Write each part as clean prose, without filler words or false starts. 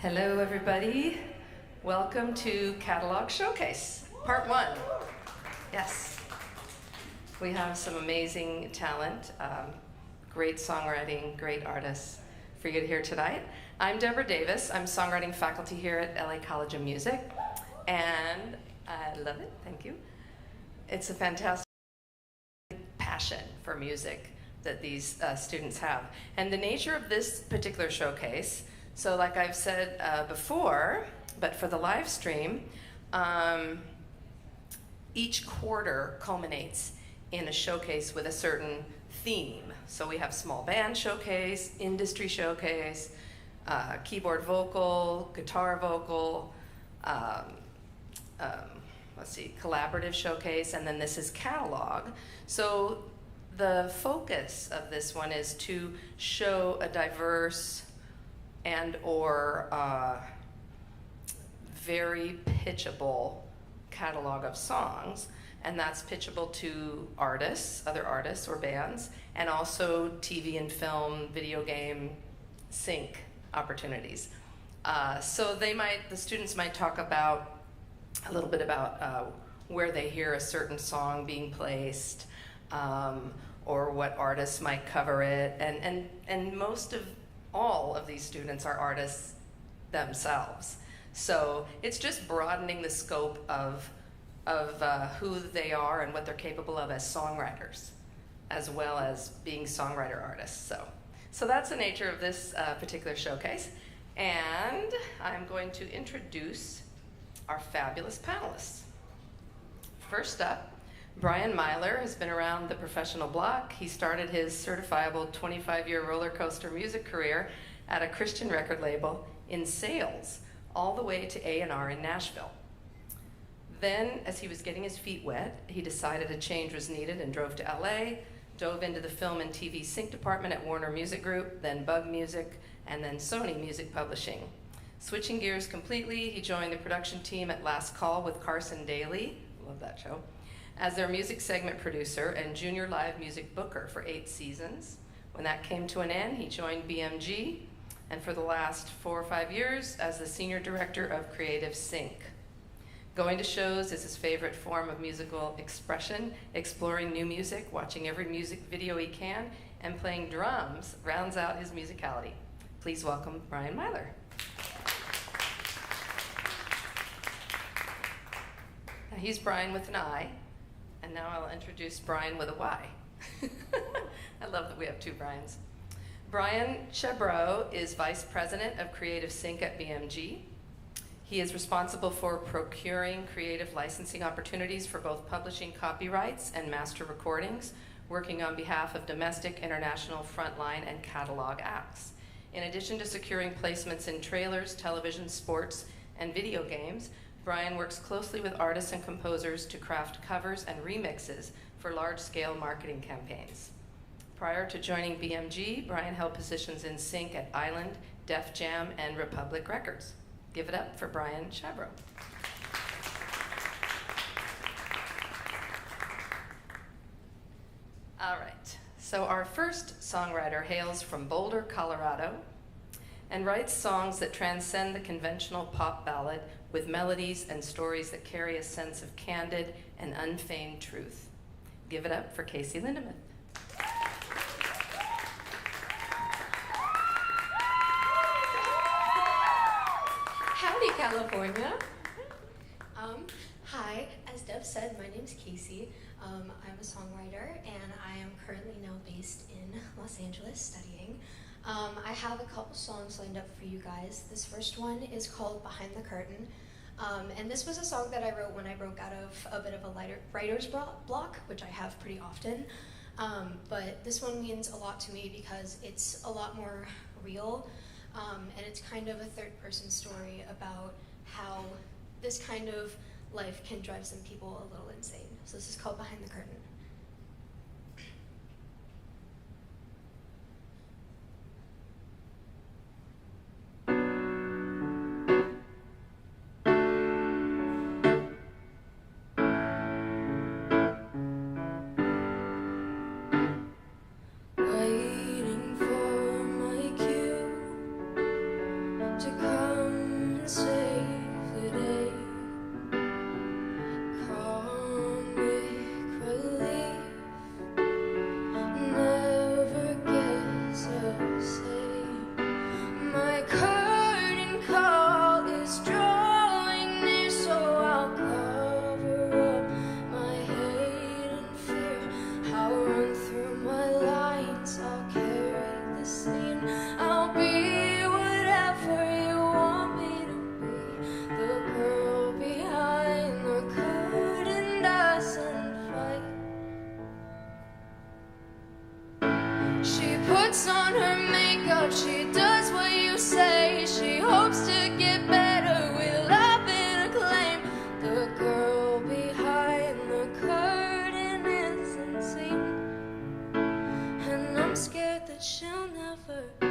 Hello, everybody. Welcome to Catalog Showcase, Part 1. Yes. We have some amazing talent, great songwriting, great artists for you to hear tonight. I'm Deborah Davis. I'm songwriting faculty here at LA College of Music, and I love it. Thank you. It's a fantastic passion for music that these students have. And the nature of this particular showcase, so like I've said before, but for the live stream, each quarter culminates in a showcase with a certain theme. So we have small band showcase, industry showcase, keyboard vocal, guitar vocal, collaborative showcase, and then this is catalog. So the focus of this one is to show a diverse and or very pitchable catalog of songs, and that's pitchable to artists, other artists or bands, and also TV and film, video game, sync opportunities. So the students might talk about a little bit about where they hear a certain song being placed, or what artists might cover it, and most of all of these students are artists themselves. So it's just broadening the scope of who they are and what they're capable of as songwriters, as well as being songwriter artists. So that's the nature of this particular showcase. And I'm going to introduce our fabulous panelists. First up, Brian Myler has been around the professional block. He started his certifiable 25-year roller coaster music career at a Christian record label in sales, all the way to A&R in Nashville. Then, as he was getting his feet wet, he decided a change was needed and drove to LA, dove into the film and TV sync department at Warner Music Group, then Bug Music, and then Sony Music Publishing. Switching gears completely, he joined the production team at Last Call with Carson Daly, love that show, as their music segment producer and junior live music booker for 8 seasons. When that came to an end, he joined BMG, and for the last 4 or 5 years as the senior director of Creative Sync. Going to shows is his favorite form of musical expression, exploring new music, watching every music video he can, and playing drums rounds out his musicality. Please welcome Brian Myler. Now, he's Brian with an I, and now I'll introduce Brian with a Y. I love that we have 2 Brians. Brian Chebrow is Vice President of Creative Sync at BMG. He is responsible for procuring creative licensing opportunities for both publishing copyrights and master recordings, working on behalf of domestic, international, frontline, and catalog acts. In addition to securing placements in trailers, television, sports, and video games, Brian works closely with artists and composers to craft covers and remixes for large-scale marketing campaigns. Prior to joining BMG, Brian held positions in sync at Island, Def Jam, and Republic Records. Give it up for Brian Chebrow. All right, so our first songwriter hails from Boulder, Colorado, and writes songs that transcend the conventional pop ballad with melodies and stories that carry a sense of candid and unfeigned truth. Give it up for Casey Lindemuth. Howdy, California. Hi, as Deb said, my name's Casey. I'm a songwriter, and I am currently now based in Los Angeles studying. I have a couple songs lined up for you guys. This first one is called Behind the Curtain. And this was a song that I wrote when I broke out of a bit of a writer's block, which I have pretty often. But this one means a lot to me because it's a lot more real. And it's kind of a third-person story about how this kind of life can drive some people a little insane. So this is called Behind the Curtain. Waiting for my cue to come makeup, she does what you say. She hopes to get better with love and acclaim. The girl behind the curtain is insane, and I'm scared that she'll never be.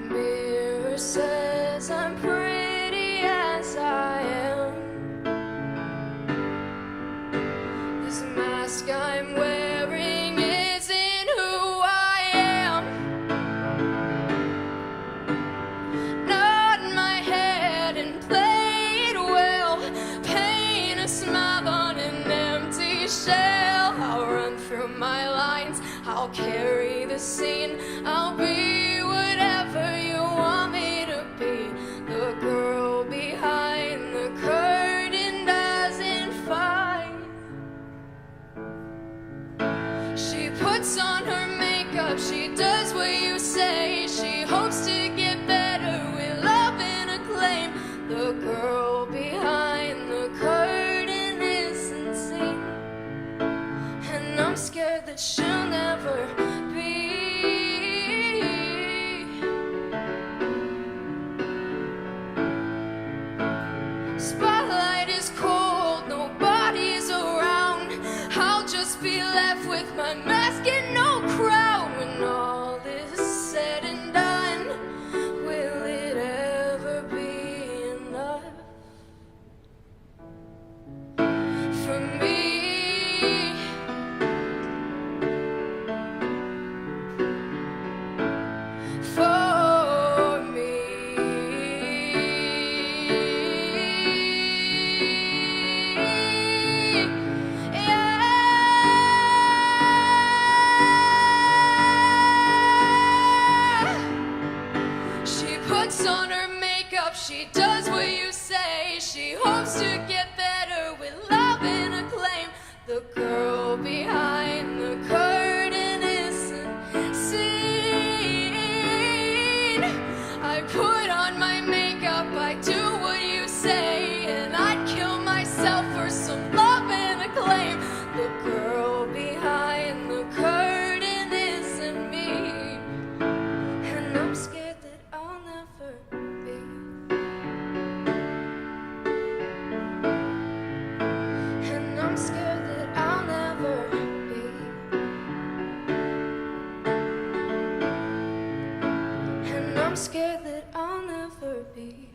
Mirror says I'm pretty as I am. This mask I'm wearing isn't who I am. Nod my head and play it well. Paint a smile on an empty shell. I'll run through my lines, I'll carry the scene. I'll be whatever you want me to be. The girl behind the curtain doesn't fight. She puts on her makeup, she does what you say. She hopes to get better with love and acclaim. The girl behind the curtain is insane, and I'm scared that she'll never be. Spotlight is cold, nobody's around. I'll just be left with my mask and no crown. When all is said and done, will it ever be enough for me? For me. She puts on her makeup, she does what you say. She hopes to get better with love and acclaim. The girl behind the curtain isn't seen. I put on my makeup, I do what you say, and I'd kill myself for some love and acclaim. The girl behind the curtain isn't me, and I'm scared that I'll never be. And I'm scared that I'll never be. And I'm scared that I'll never be.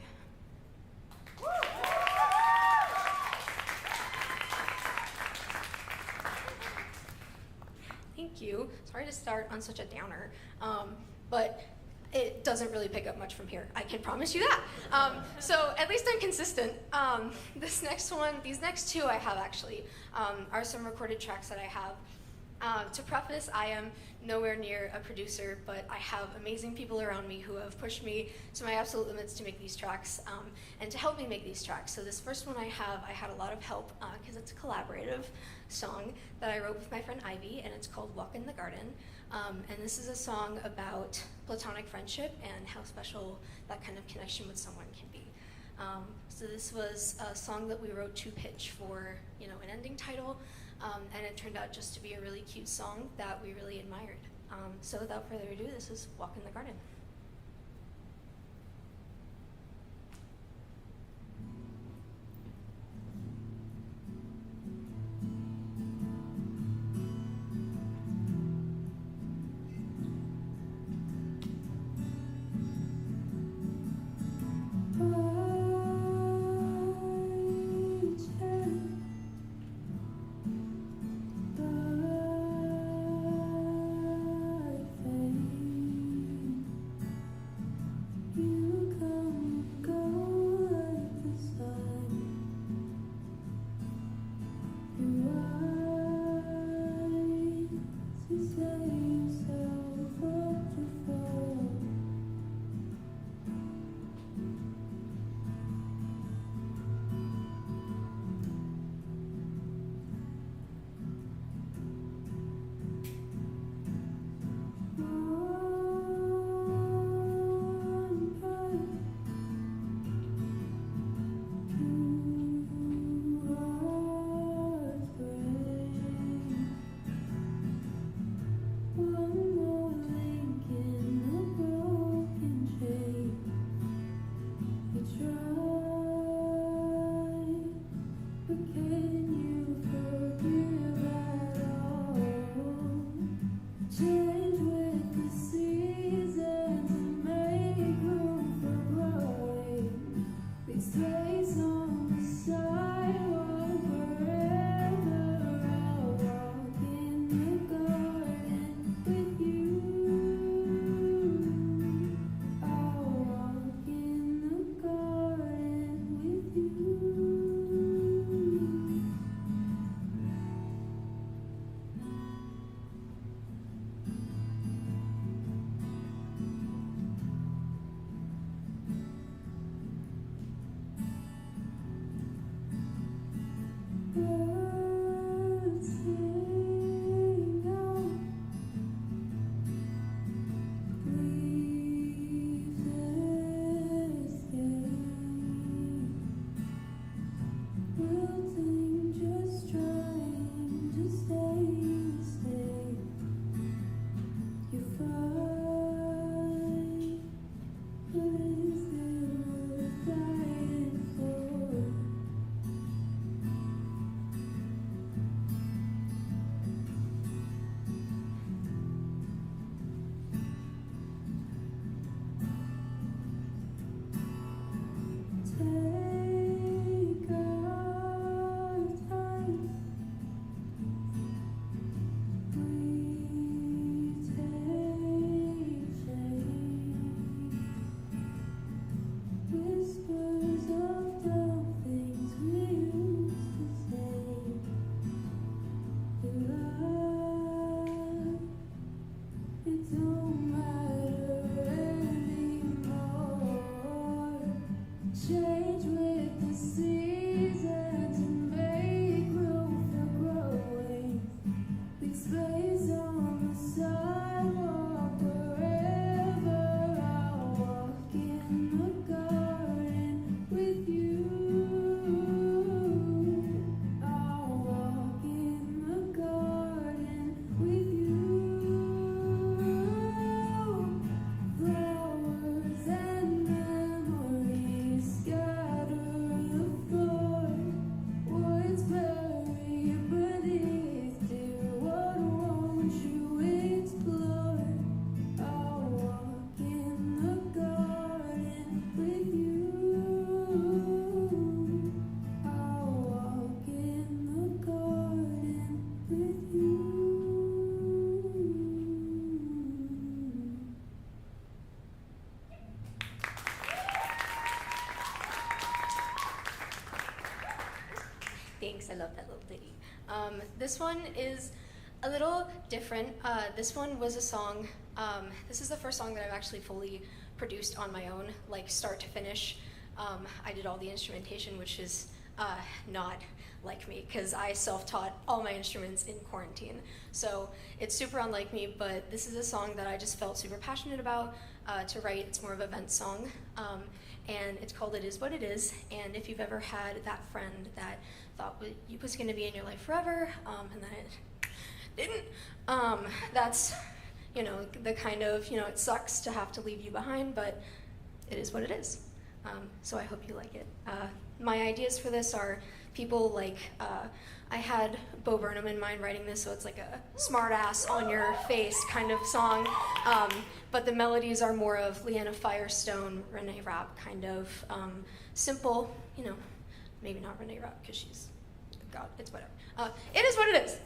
Thank you. Sorry to start on such a downer, but it doesn't really pick up much from here. I can promise you that. So at least I'm consistent. These next two I have actually are some recorded tracks that I have. To preface, I am nowhere near a producer, but I have amazing people around me who have pushed me to my absolute limits to make these tracks and to help me make these tracks. So this first one I had a lot of help because it's a collaborative song that I wrote with my friend Ivy, and it's called Walk in the Garden. And this is a song about platonic friendship and how special that kind of connection with someone can be. So this was a song that we wrote to pitch for, an ending title, and it turned out just to be a really cute song that we really admired. So without further ado, this is Walk in the Garden. I love that little ditty. This one is a little different. This one was a song, this is the first song that I've actually fully produced on my own, like start to finish. I did all the instrumentation, which is not like me, because I self-taught all my instruments in quarantine. So it's super unlike me, but this is a song that I just felt super passionate about to write. It's more of an event song, and it's called It Is What It Is. And if you've ever had that friend that thought it was going to be in your life forever, and then it didn't, that's, you know, the kind of, you know, it sucks to have to leave you behind, but it is what it is. So I hope you like it. My ideas for this are people like, I had Bo Burnham in mind writing this, so it's like a smart ass on your face kind of song. But the melodies are more of Leanna Firestone, Renee Rapp kind of simple, you know, maybe not Renee Rapp because she's, God, it's whatever. It is what it is.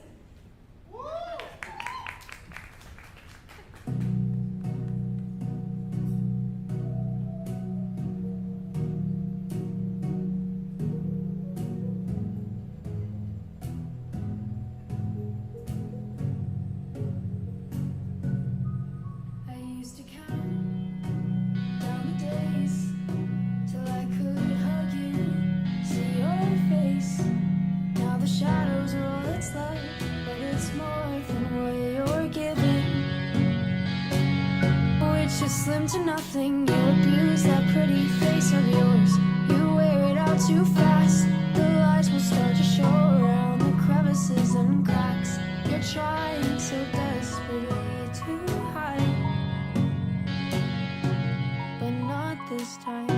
Slim to nothing, you abuse that pretty face of yours. You wear it out too fast. The lights will start to show around the crevices and cracks. You're trying so desperately to hide, but not this time.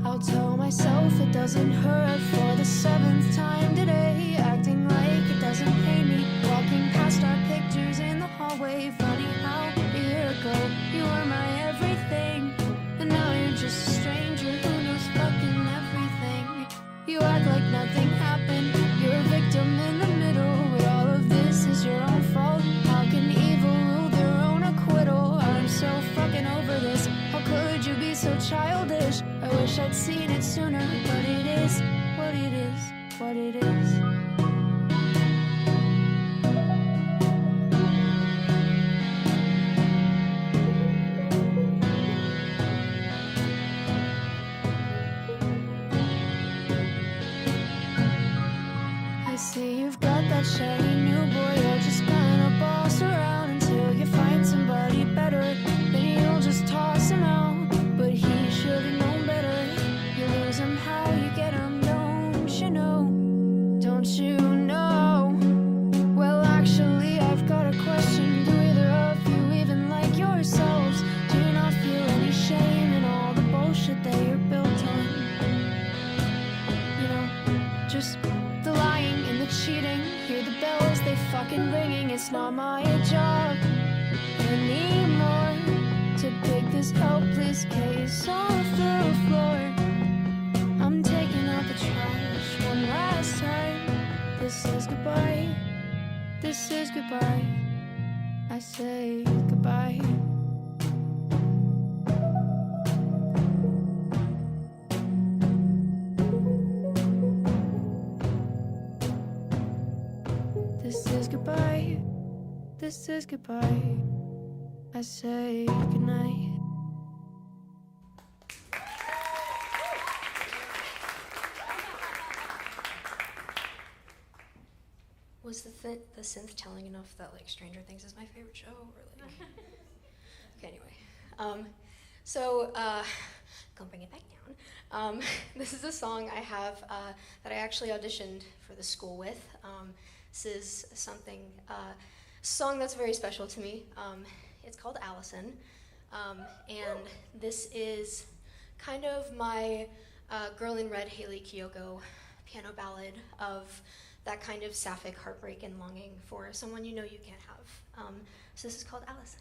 I'll tell myself it doesn't hurt for the 7th time today, acting like it doesn't hate me. Walking past our pictures in the hallway, funny how a year ago you were my everything, and now you're just a stranger who knows fucking everything. You act like nothing happened, you're a victim in the middle, but all of this is your own fault. How can evil rule their own acquittal? I'm so fucking over this. How could you be so childish? I wish I'd seen it sooner, but it is what it is, what it is. See, you've got that shiny new boy, you're just gonna boss around until you find somebody better. Then you'll just toss him out, but he should've known better. You lose him how you get him, don't you know? Don't you know? Well, actually, I've got a question. Do either of you even like yourselves? Do you not feel any shame in all the bullshit that you're built on? You know, just the lying and the cheating, hear the bells, they fucking ringing. It's not my job anymore to pick this helpless case off the floor. I'm taking out the trash one last time. This is goodbye, this is goodbye. I say goodbye. This is goodbye, this is goodbye. I say goodnight. Was the synth telling enough that like Stranger Things is my favorite show, or like? Okay, anyway. Gonna bring it back down. This is a song I have that I actually auditioned for the school with. This is something, song that's very special to me. It's called Allison, and this is kind of my Girl in Red, Hayley Kiyoko piano ballad of that kind of sapphic heartbreak and longing for someone you know you can't have. So this is called Allison.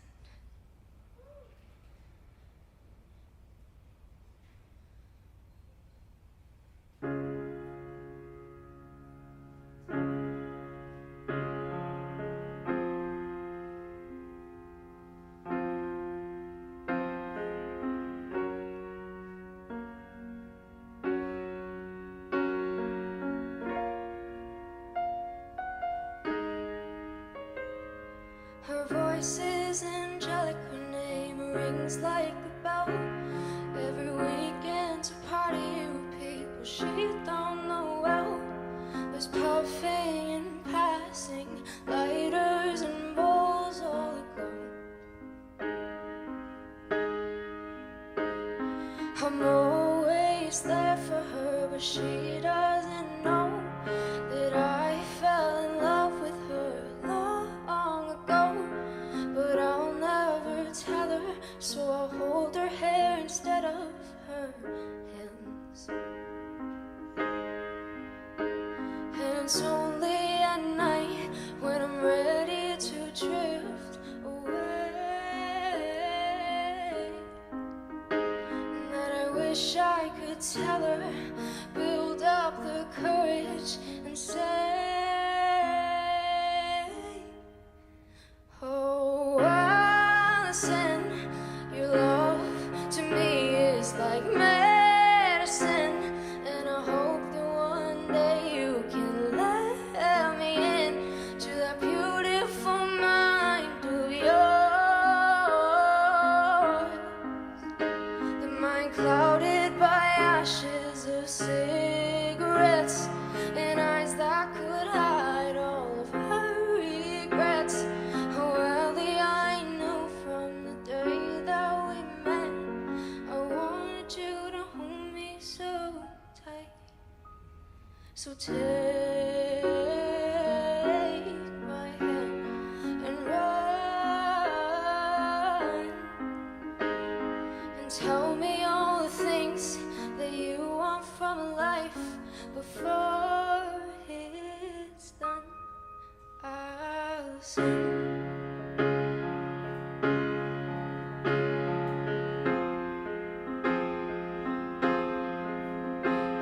rings like a bell. Every weekend to party with people she don't know well. There's puffing and passing, lighters and bowls all aglow. I'm always there for her, but she doesn't know that I fell in love with her long ago. But I'll never tell her, so I'll hold her hair instead of her hands. And it's only at night when I'm ready to drift away that I wish I could tell her, build up the courage and say, oh, Allison, your love to me is like medicine, and I hope that one day you can let me in to that beautiful mind of yours, the mind clouded by ashes of cigarettes and eyes that could hide all of her regrets. Oh, Ellie, I knew from the day that we met I wanted you to hold me so tight. So take my hand and run and tell me all the things that you want from life before it's done. I'll sing.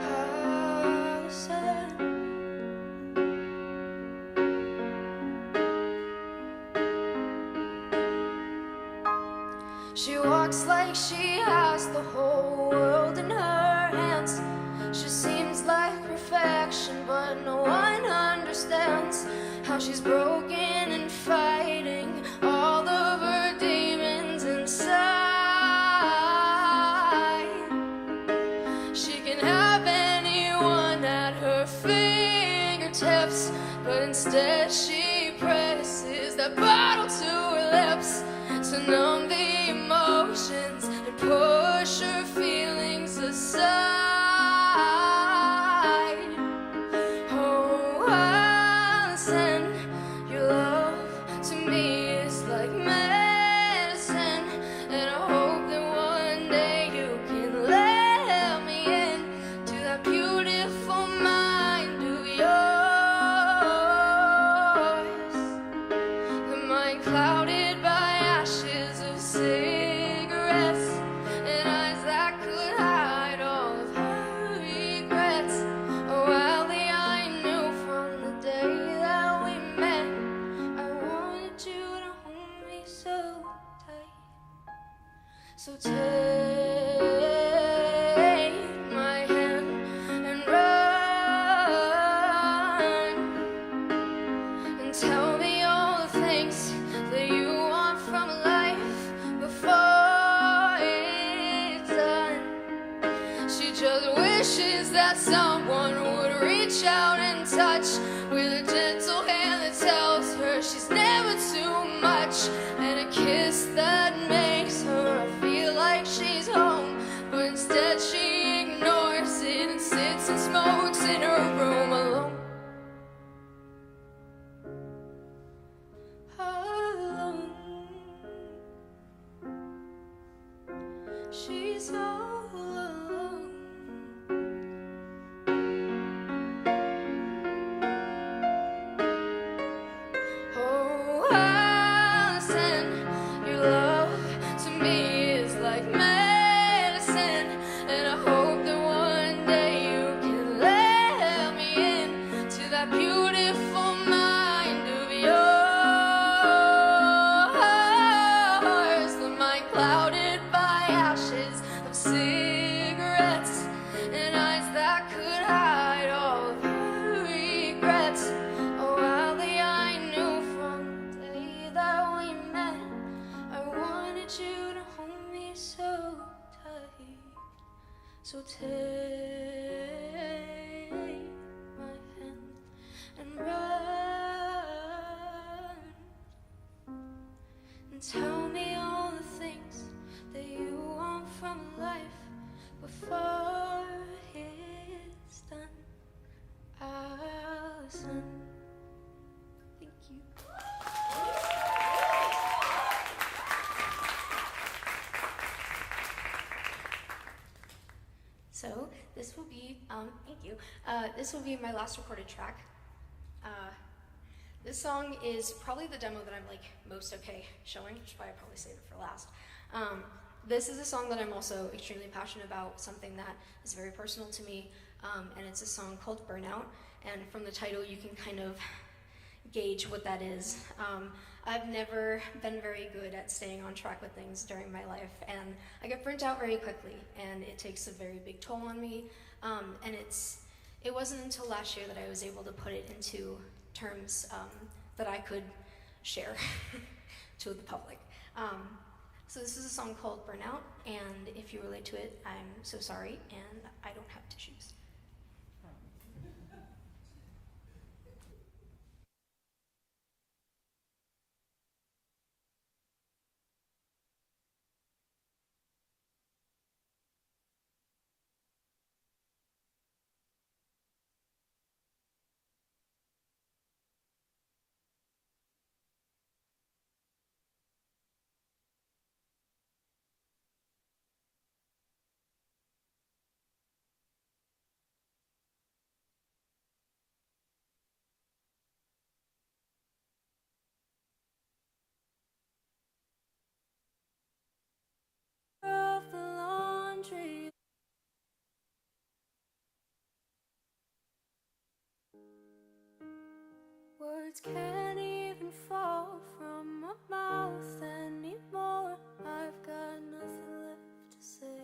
I'll sing. She walks like she has the whole world in her hands. She seems like perfection, but no one understands how she's broken and fighting all of her demons inside. She can have anyone at her fingertips, but instead she presses that bottle to her lips to numb the emotions and push her feelings aside. Oh, Allison, your love to me is like medicine, and I hope that one day you can let me in to that beautiful mind of yours, the mind clouded by ashes of cigarettes and eyes that could hide all of her regrets. Oh, Ellie, I knew from the day that we met I wanted you to hold me so tight. So take my hand and run and tell me all the things that you want from life before it's done. She just wishes that someone would reach out and touch with a gentle hand that tells her she's never too much, and a kiss that makes her feel like she's home. But instead she ignores it and sits and smokes in her room alone. Alone. She's all alone. Oh, Allison, your love to me is like medicine, and I hope that one day you can let me in to that beautiful mind of yours, the mind clouded by ashes of cigarettes and eyes that could hide all of her regrets. Oh, Ellie, I knew from the day that we met I wanted you to hold me So take my hand and run and tell me all the things that you want from life before it's done. Allison, thank you. So this will be, thank you. This will be my last recorded track. This song is probably the demo that I'm like most okay showing, which is why I probably saved it for last. This is a song that I'm also extremely passionate about, something that is very personal to me, and it's a song called Burnout. And from the title, you can kind of gauge what that is. I've never been very good at staying on track with things during my life, and I get burnt out very quickly, and it takes a very big toll on me. And it wasn't until last year that I was able to put it into terms that I could share to the public. So this is a song called Burnout, and if you relate to it, I'm so sorry, and I don't have tissues. Of the laundry, words can't even fall from my mouth anymore. I've got nothing left to say.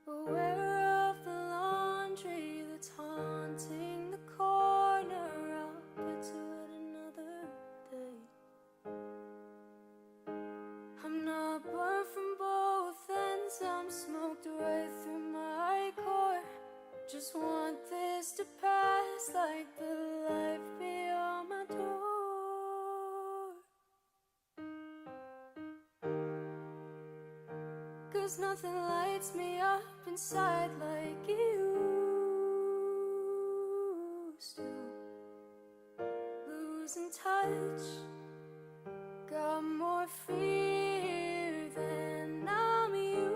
Aware of the laundry that's haunting the corner, I'll get to it another day. I'm not burned from both ends, I'm smoked right through my core. Just want this to pass like the life beyond my door. 'Cause nothing lights me up inside like you used to. Losing touch, got more fear than I'm used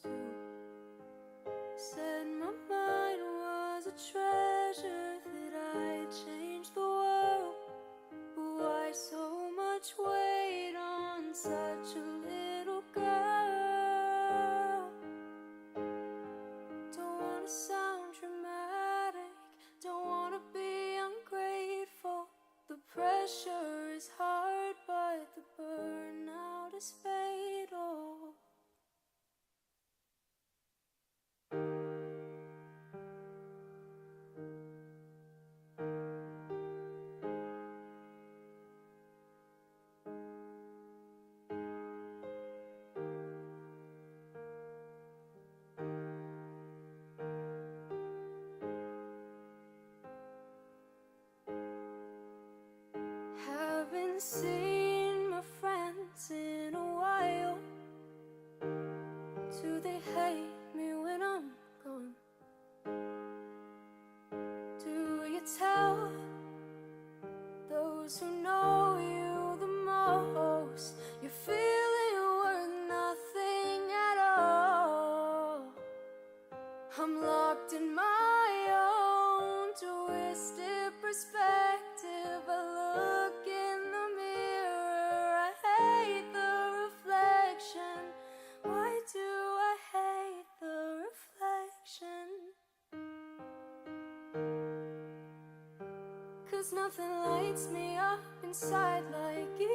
to. Said my mind was a treasure, that I'd change the world. But why so much weight on such a little girl? Don't wanna sound dramatic, don't wanna be ungrateful. The pressure is hard, but the burnout is fatal. Haven't seen my friends in a while. Do they hate me when I'm gone? Do you tell those who know you the most you're feeling worth nothing at all? I'm locked in my own twisted perspective. I look in the mirror, I hate the reflection. Why do I hate the reflection? 'Cause nothing lights me up inside like you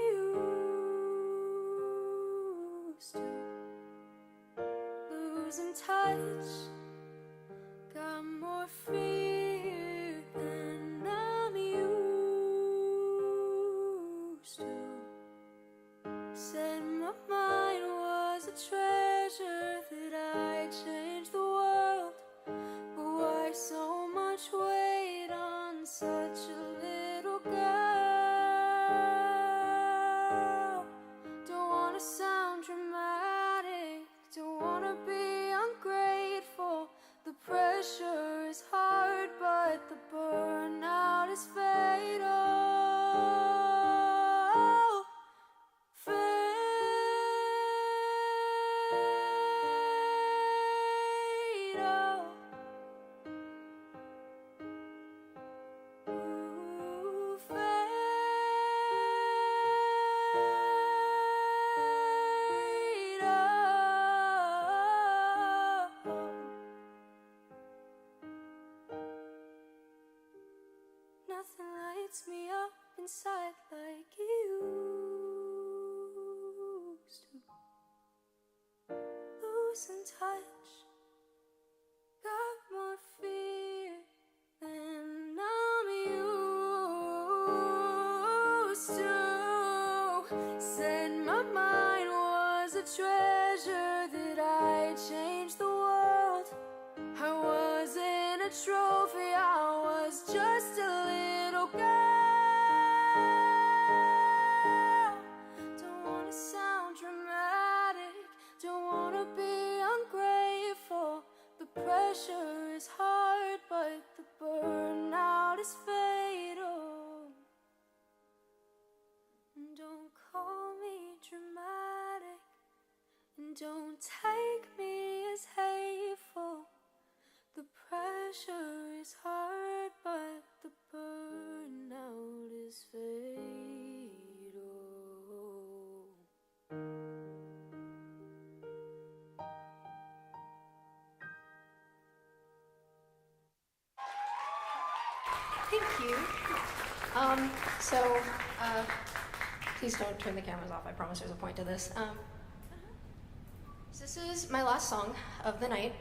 used to. Losing touch, got more fear than I'm used to. Said in my mind was a treasure that I changed the world. I wasn't a trophy, I was just a little girl. Don't wanna sound dramatic, don't wanna be ungrateful. The pressure is hard, but the burnout is fatal. Don't call me dramatic, and don't take me as hateful. The pressure is hard, but the burnout is fatal. Thank you. Please don't turn the cameras off. I promise there's a point to this. So this is my last song of the night,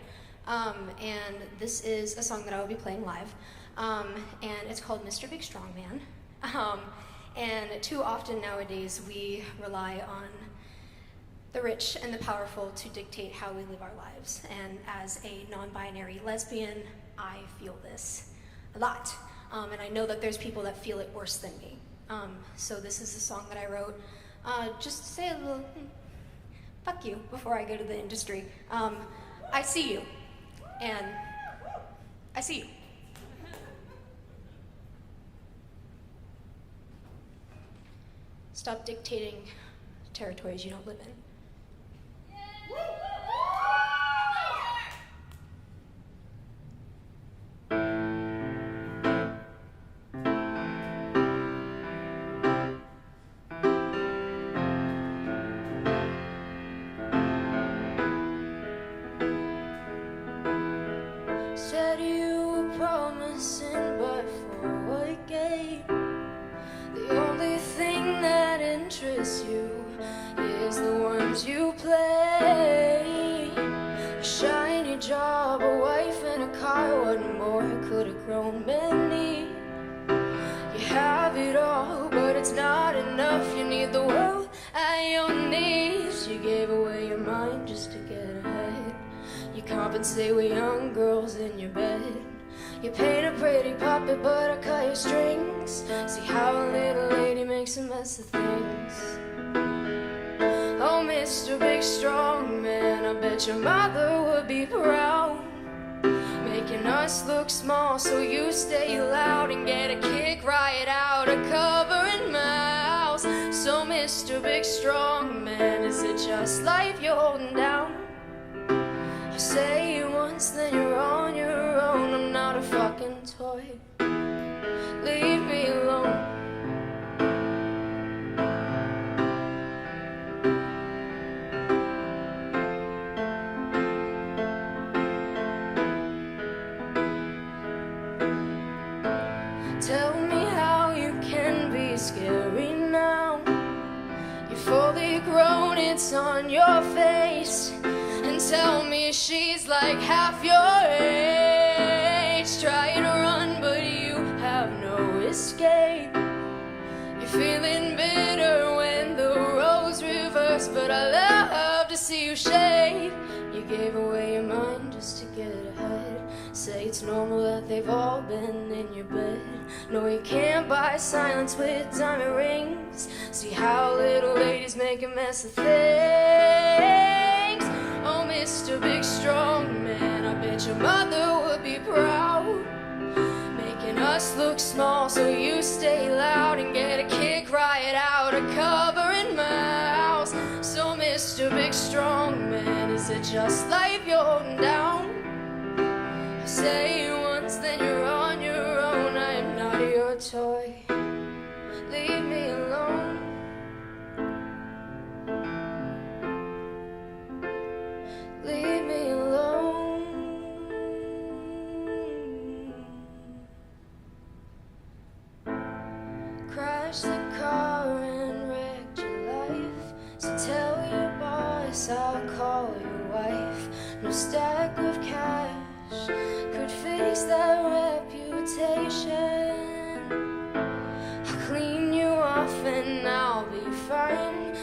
and this is a song that I will be playing live, and it's called Mr. Big Strong Man. And too often nowadays we rely on the rich and the powerful to dictate how we live our lives. And as a non-binary lesbian, I feel this a lot. And I know that there's people that feel it worse than me. So this is a song that I wrote just to say a little fuck you before I go to the industry. I see you, and I see you. Stop dictating territories you don't live in. Said you were promising, but for what gain? The only thing that interests you is the ones you play. A shiny job, a wife, and a car. What more could have grown many? You have it all, but it's not enough. You need the world at your knees. You gave away your mind just to get ahead. You compensate with young girls in your bed. You paint a pretty puppet, but I cut your strings. See how a little lady makes a mess of things. Oh, Mr. Big Strong Man, I bet your mother would be proud, making us look small so you stay loud and get a kick right out of covering mouths. So, Mr. Big Strong Man, is it just life you're holding down? You say it once, then you're on your own. I'm not a fucking toy. Leave me alone. Tell me how you can be scary now. You're fully grown, it's on your face. And tell me she's like half your age. Trying to run, but you have no escape. You're feeling bitter when the roles reverse, but I love to see you shake. You gave away your mind just to get ahead. Say it's normal that they've all been in your bed. No, you can't buy silence with diamond rings. See how little ladies make a mess of things. Oh, Mr. Big Strong Man, I bet your mother would be proud, making us look small so you stay loud and get a kick right out of covering mouths. So, Mr. Big Strong Man, is it just life you're holding down? Say it once, then you're on your own. I am not your toy. Leave me alone. Leave me alone. Crashed the car and wrecked your life. So tell your boss I'll call your wife. No stack of cash could fix that reputation. I'll clean you off and I'll be fine.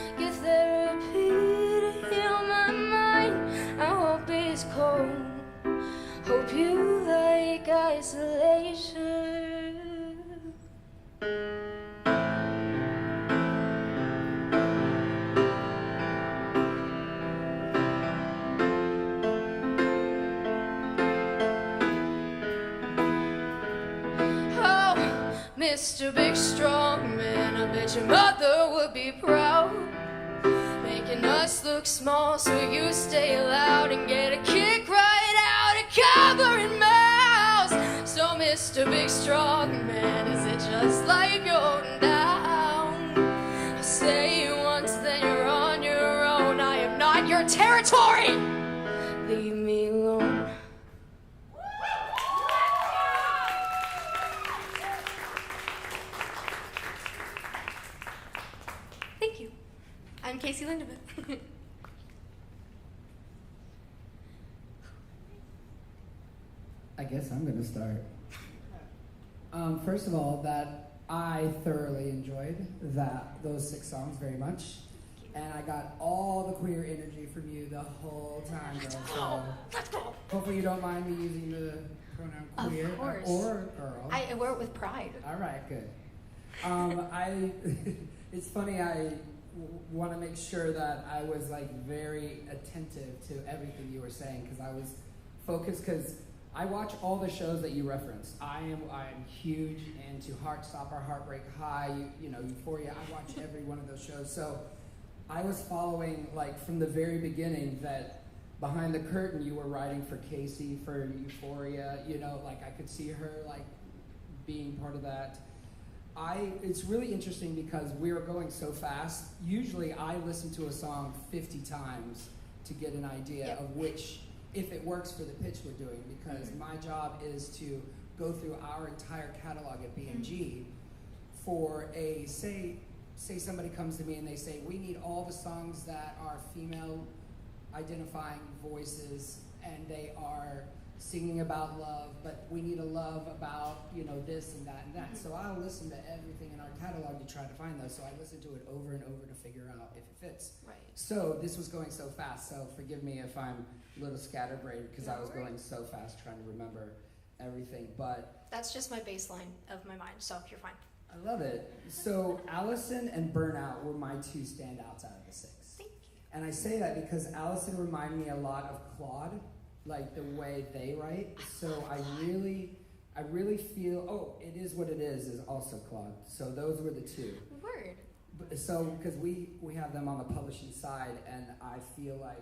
Mr. Big Strong Man, I bet your mother would be proud, making us look small so you stay loud and get a kick right out of covering mouths. So Mr. Big Strong Man, is it just like going down? I say it once, then you're on your own. I am not your territory. Leave me alone. Thank you. I'm Casey Lindemann. I guess I'm going to start. First of all, that I thoroughly enjoyed those 6 songs very much, and I got all the queer energy from you the whole time, girl. Let's go. Hopefully you don't mind me using the pronoun queer Of course. or girl. I wear it with pride. All right, good. It's funny. I want to make sure that I was like very attentive to everything you were saying because I was focused because I watch all the shows that you referenced. I'm huge into Heartstopper, Heartbreak High, Euphoria. I watch every one of those shows. So I was following like from the very beginning that behind the curtain you were writing for Casey for Euphoria. Like I could see her like being part of that. It's really interesting because we were going so fast. Usually I listen to a song 50 times to get an idea of which, if it works for the pitch we're doing, because my job is to go through our entire catalog at BMG for say somebody comes to me and they say, we need all the songs that are female identifying voices and they are singing about love, but we need a love about, this and that and that. So I'll listen to everything in our catalog to try to find those. So I listen to it over and over to figure out if it fits. Right. So this was going so fast, so forgive me if I'm a little scatterbrained because I was going so fast trying to remember everything, but... That's just my baseline of my mind, so you're fine. I love it. So Allison and Burnout were my 2 standouts out of the 6. Thank you. And I say that because Allison reminded me a lot of Claude, like the way they write. So I really feel, It Is What It Is also Claude. So those were the 2. Word. So, because we have them on the publishing side, and I feel like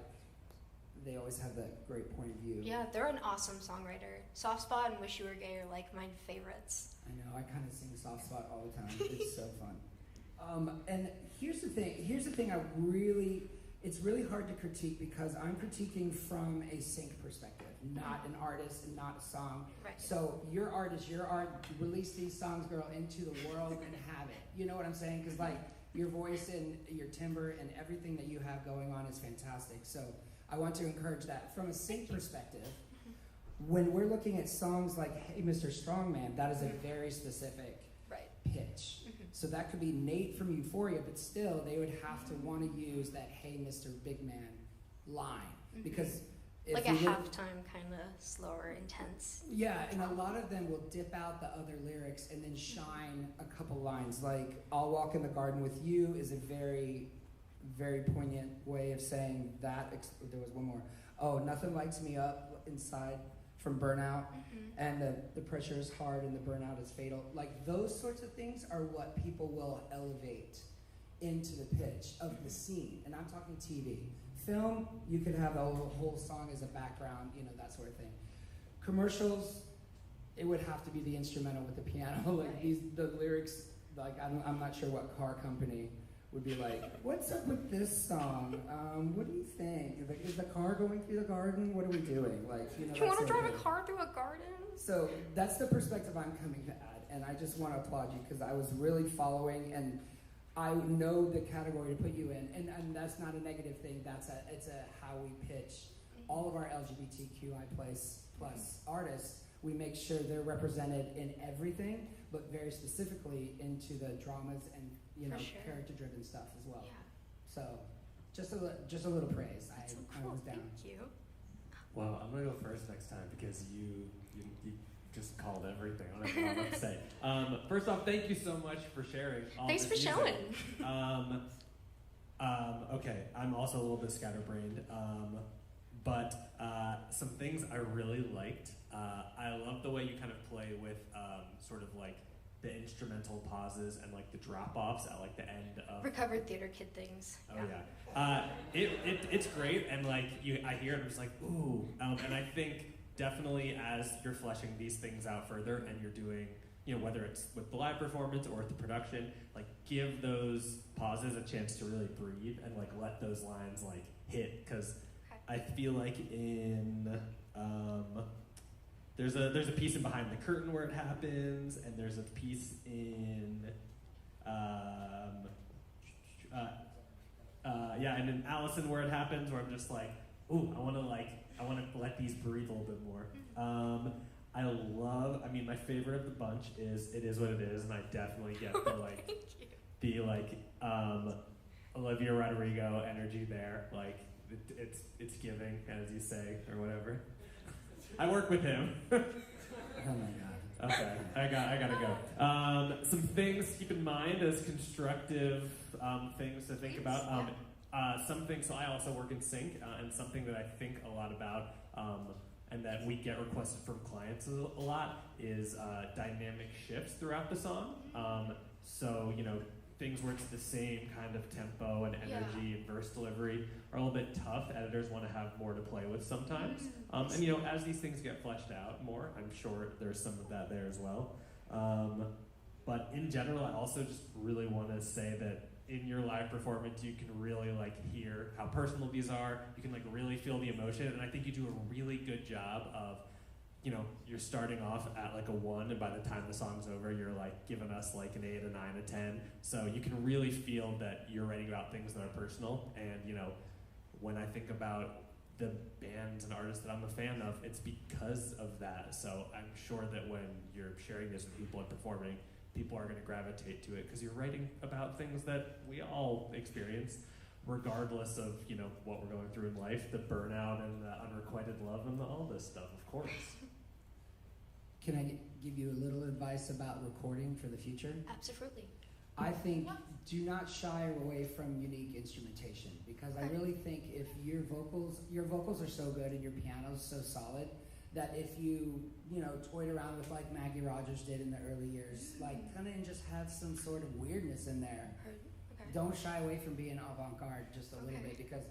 they always have that great point of view. Yeah, they're an awesome songwriter. Soft Spot and Wish You Were Gay are like my favorites. I know, I kind of sing Soft Spot all the time. It's so fun. And here's the thing it's really hard to critique because I'm critiquing from a sync perspective, not an artist and not a song. Right. So your art is your art. Release these songs, girl, into the world and have it. You know what I'm saying? Because like your voice and your timbre and everything that you have going on is fantastic. So I want to encourage that. From a sync perspective, when we're looking at songs like Hey Mr. Strongman, that is a very specific pitch. So that could be Nate from Euphoria, but still they would have to want to use that Hey Mr. Big Man line. Because if like a halftime kind of slower, intense. Yeah, and a lot of them will dip out the other lyrics and then shine a couple lines. Like I'll Walk in the Garden with You is a very, very poignant way of saying that. There was one more. Oh, Nothing Lights Me Up Inside from Burnout. And the pressure is hard and the burnout is fatal. Like those sorts of things are what people will elevate into the pitch of the scene. And I'm talking TV. Film, you could have a whole song as a background, that sort of thing. Commercials, it would have to be the instrumental with the piano. Like the lyrics, like I'm not sure what car company would be like, what's up with this song? What do you think? Like, is the car going through the garden? What are we doing? Like, you want to drive a car through a garden? So that's the perspective I'm coming to add, and I just want to applaud you because I was really following, and I know the category to put you in, and that's not a negative thing. It's a how we pitch all of our LGBTQI plus artists. We make sure they're represented in everything, but very specifically into the dramas and character-driven stuff as well. Yeah. So just a little praise. That's so I cool. was down. Thank you. Well, I'm gonna go first next time because you just called everything. I don't know what to say. First off, thank you so much for sharing. Thanks for music. showing. Okay, I'm also a little bit scatterbrained, but some things I really liked. I love the way you kind of play with sort of like the instrumental pauses and like the drop offs at like the end of Recovered theater kid things. Oh yeah, it's great, and like I hear it, I'm just like ooh, and I think definitely as you're fleshing these things out further, and you're doing, you know, whether it's with the live performance or with the production, like give those pauses a chance to really breathe and like let those lines like hit, because I feel like in there's a piece in Behind the Curtain where it happens, and there's a piece in and in Allison where it happens, where I'm just like, ooh, I want to let these breathe a little bit more. I mean, my favorite of the bunch is It Is What It Is, and I definitely get the Olivia Rodrigo energy there. Like, it's giving, as you say, or whatever. I work with him. Oh my god. Okay, I gotta go. Some things to keep in mind as constructive things to think about. Something, so I also work in sync, and something that I think a lot about, and that we get requested from clients a lot, is dynamic shifts throughout the song. So, you know, things where it's the same kind of tempo and energy and verse delivery are a little bit tough. Editors want to have more to play with sometimes. And, you know, as these things get fleshed out more, I'm sure there's some of that there as well. But in general, I also just really want to say that in your live performance, you can really like hear how personal these are. You can like really feel the emotion, and I think you do a really good job of, you know, you're starting off at like a 1, and by the time the song's over, you're like giving us like an 8, a 9, a 10. So you can really feel that you're writing about things that are personal. And, you know, when I think about the bands and artists that I'm a fan of, it's because of that. So I'm sure that when you're sharing this with people and performing, people are going to gravitate to it because you're writing about things that we all experience, regardless of, you know, what we're going through in life, the burnout and the unrequited love and all this stuff, of course. Can I give you a little advice about recording for the future? Absolutely. I think do not shy away from unique instrumentation, because I really think if your vocals are so good and your piano's so solid, that if you toyed around with like Maggie Rogers did in the early years, like kind of just have some sort of weirdness in there. Okay. Don't shy away from being avant-garde just a little bit, because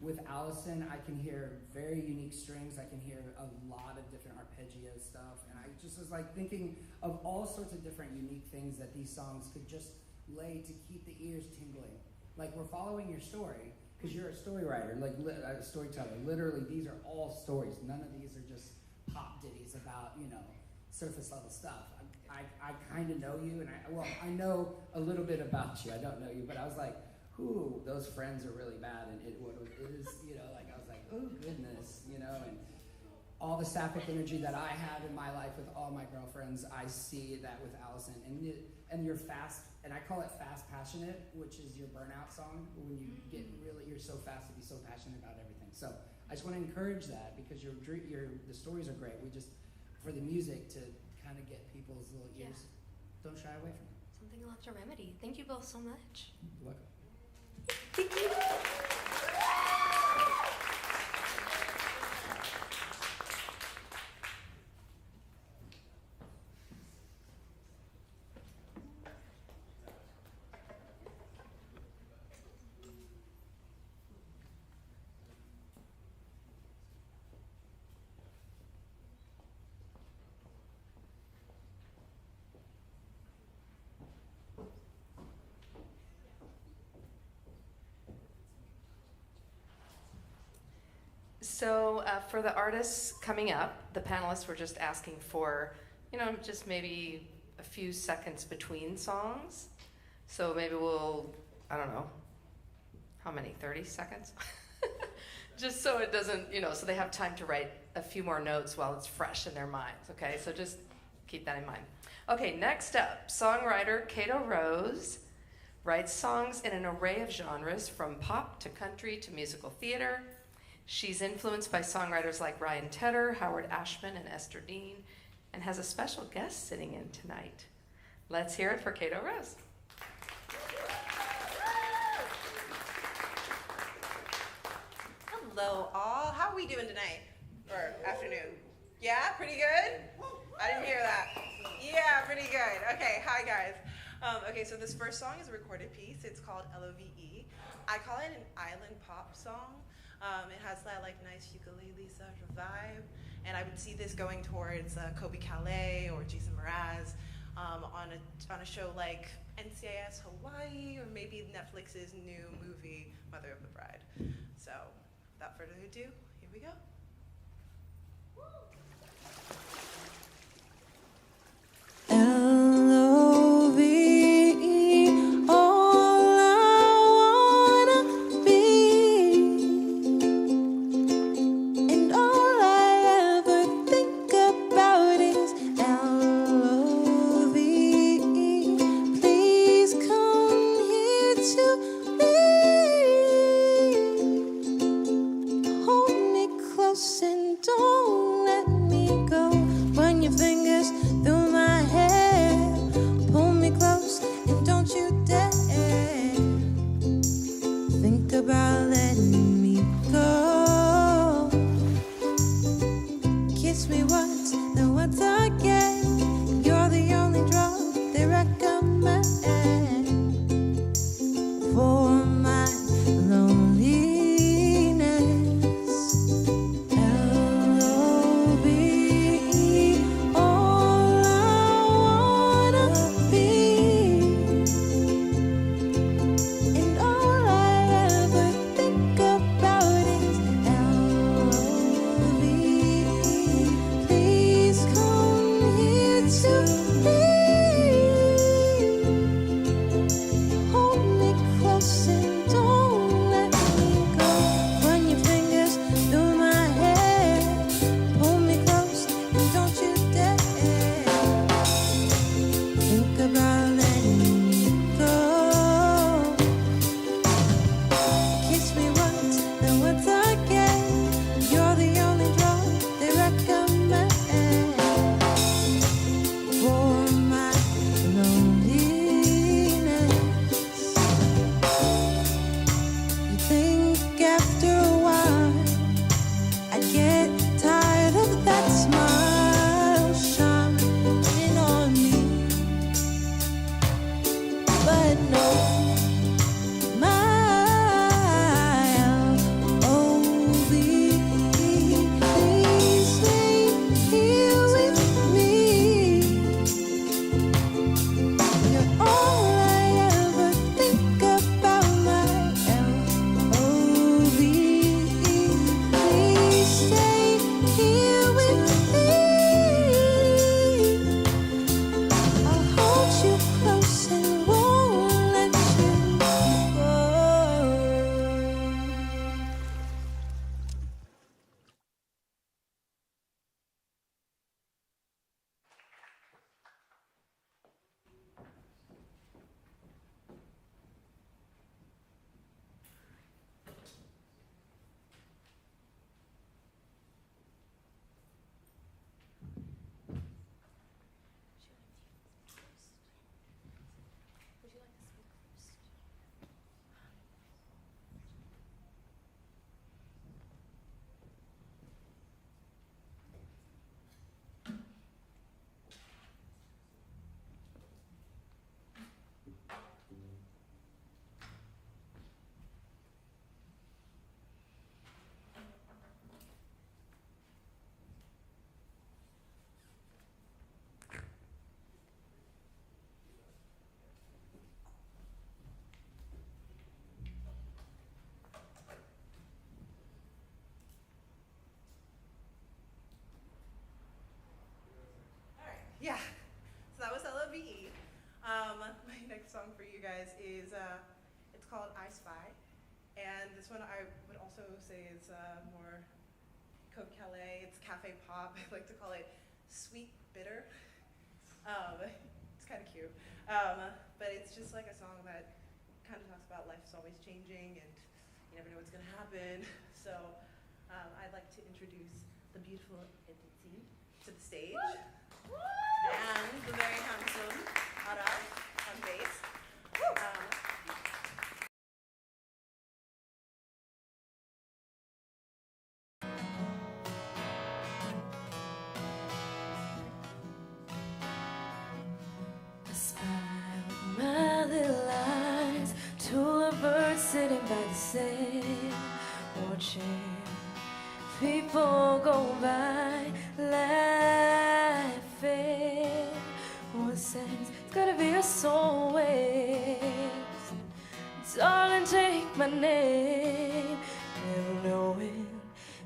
with Allison, I can hear very unique strings. I can hear a lot of different arpeggio stuff, and I just was like thinking of all sorts of different unique things that these songs could just lay to keep the ears tingling. Like, we're following your story because you're a story writer, like a storyteller. Literally, these are all stories. None of these are just pop ditties about, surface level stuff. I kind of know you, and I know a little bit about you. I don't know you, but I was like, ooh, those friends are really bad, and it is, like I was like, oh goodness, and all the sapphic energy that I have in my life with all my girlfriends, I see that with Allison, and you're fast, and I call it fast passionate, which is your burnout song, when you get really, you're so fast to be so passionate about everything. So I just want to encourage that, because the stories are great. We just, for the music to kind of get people's little ears, don't shy away from it. Something you'll have to remedy. Thank you both so much. You're welcome. Thank you. So for the artists coming up, the panelists were just asking for, just maybe a few seconds between songs. So maybe we'll, I don't know, how many, 30 seconds? Just so it doesn't, so they have time to write a few more notes while it's fresh in their minds, okay? So just keep that in mind. Okay, next up, songwriter Cato Rose writes songs in an array of genres, from pop to country to musical theater. She's influenced by songwriters like Ryan Tedder, Howard Ashman, and Esther Dean, and has a special guest sitting in tonight. Let's hear it for Cato Rose. Hello, all. How are we doing tonight? Or afternoon? Yeah, pretty good? I didn't hear that. Yeah. Yeah, pretty good. Okay, hi guys. Okay, so this first song is a recorded piece. It's called LOVE. I call it an island pop song. It has that like nice ukulele sort of vibe, and I would see this going towards Kobe Calais or Jason Mraz on a show like NCIS Hawaii, or maybe Netflix's new movie Mother of the Bride. So, without further ado, here we go. LOVE, all I wanna be, and all I ever think about is LOVE. Please come here to me, hold me close and don't let me go. Run your fingers through my hair, pull me close and don't you dare think about letting me go. Kiss me once, then once again. You're the only drug they recommend for my loneliness. LOVE, all I wanna be, and all I ever think about is LOVE. Please come here to me, hold me close and don't let me go. Run your fingers through my hair, pull me close and don't you dare think about letting me go. Kiss me once, then once again. You're the only drug they recommend for my loneliness. You think after a while I'd get tired of that smile shining on me, but no. My LOVE, please stay here with me. You're all I ever think about, my LOVE. Please stay here with me. I'll hold you close and won't let you go. Alright, yeah. So that was LOVE. My next song for you guys is it's called I Spy. And this one I would also say is more Coke Calais. It's cafe pop. I like to call it sweet bitter. It's kind of cute. But it's just like a song that kind of talks about life's always changing and you never know what's going to happen. So I'd like to introduce the beautiful Edith to the stage. And the very handsome Ara on bass. sitting by the sand, watching people go by, laughing. One sense, it's gotta be a soul waste. Darling, take my name, never knowing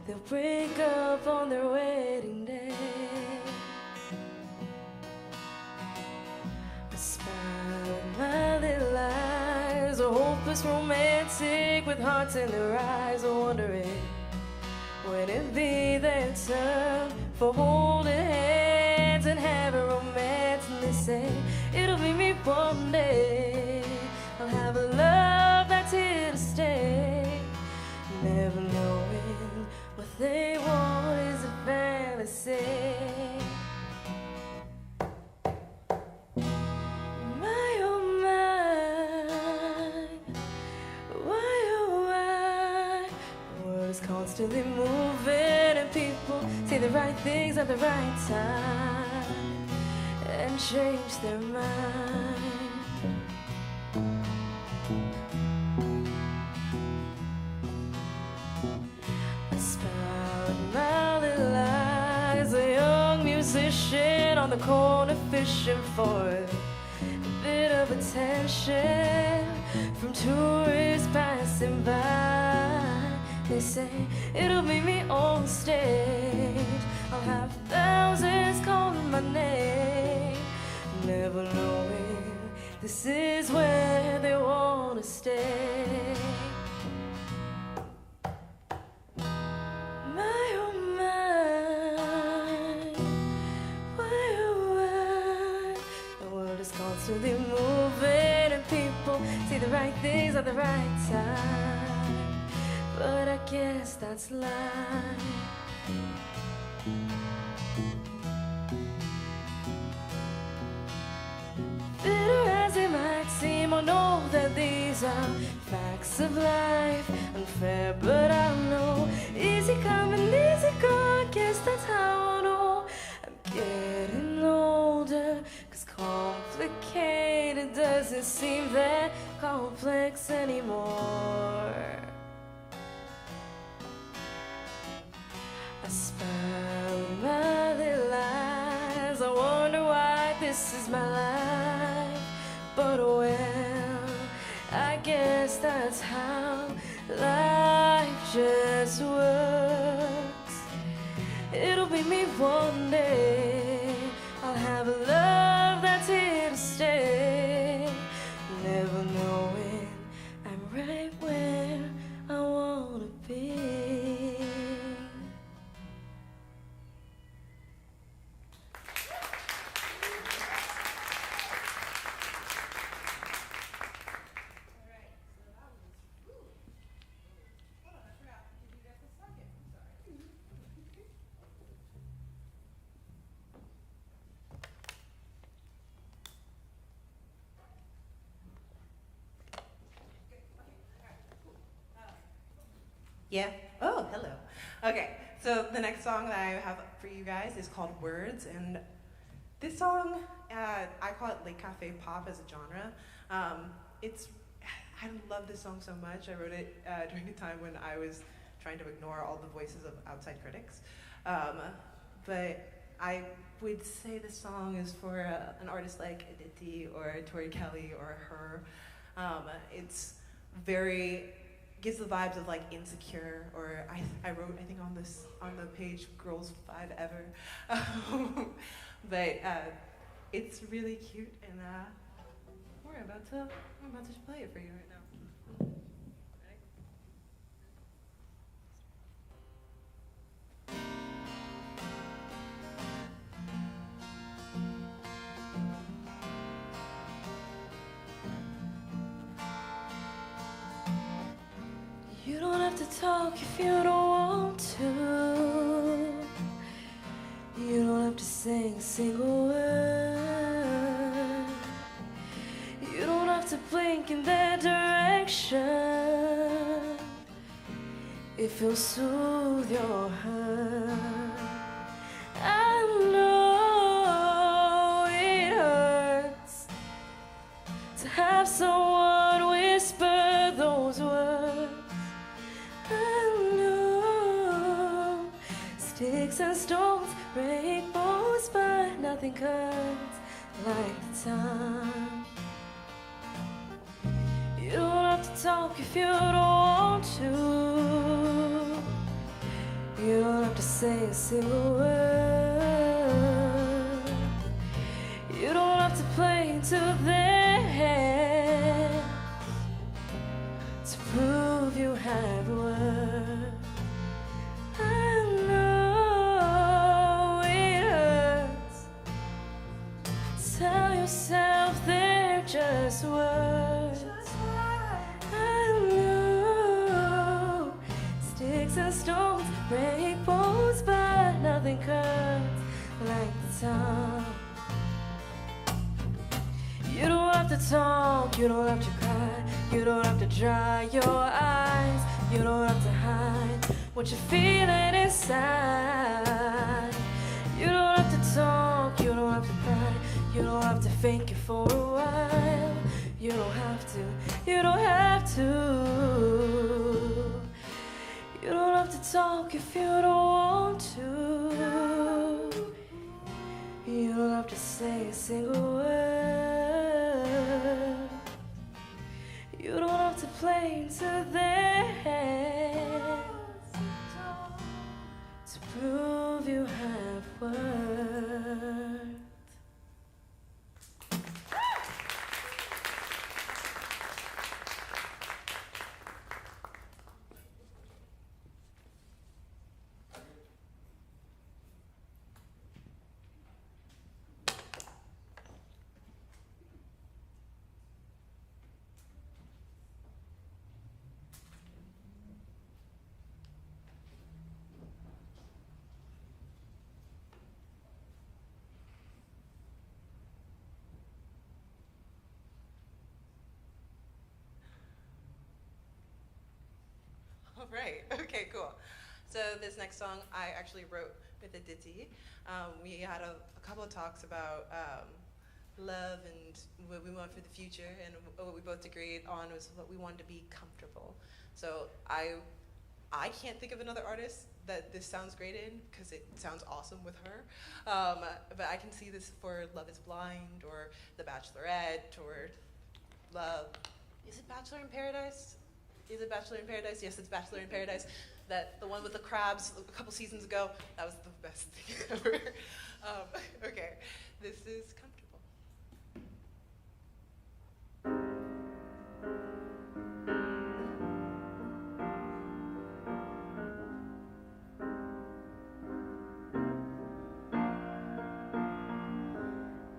they'll break up on their wedding day. I smile at my little eyes, a hopeless romantic with hearts in their eyes, wondering when it be their turn for holding hands and having romance. And they say it'll be me one day. I'll have a love that's here to stay, never knowing what they want is a fantasy. My oh my, why oh why? The world is constantly moving and people say the right things at the right time and change their mind. My little eyes, a young musician on the corner fishing for a bit of attention from tourists passing by. They say it'll be me on stage. I'll have thousands calling my name, never knowing this is where they wanna stay. Constantly moving and people say the right things at the right time, but I guess that's life. Bitter as it might seem, I know that these are facts of life. Unfair, but I know easy come and easy go. I guess that's how I know I'm getting older. Complicated doesn't seem that complex anymore. I smile at my little eyes, I wonder why this is my life. But well, I guess that's how life just works. It'll be me one day, I'll have a love that's here to stay, never knowing I'm right where I wanna be. Yeah? Oh, hello. Okay, so the next song that I have for you guys is called Words, and this song, I call it Late Cafe Pop as a genre. I love this song so much. I wrote it during a time when I was trying to ignore all the voices of outside critics. But I would say this song is for an artist like Aditi or Tori Kelly or her. It's very, gives the vibes of like Insecure, or I wrote, I think on the page, Girls 5 Ever. But it's really cute, and I'm about to play it for you right now. You don't have to talk if you don't want to. You don't have to sing a single word. You don't have to blink in their direction if it'll soothe your hurt. I know it hurts to have someone whisper those words. Sticks and stones break bones, but nothing cuts like the time. You don't have to talk if you don't want to. You don't have to say a single word. You don't have to play into their hands to prove you have worth. I know it hurts. Tell yourself they're just words. I know sticks and stones break bones, but nothing cuts like the tongue. You don't have to talk, you don't have to cry, you don't have to dry your eyes, you don't have to hide what you're feeling inside. You don't have to talk, you don't have to cry, you don't have to fake it for a while. You don't have to, you don't have to. You don't have to talk if you don't want to. You don't have to say a single word. You don't have to play into their hands to prove you have worth. All right, okay, cool. So this next song I actually wrote with Aditi. We had a couple of talks about love and what we want for the future, and what we both agreed on was what we wanted to be comfortable. So I can't think of another artist that this sounds great in, because it sounds awesome with her. But I can see this for Love is Blind, or The Bachelorette, or Love. Is it Bachelor in Paradise? Is it Bachelor in Paradise? Yes, it's Bachelor in Paradise. The one with the crabs a couple seasons ago, that was the best thing ever. Okay, this is Comfortable.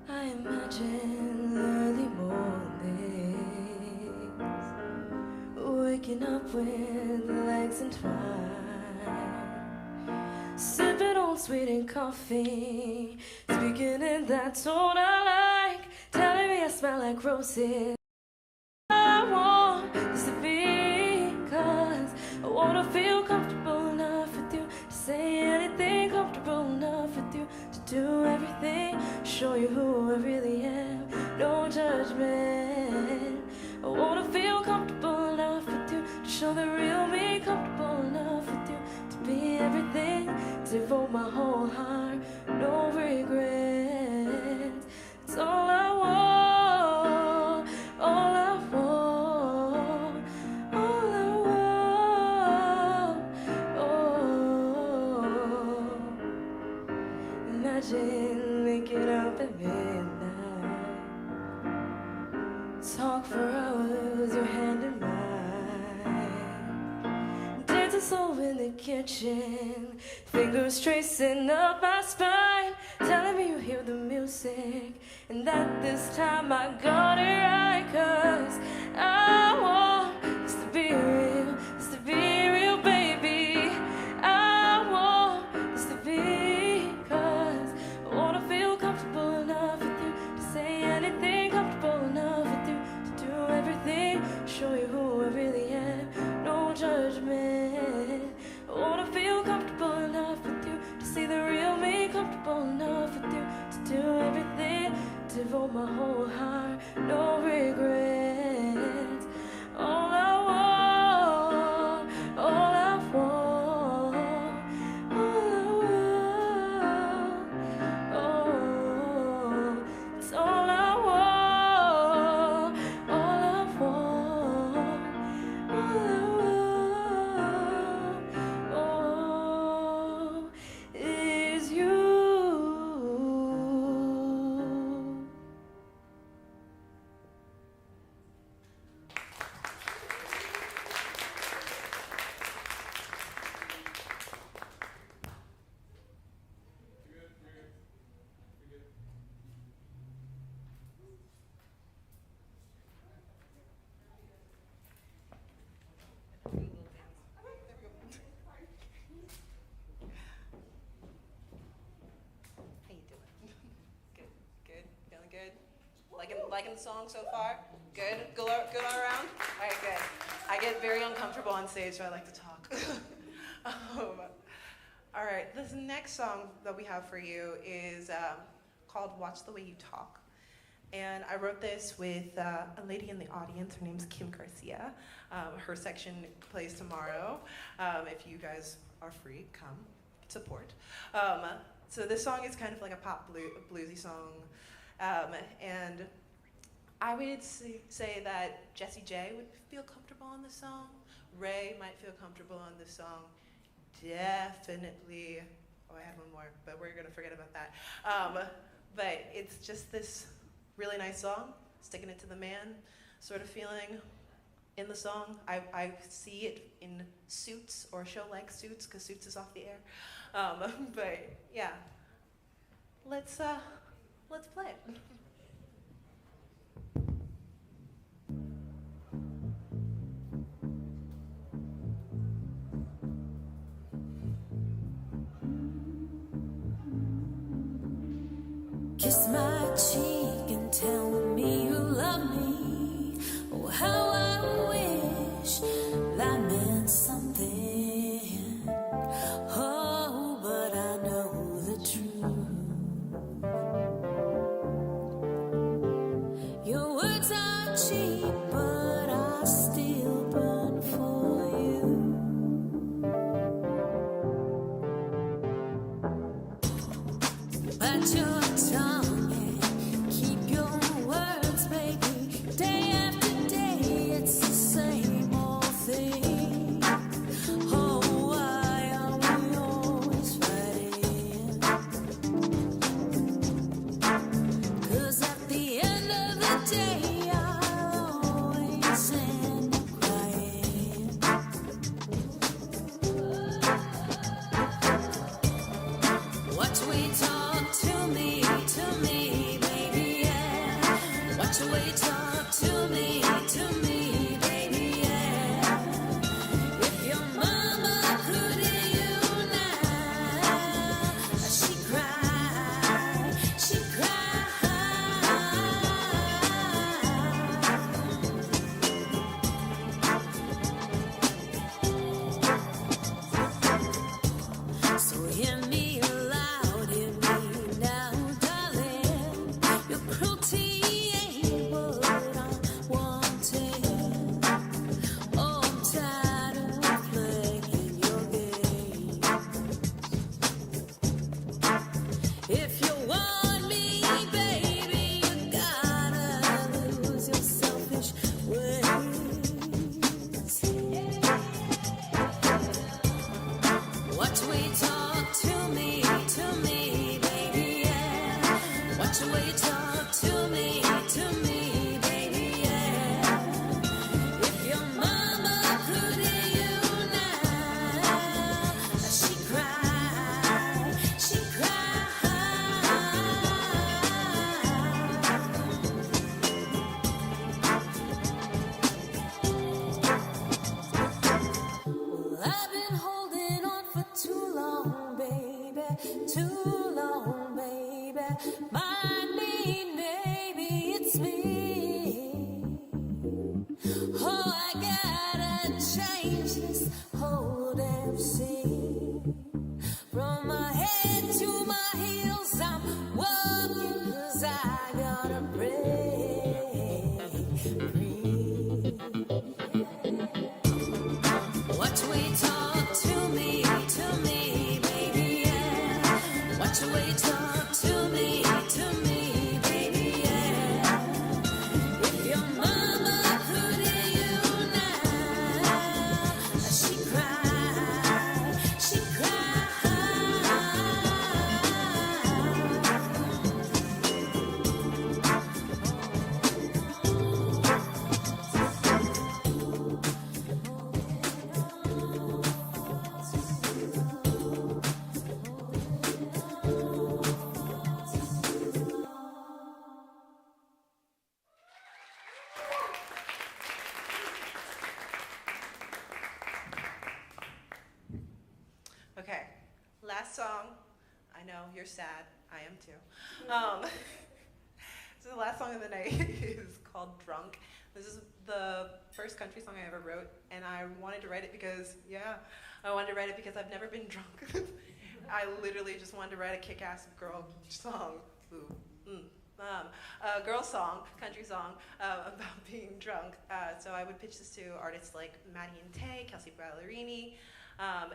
I imagine early mornings, waking up with legs entwined, sipping on sweetened coffee, speaking in that tone I like, telling me I smell like roses. I want this to be, 'cause I wanna feel comfortable enough with you to say anything, comfortable enough with you to do everything, show you who I really am, no judgment. I wanna feel comfortable enough with you to show the real me, comfortable enough with you to be everything, devote my whole heart, no regrets. It's all I want, all I want, all I want. Oh, imagine waking up at midnight, talk for hours, your hand in mine, dancing slow in the kitchen, fingers tracing up my spine, telling me you hear the music, and that this time I got it right, 'cause I want this to be real, this to be real, baby. I want this to be, 'cause I wanna feel comfortable enough with you to say anything, comfortable enough with you to do everything, show you who I really am, no judgment. I wanna feel comfortable enough with you to see the real me, comfortable enough with you to do everything, devote my whole heart, no regrets. All liking the song so far? Good? Good all around? All right, good. I get very uncomfortable on stage, so I like to talk. All right, this next song that we have for you is called Watch the Way You Talk. And I wrote this with a lady in the audience. Her name's Kim Garcia. Her section plays tomorrow. If you guys are free, come support. So this song is kind of like a pop bluesy song. And I would say that Jessie J would feel comfortable on this song. Ray might feel comfortable on this song. Definitely, I had one more, but we're gonna forget about that. But it's just this really nice song, sticking it to the man sort of feeling in the song. I see it in Suits or a show like Suits, because Suits is off the air. But yeah, let's play it. Kiss my cheek and tell me you love me. Oh, how I wish that meant something. Oh, but I know the truth. Your words are cheap, but I still burn for you. But your tongue and keep your words, baby. Day after day, it's the same old thing. Oh, why are we always fighting? 'Cause at the end of the day, I'll always end up crying. Watch we talk to me, baby, yeah. Watch the way you talk to me, baby, yeah. If your mama could hear you now, she'd cry, she'd cry. So hear me loud, hear me now, darling. Your cruelty ain't what I'm wanting. Oh, I'm tired of playing your game. If you want me, baby, you gotta lose your selfish ways. Watch we talk to me, baby, yeah. Watch the way you talk to me, baby, yeah. If your mama could hear you now, she'd cry, she'd cry. Well, I've been holding on for too long, baby, too long, baby. Might mean maybe it's me. Oh, I gotta change this whole damn scene. From my head to my heels, I'm walking 'cause I gotta break free. Watch we talk to me, baby, yeah. Watch the way you talk to me, baby, yeah. If your mama could hear you now, she'd cry, she'd cry. Okay, last song. I know you're sad. I am too. So So the last song of the night is called Drunk. This is the first country song I ever wrote, and I wanted to write it because, I wanted to write it because I've never been drunk. I literally just wanted to write a kick-ass girl song. A girl song, country song, about being drunk. So I would pitch this to artists like Maddie and Tay, Kelsey Ballerini,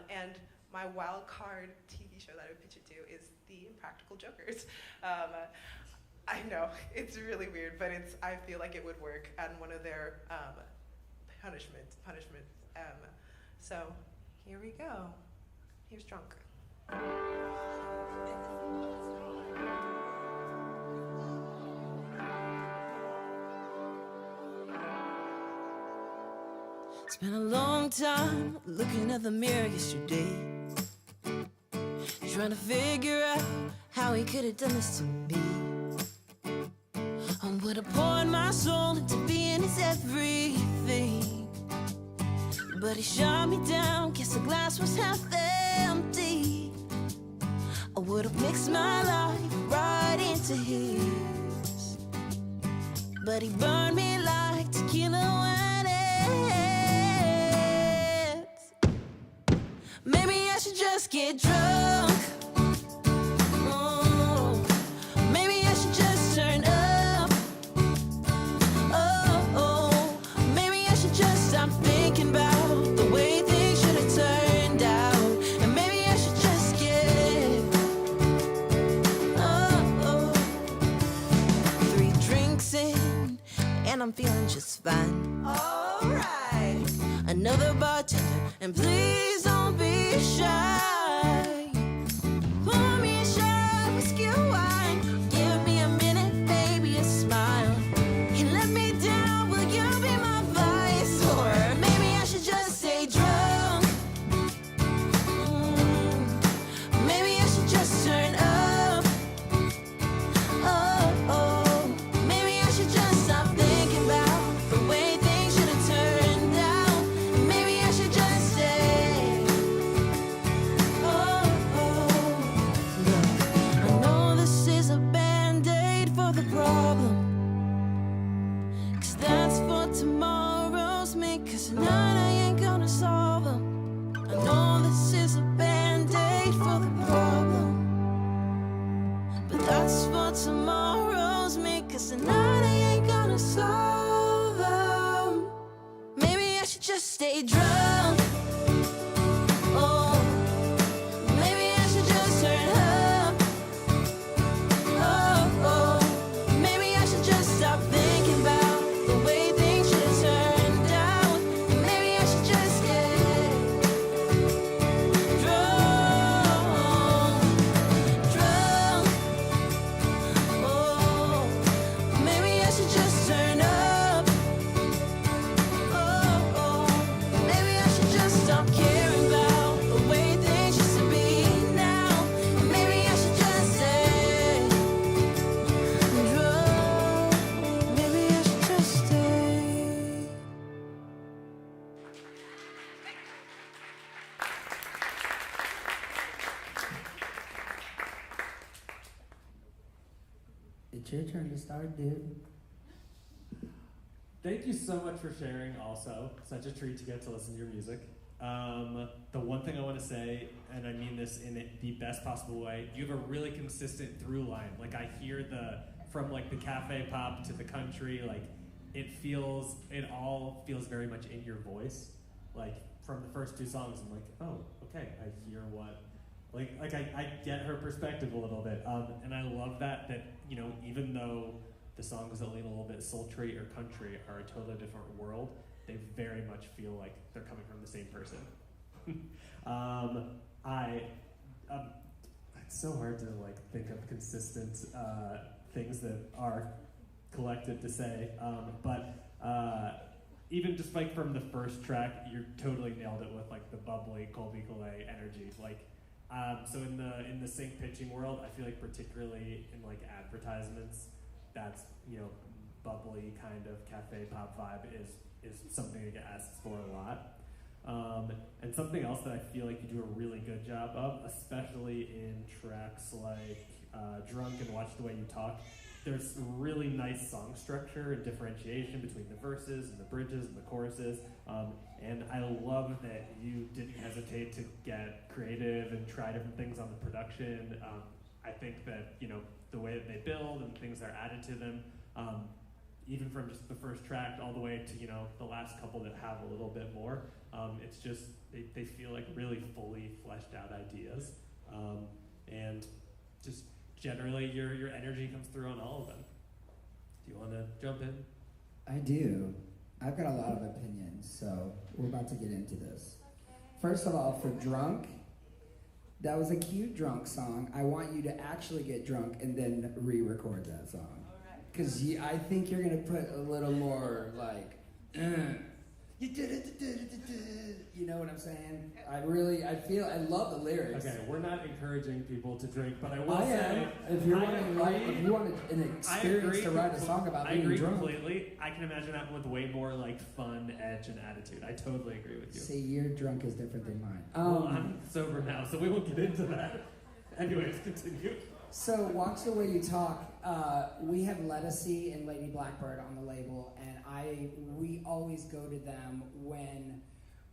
and my wild card TV show that I would pitch it to is The Impractical Jokers. I know, it's really weird, but I feel like it would work on one of their punishments. So here we go. Here's Drunk. It's been a long time looking at the mirror yesterday, trying to figure out how he could have done this to me. I would have poured my soul into being his everything, but he shot me down, guess the glass was half empty. I would have mixed my life right into his, but he burned me like tequila when it's. Maybe I should just get drunk. Maybe I should just turn up. Maybe I should just stop thinking about the way things should have turned out. And maybe I should just get 3 drinks in, and I'm feeling just fine. Alright, another bartender, and please don't be shy. Pour me a shot of whiskey or wine. Give me a minute, baby, a smile. You let me down, will you be my vice? Or maybe I should just stay drunk. Maybe I should just turn up. Maybe I should just stop thinking about the way things should have turned out. Maybe I should just stay. Look, I know this is a band-aid for the problem, 'cause that's for tomorrow's me, 'cause tonight I ain't gonna solve them. I know this is a band-aid for the problem, but that's for tomorrow's me, 'cause tonight I ain't gonna solve them. Maybe I should just stay drunk. Oh, maybe I should just turn up. Maybe I should just stop thinking about the way things should have turned out. Maybe I should just get drunk. Maybe I should just turn up. Maybe I should just stop caring about the way things used to be now. Maybe I should just stay drunk. Maybe I should just stay. It's your turn to start, dude. Thank you so much for sharing also. Such a treat to get to listen to your music. The one thing I want to say, and I mean this in the best possible way, you have a really consistent through line. Like I hear from like the cafe pop to the country, like it all feels very much in your voice. Like from the first 2 songs, I'm like, oh, okay, I hear what, I get her perspective a little bit. And I love that, you know, even though the songs that lean a little bit sultry or country are a totally different world, they very much feel like they're coming from the same person. It's so hard to like think of consistent things that are collected to say, but even just like from the first track, you totally nailed it with like the bubbly Colby Calais energy. Like, so in the sync pitching world, I feel like particularly in like advertisements, that's, you know, bubbly kind of cafe pop vibe is something that gets asked for a lot. And something else that I feel like you do a really good job of, especially in tracks like Drunk and Watch the Way You Talk, there's really nice song structure and differentiation between the verses and the bridges and the choruses. And I love that you didn't hesitate to get creative and try different things on the production. I think that, you know, the way that they build and things that are added to them, even from just the first track all the way to, you know, the last couple that have a little bit more, it's just, they feel like really fully fleshed out ideas. And just generally your energy comes through on all of them. Do you want to jump in? I do. I've got a lot of opinions, so we're about to get into this. First of all, for Drunk, that was a cute drunk song. I want you to actually get drunk and then re-record that song. Because I think you're going to put a little more, like, you know what I'm saying? I love the lyrics. Okay, we're not encouraging people to drink, but I will say... am. If you want an experience to write a song about being drunk. I agree completely. I can imagine that with way more, like, fun, edge, and attitude. I totally agree with you. See, your drunk is different than mine. Well, I'm sober now, so we won't get into that. Anyways, continue. So, Walk the Way You Talk, we have Lettucey and Lady Blackbird on the label, and we always go to them when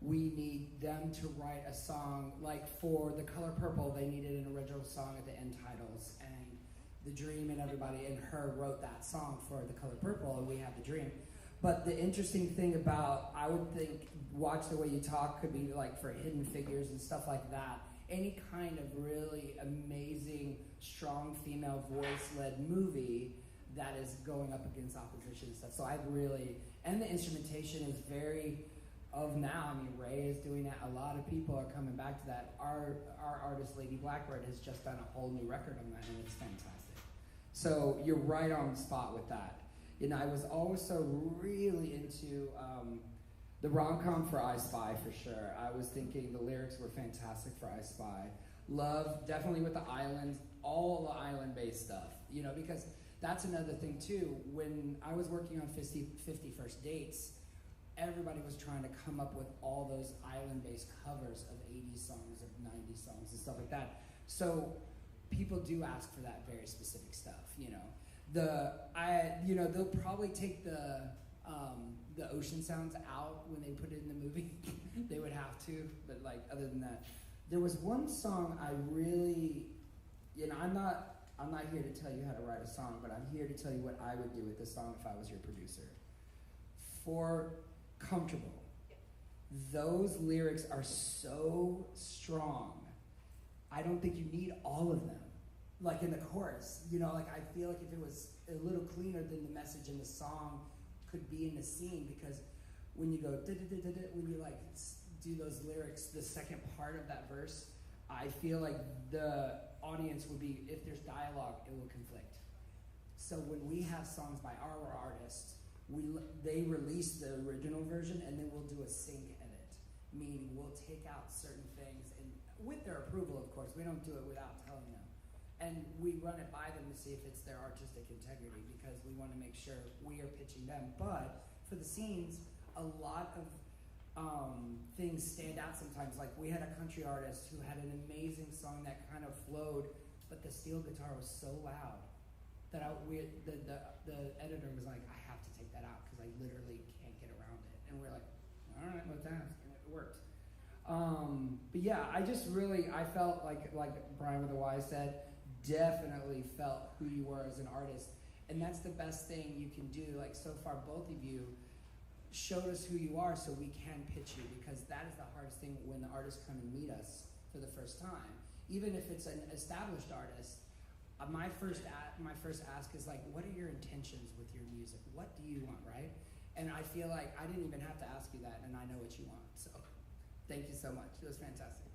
we need them to write a song. Like for The Color Purple, they needed an original song at the end titles, and The Dream and everybody and her wrote that song for The Color Purple, and we have The Dream. But the interesting thing about, I would think, Watch the Way You Talk could be like for Hidden Figures and stuff like that. Any kind of really amazing, strong female voice-led movie that is going up against opposition and stuff. So and the instrumentation is very of now. I mean, Ray is doing that. A lot of people are coming back to that. Our artist, Lady Blackbird, has just done a whole new record on that, and it's fantastic. So you're right on the spot with that. You know, I was also really into the rom-com for I Spy, for sure. I was thinking the lyrics were fantastic for I Spy. Love, definitely with the islands, all the island-based stuff, you know, because that's another thing, too. When I was working on 50 First Dates, everybody was trying to come up with all those island-based covers of 80s songs, of 90s songs, and stuff like that. So people do ask for that very specific stuff, you know. They'll probably take the ocean sounds out when they put it in the movie. They would have to, but like other than that, there was one song I really, you know, I'm not here to tell you how to write a song, but I'm here to tell you what I would do with this song if I was your producer. For Comfortable, those lyrics are so strong. I don't think you need all of them. Like in the chorus, you know, like I feel like if it was a little cleaner, then the message in the song could be in the scene, because when you go when you like do those lyrics, the second part of that verse, I feel like the audience would be, if there's dialogue, it will conflict. So when we have songs by our artists, they release the original version and then we'll do a sync edit, meaning we'll take out certain things, and with their approval, of course. We don't do it without telling them. And we run it by them to see if it's their artistic integrity, because we want to make sure we are pitching them. But for the scenes, a lot of things stand out sometimes. Like we had a country artist who had an amazing song that kind of flowed, but the steel guitar was so loud that the editor was like, I have to take that out because I literally can't get around it. And we're like, all right, let's ask. And it worked. But yeah, I felt like Brian with a Y said, definitely felt who you were as an artist. And that's the best thing you can do. Like so far, both of you showed us who you are so we can pitch you, because that is the hardest thing when the artists come and meet us for the first time. Even if it's an established artist, my first ask is like, what are your intentions with your music? What do you want, right? And I feel like I didn't even have to ask you that, and I know what you want. So thank you so much. It was fantastic.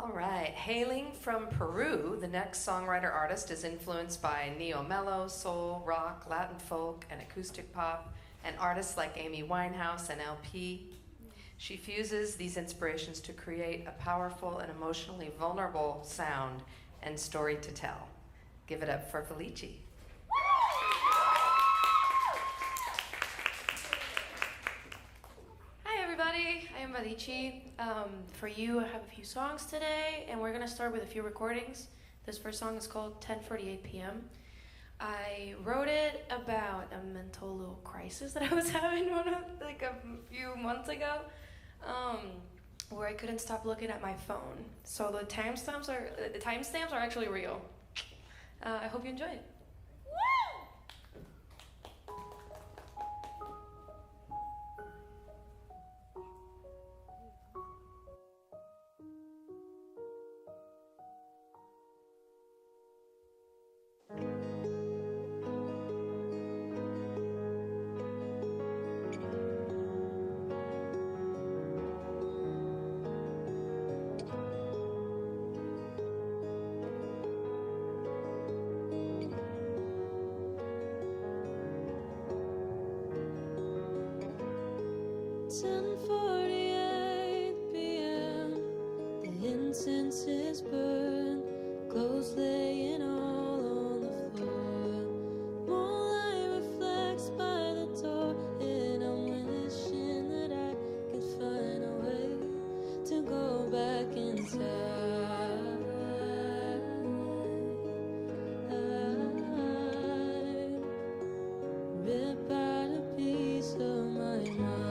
All right. Hailing from Peru, the next songwriter artist is influenced by neo-mellow, soul, rock, Latin folk, and acoustic pop, and artists like Amy Winehouse and LP. She fuses these inspirations to create a powerful and emotionally vulnerable sound and story to tell. Give it up for Felici. Hi everybody, I am Felici. For you, I have a few songs today, and we're gonna start with a few recordings. This first song is called 10:48 p.m. I wrote it about a mental little crisis that I was having a few months ago, where I couldn't stop looking at my phone. So the timestamps are actually real. I hope you enjoy it. Incense is burned, clothes laying all on the floor. Moonlight reflects by the door, and I'm wishing that I could find a way to go back in time. Rip out a piece of my mind.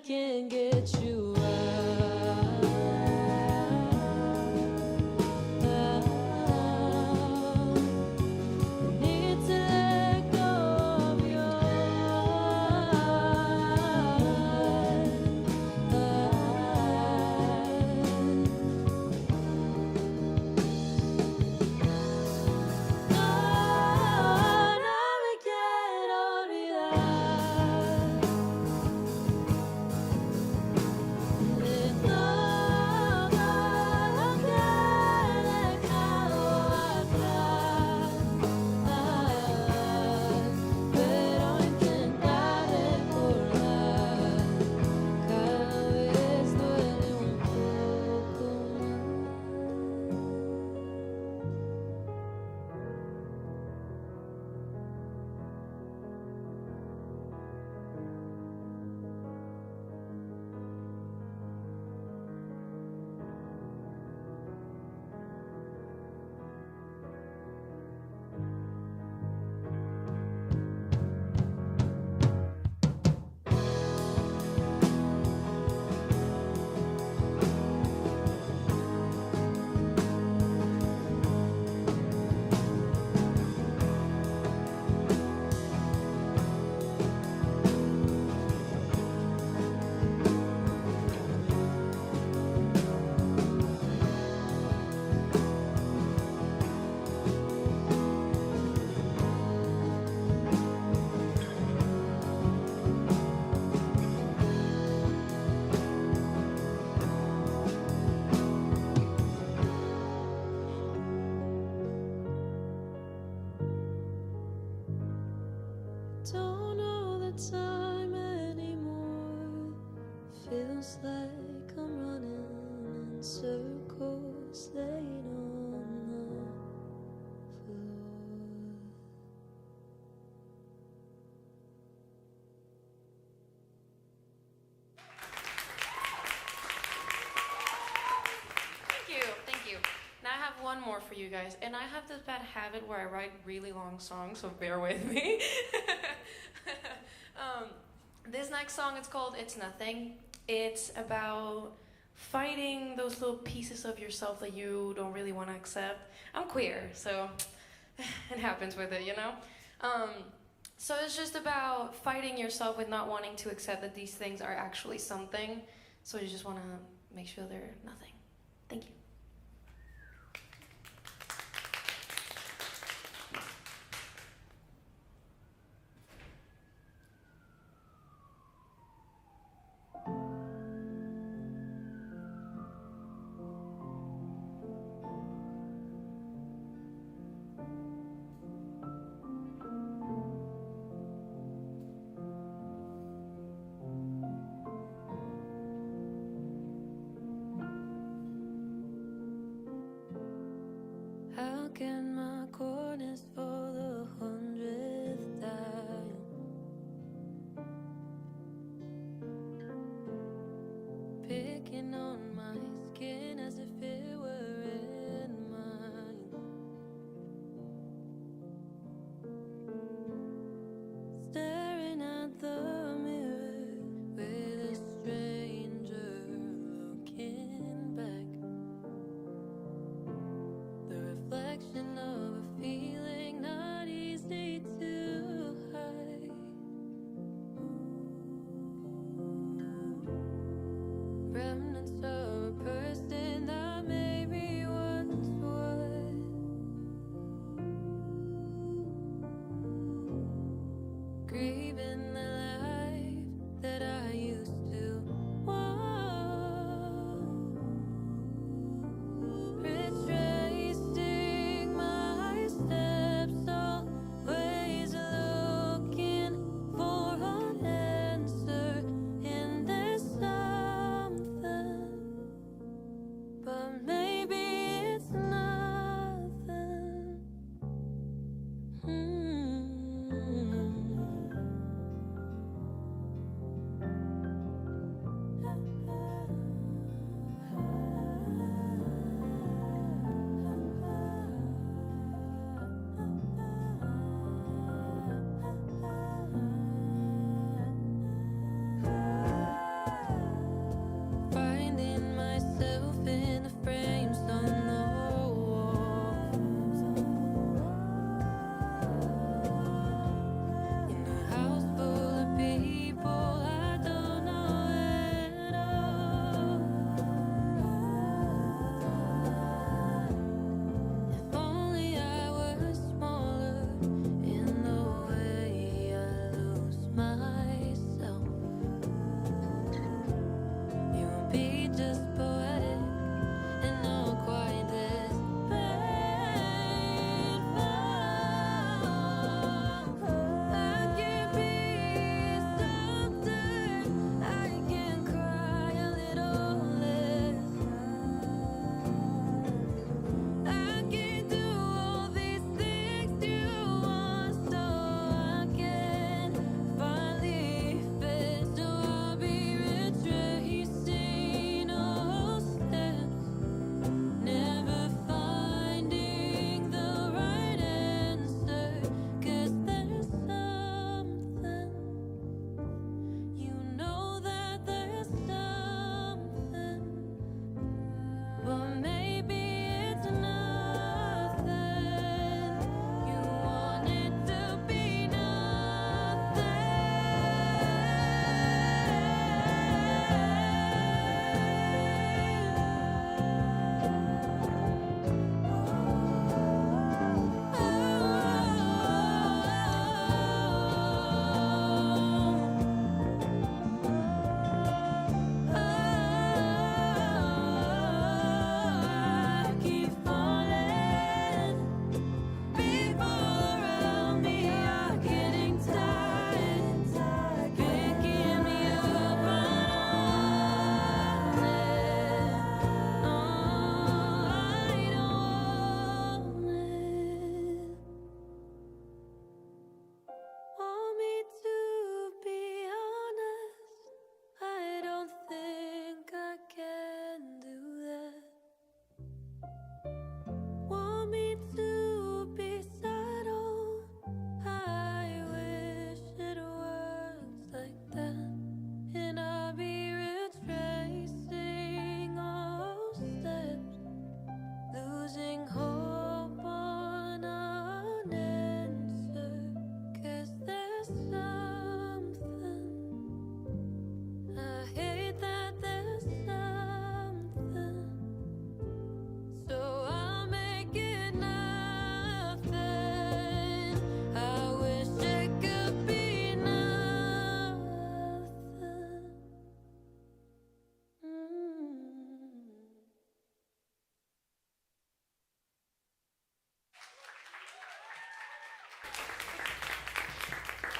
Can't get you need to let go of your feels like I'm running in circles, laying on the floor. Thank you. Now I have one more for you guys, and I have this bad habit where I write really long songs, so bear with me. This next song, it's called It's Nothing. It's about fighting those little pieces of yourself that you don't really want to accept. I'm queer, so it happens with it, you know? So it's just about fighting yourself with not wanting to accept that these things are actually something. So you just want to make sure they're nothing. Thank you. How can my corners for the 100th time? Picking on my skin as if it were in mine. Staring at the mirror with a stranger looking back. The reflection of a feeling not easy to hide. Remnants of a person that maybe once was. Grieving the life that I used to want. Retracing my steps, always looking for an answer. And there's something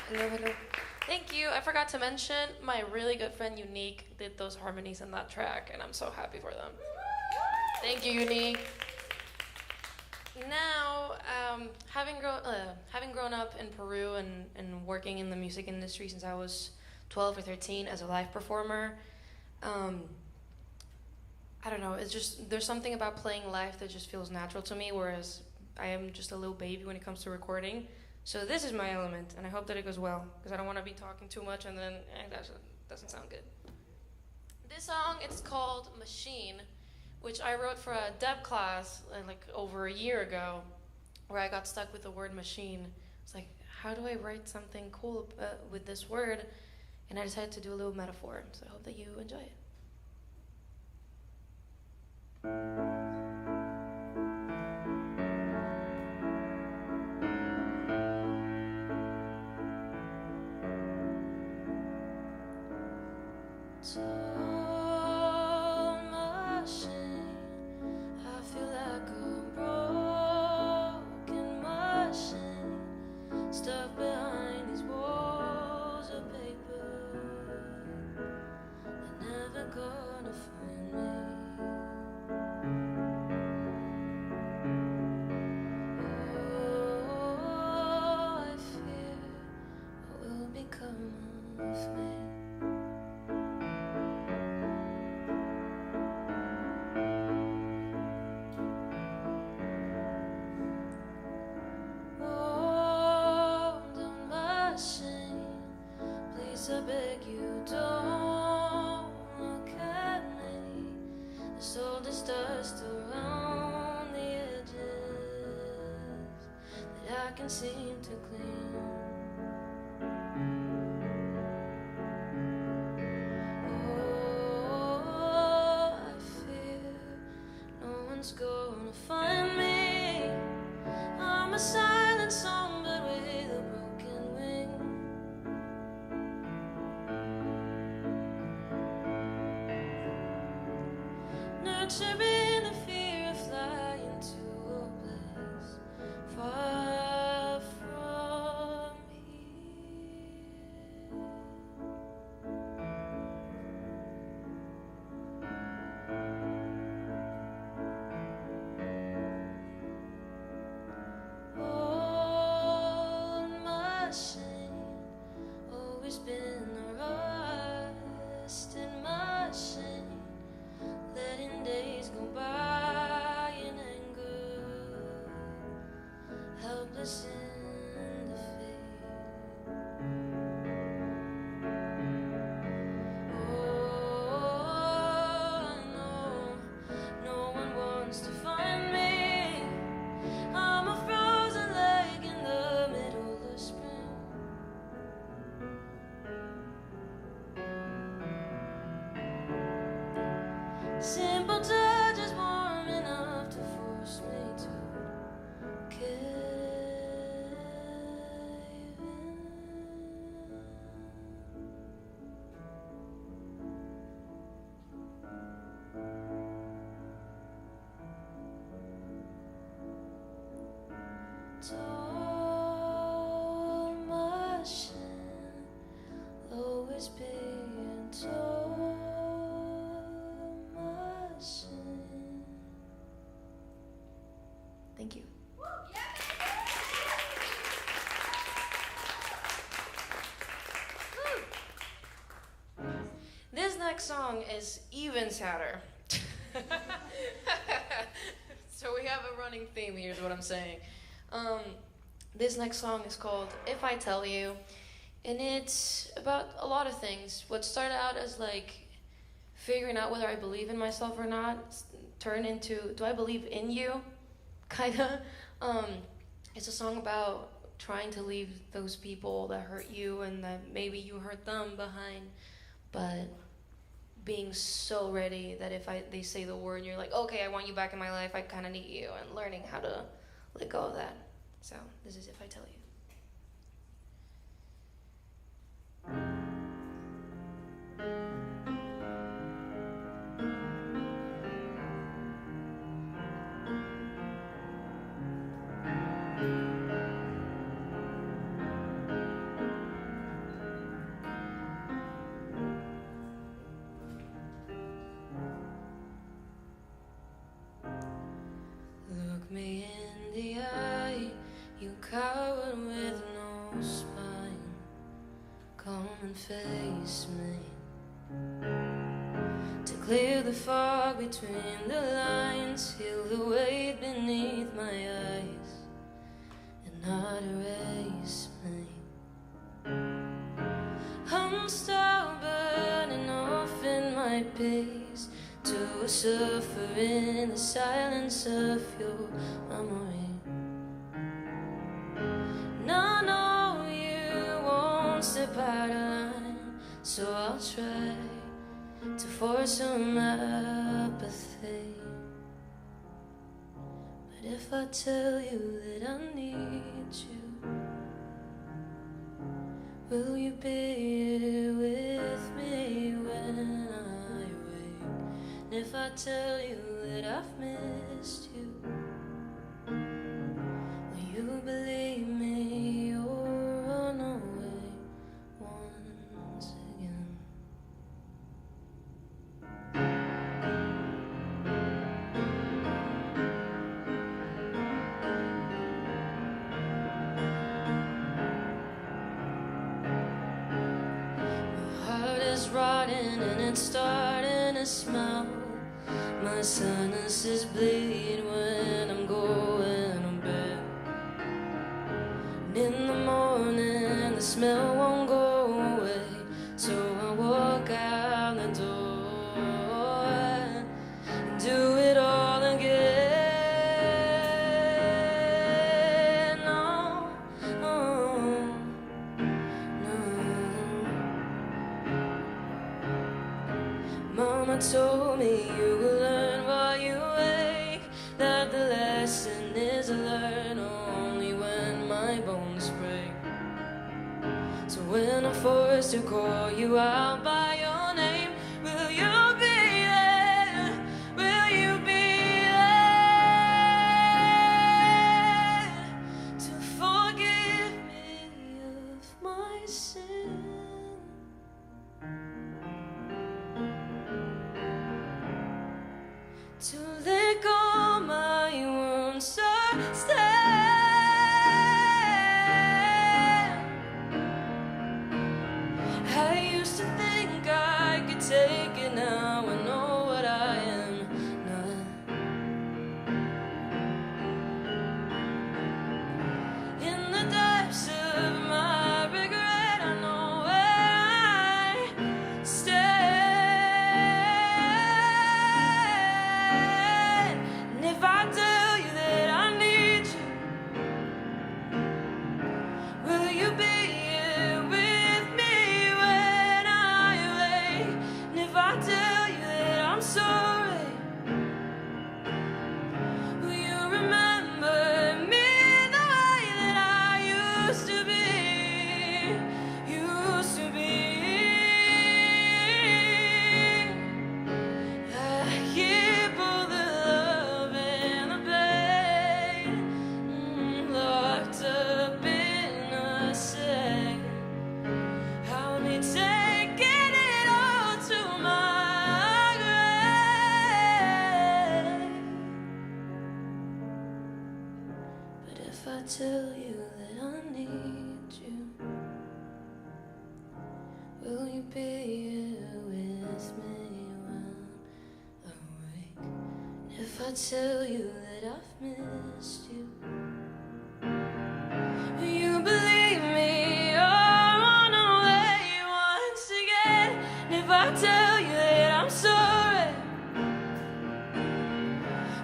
Hello, hello. Thank you. I forgot to mention my really good friend Unique did those harmonies in that track, and I'm so happy for them. Thank you, Unique. Now, having grown up in Peru and working in the music industry since I was 12 or 13 as a live performer, I don't know, it's just, there's something about playing live that just feels natural to me, whereas I am just a little baby when it comes to recording. So this is my element, and I hope that it goes well, because I don't want to be talking too much and then that doesn't sound good. This song, it's called Machine, which I wrote for a deb class like over a year ago, where I got stuck with the word machine. It's like, how do I write something cool with this word? And I decided to do a little metaphor, so I hope that you enjoy it. Tall machine, I feel like a broken machine, stuck behind these walls of paper. They're never gonna find me. Oh, I fear what will become of me. I beg you, don't look at me. There's all this dust around the edges that I can seem to clean. Oh, I fear no one's gonna find me. I'm a silent songbird with a broken wing. Nurturing the fear of flying to a place far from here. Old machine, always been a rusting machine, letting days go by in anger, helpless in defeat. Oh, I know no one wants to find me. I'm a frozen lake in the middle of spring. Simple touch is warm enough to force me to cave in. Tall machine, always being tall machine. Thank you. This next song is even sadder. So we have a running theme here is what I'm saying. This next song is called If I Tell You, and it's about a lot of things. What started out as like figuring out whether I believe in myself or not turned into, do I believe in you? Kinda. It's a song about trying to leave those people that hurt you and that maybe you hurt them behind, but being so ready that if they say the word, you're like, okay, I want you back in my life, I kind of need you, and learning how to let go of that. So this is If I Tell You. clear the fog between the lines, heal the weight beneath my eyes, and not erase me. I'm still burning off in my pace to a surfer in the silence of your memory. And I know you won't step out of line, so I'll try to force some apathy. But if I tell you that I need you, will you be here with me when I wake? And if I tell you that I've missed you, will you believe me or run away once again? Rotting and it's starting to smell. My sinuses bleed when I'm going to bed. And in the morning the smell won't go away, so I walk out the door and do it all again. Mama told me you will learn while you wake, that the lesson is learned only when my bones break. So when I'm forced to call you out by your name, will you be there? Will you be there to forgive me of my sin? To let go my wounds stand. I used to think I could take it, now I know what I am not. In the depths of my regret, I know where I stand. If I tell you that I need you, will you be here with me when I wake? And if I tell you that I'm sorry, will you remember me the way that I used to be? Used to be. I keep all the love and the pain locked up in a sack. I'll be taking it all to my grave. But if I tell you that I need you, will you be here with me when I wake? If I tell you that I've missed you, will you believe me or run away once again? And if I tell you that I'm sorry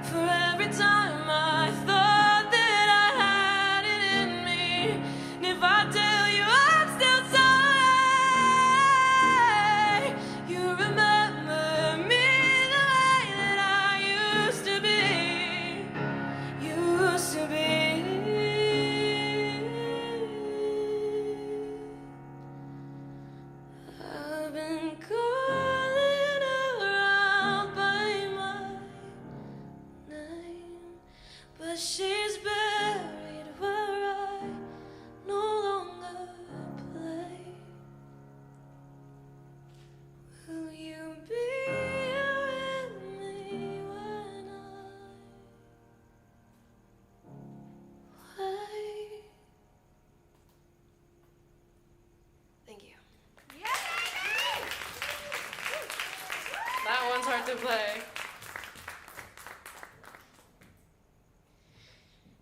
for every time I thought that I had it in me, and if I tell you I'm still sorry, you remember me the way that I used to be. Used to to play.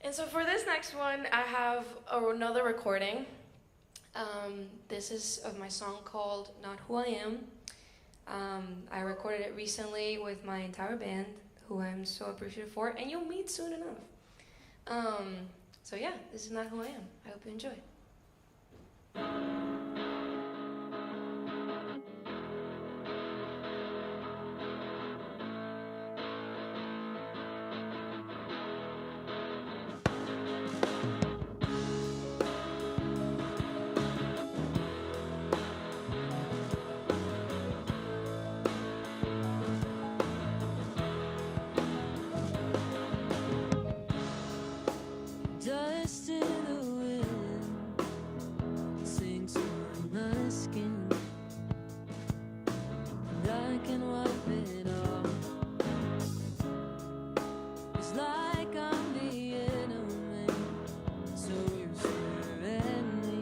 And so for this next one, I have another recording. This is of my song called Not Who I Am. I recorded it recently with my entire band, who I'm so appreciative for, and you'll meet soon enough. So yeah, this is Not Who I Am. I hope you enjoy. Dust in the wind sinks on my skin, and I can wipe it off. It's like I'm the enemy, so you stare at me,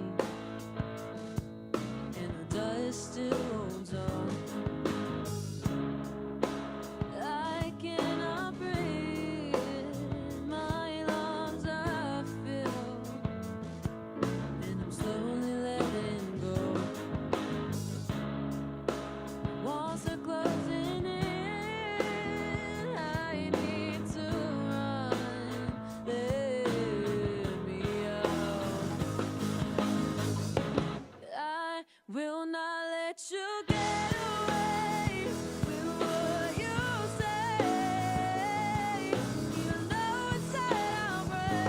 and the dust still holds on. I cannot breathe, my lungs are filled, and I'm slowly letting go. Walls are closing in, I need to run, let me out. I will not let you get away with what you say, even though inside I'll break.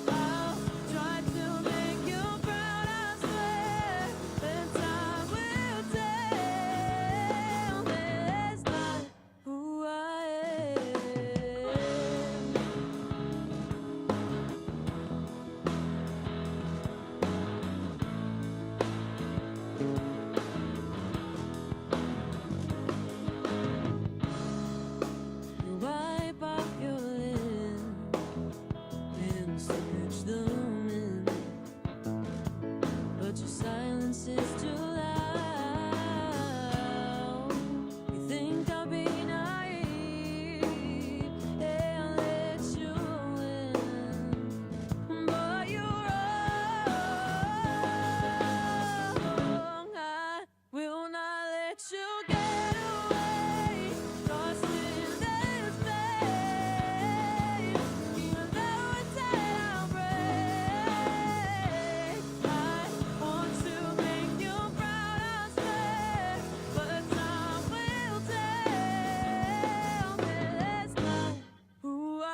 I'll try to make you proud, I swear, but time will tell. That's not who I am. You wipe off your lid and search the wind, but your silence is too loud. You think I'll be naive and let you in, but you're wrong. I will not let you get away, lost in this place, even though inside I'll break. I want to make you proud, I swear, but time will tell me that's not who I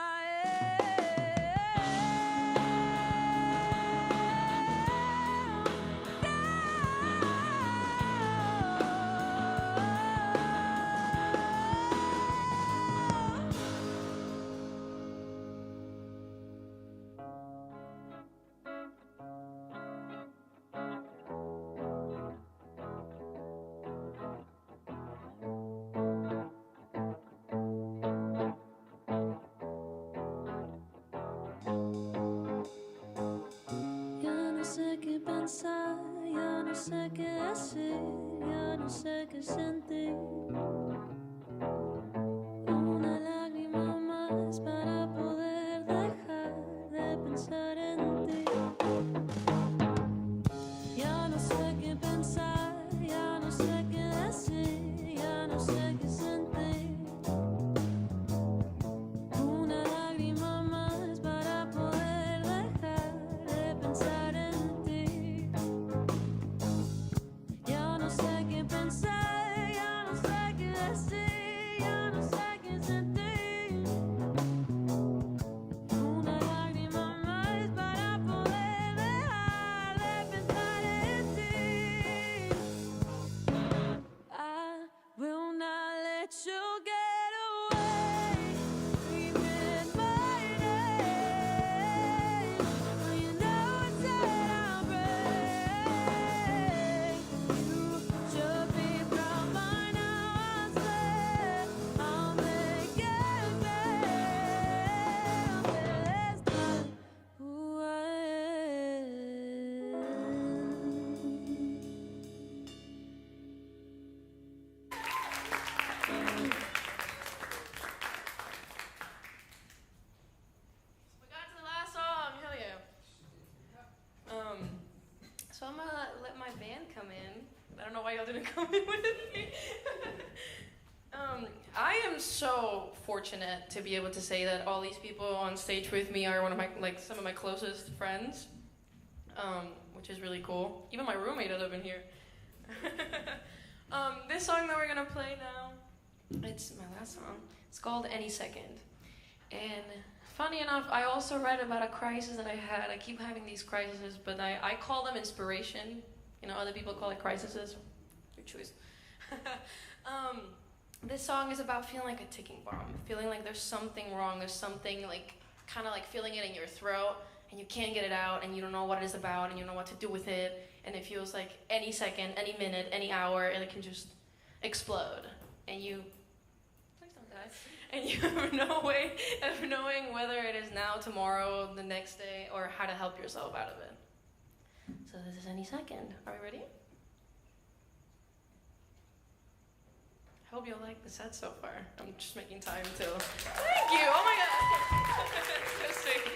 Ya no sé qué pensar, ya no sé qué decir, ya no sé qué sentir. Una lágrima más para poder dejar de pensar en ti. Ya no sé qué pensar, ya no sé qué decir, ya no sé qué sentir. Una lágrima más para poder dejar de pensar en ti. Ya no sé qué pensar, don't know why y'all didn't come in with me. I am so fortunate to be able to say that all these people on stage with me are some of my closest friends, which is really cool. Even my roommate ended up in here. This song that we're gonna play now, it's my last song. It's called Any Second. And funny enough, I also read about a crisis that I had. I keep having these crises, but I call them inspiration. You know, other people call it crises. Your choice. This song is about feeling like a ticking bomb, feeling like there's something wrong, there's something like, kind of like feeling it in your throat, and you can't get it out, and you don't know what it is about, and you don't know what to do with it, and it feels like any second, any minute, any hour, and it can just explode, and you, please don't die, and you have no way of knowing whether it is now, tomorrow, the next day, or how to help yourself out of it. So this is Any Second. Are we ready? I hope you'll like the set so far. I'm just making time till. Thank you! Oh my god! So sweet.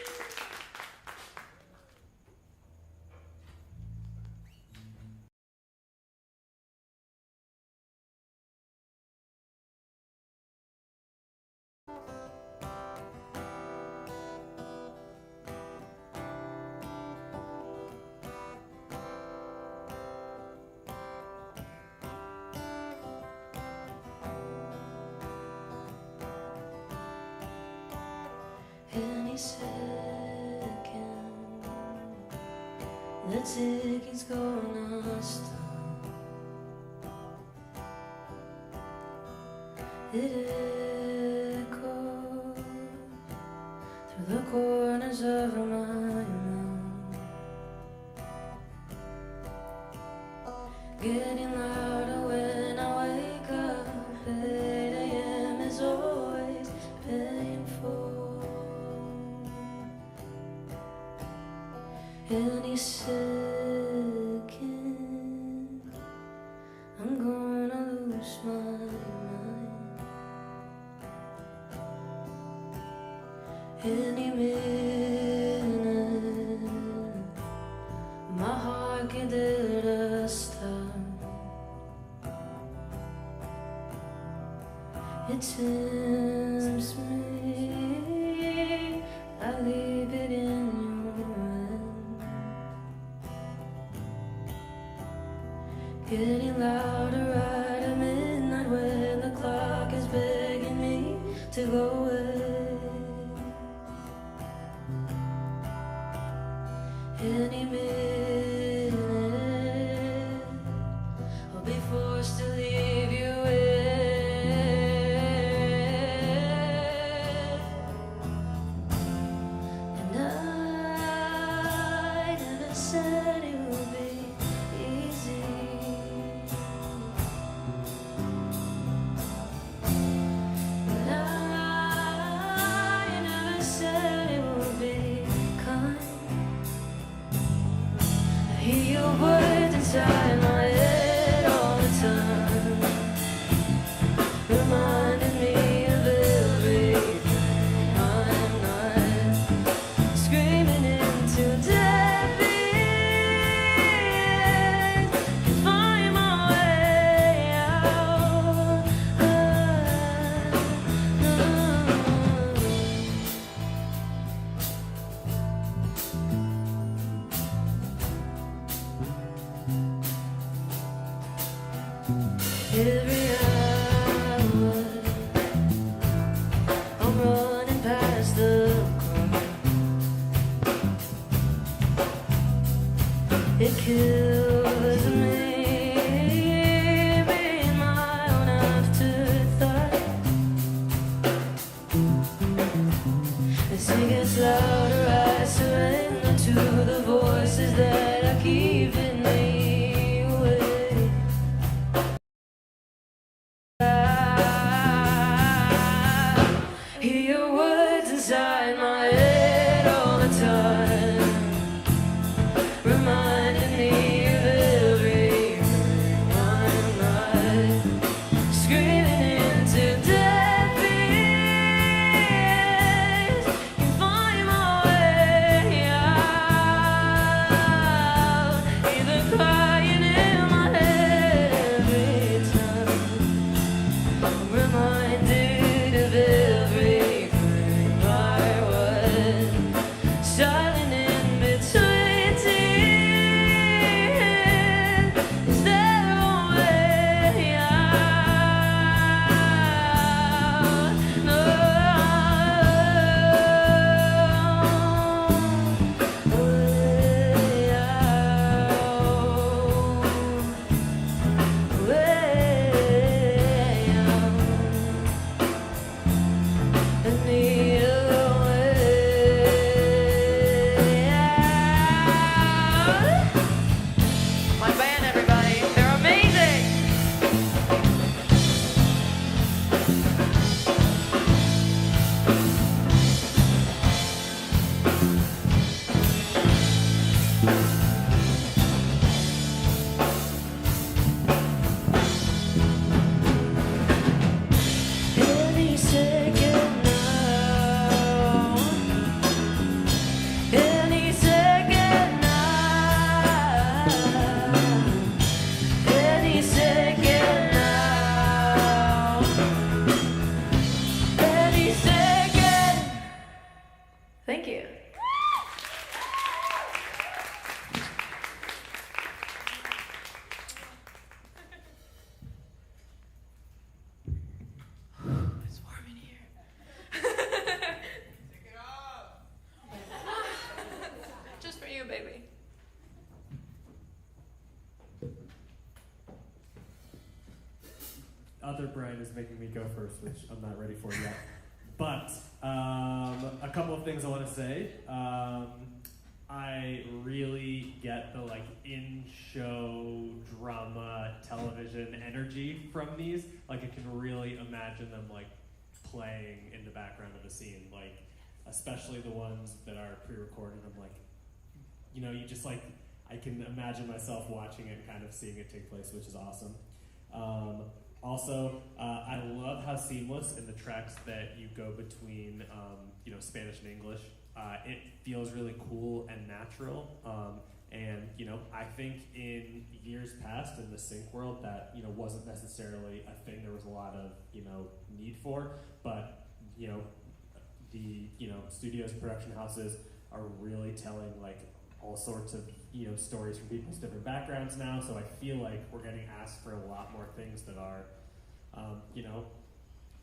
Any second, the ticket's gonna stop. It echoes through the corners of my mouth, getting louder when I wake up. 8 a.m. is always painful. Any second, I'm gonna lose my mind. Any minute, my heart can dare to stop. It tempts me, I leave it in your hand. Getting louder right at midnight when the clock is begging me to go away. Any minute, I'll be forced to leave you and I never said it would be easy. But I never said it would be kind. I hear your words inside my head all the time, reminding me of everything I'm not, screaming into death end, can find my way out. Every hour, I'm running past the crowd. It kills me, being my own afterthought. As it gets louder, I surrender to the voices that are keeping me other Brian is making me go first, which I'm not ready for yet. But a couple of things I want to say. I really get the like in-show drama television energy from these. Like I can really imagine them like playing in the background of a scene, like especially the ones that are pre-recorded. I'm like, you know, you just like, I can imagine myself watching it and kind of seeing it take place, which is awesome. Also, I love how seamless in the tracks that you go between, you know, Spanish and English. It feels really cool and natural. And, you know, I think in years past in the sync world that, you know, wasn't necessarily a thing there was a lot of, you know, need for. But, you know, the, you know, studios, production houses are really telling, like, all sorts of, you know, stories from people's different backgrounds now. So I feel like we're getting asked for a lot more things that are, you know,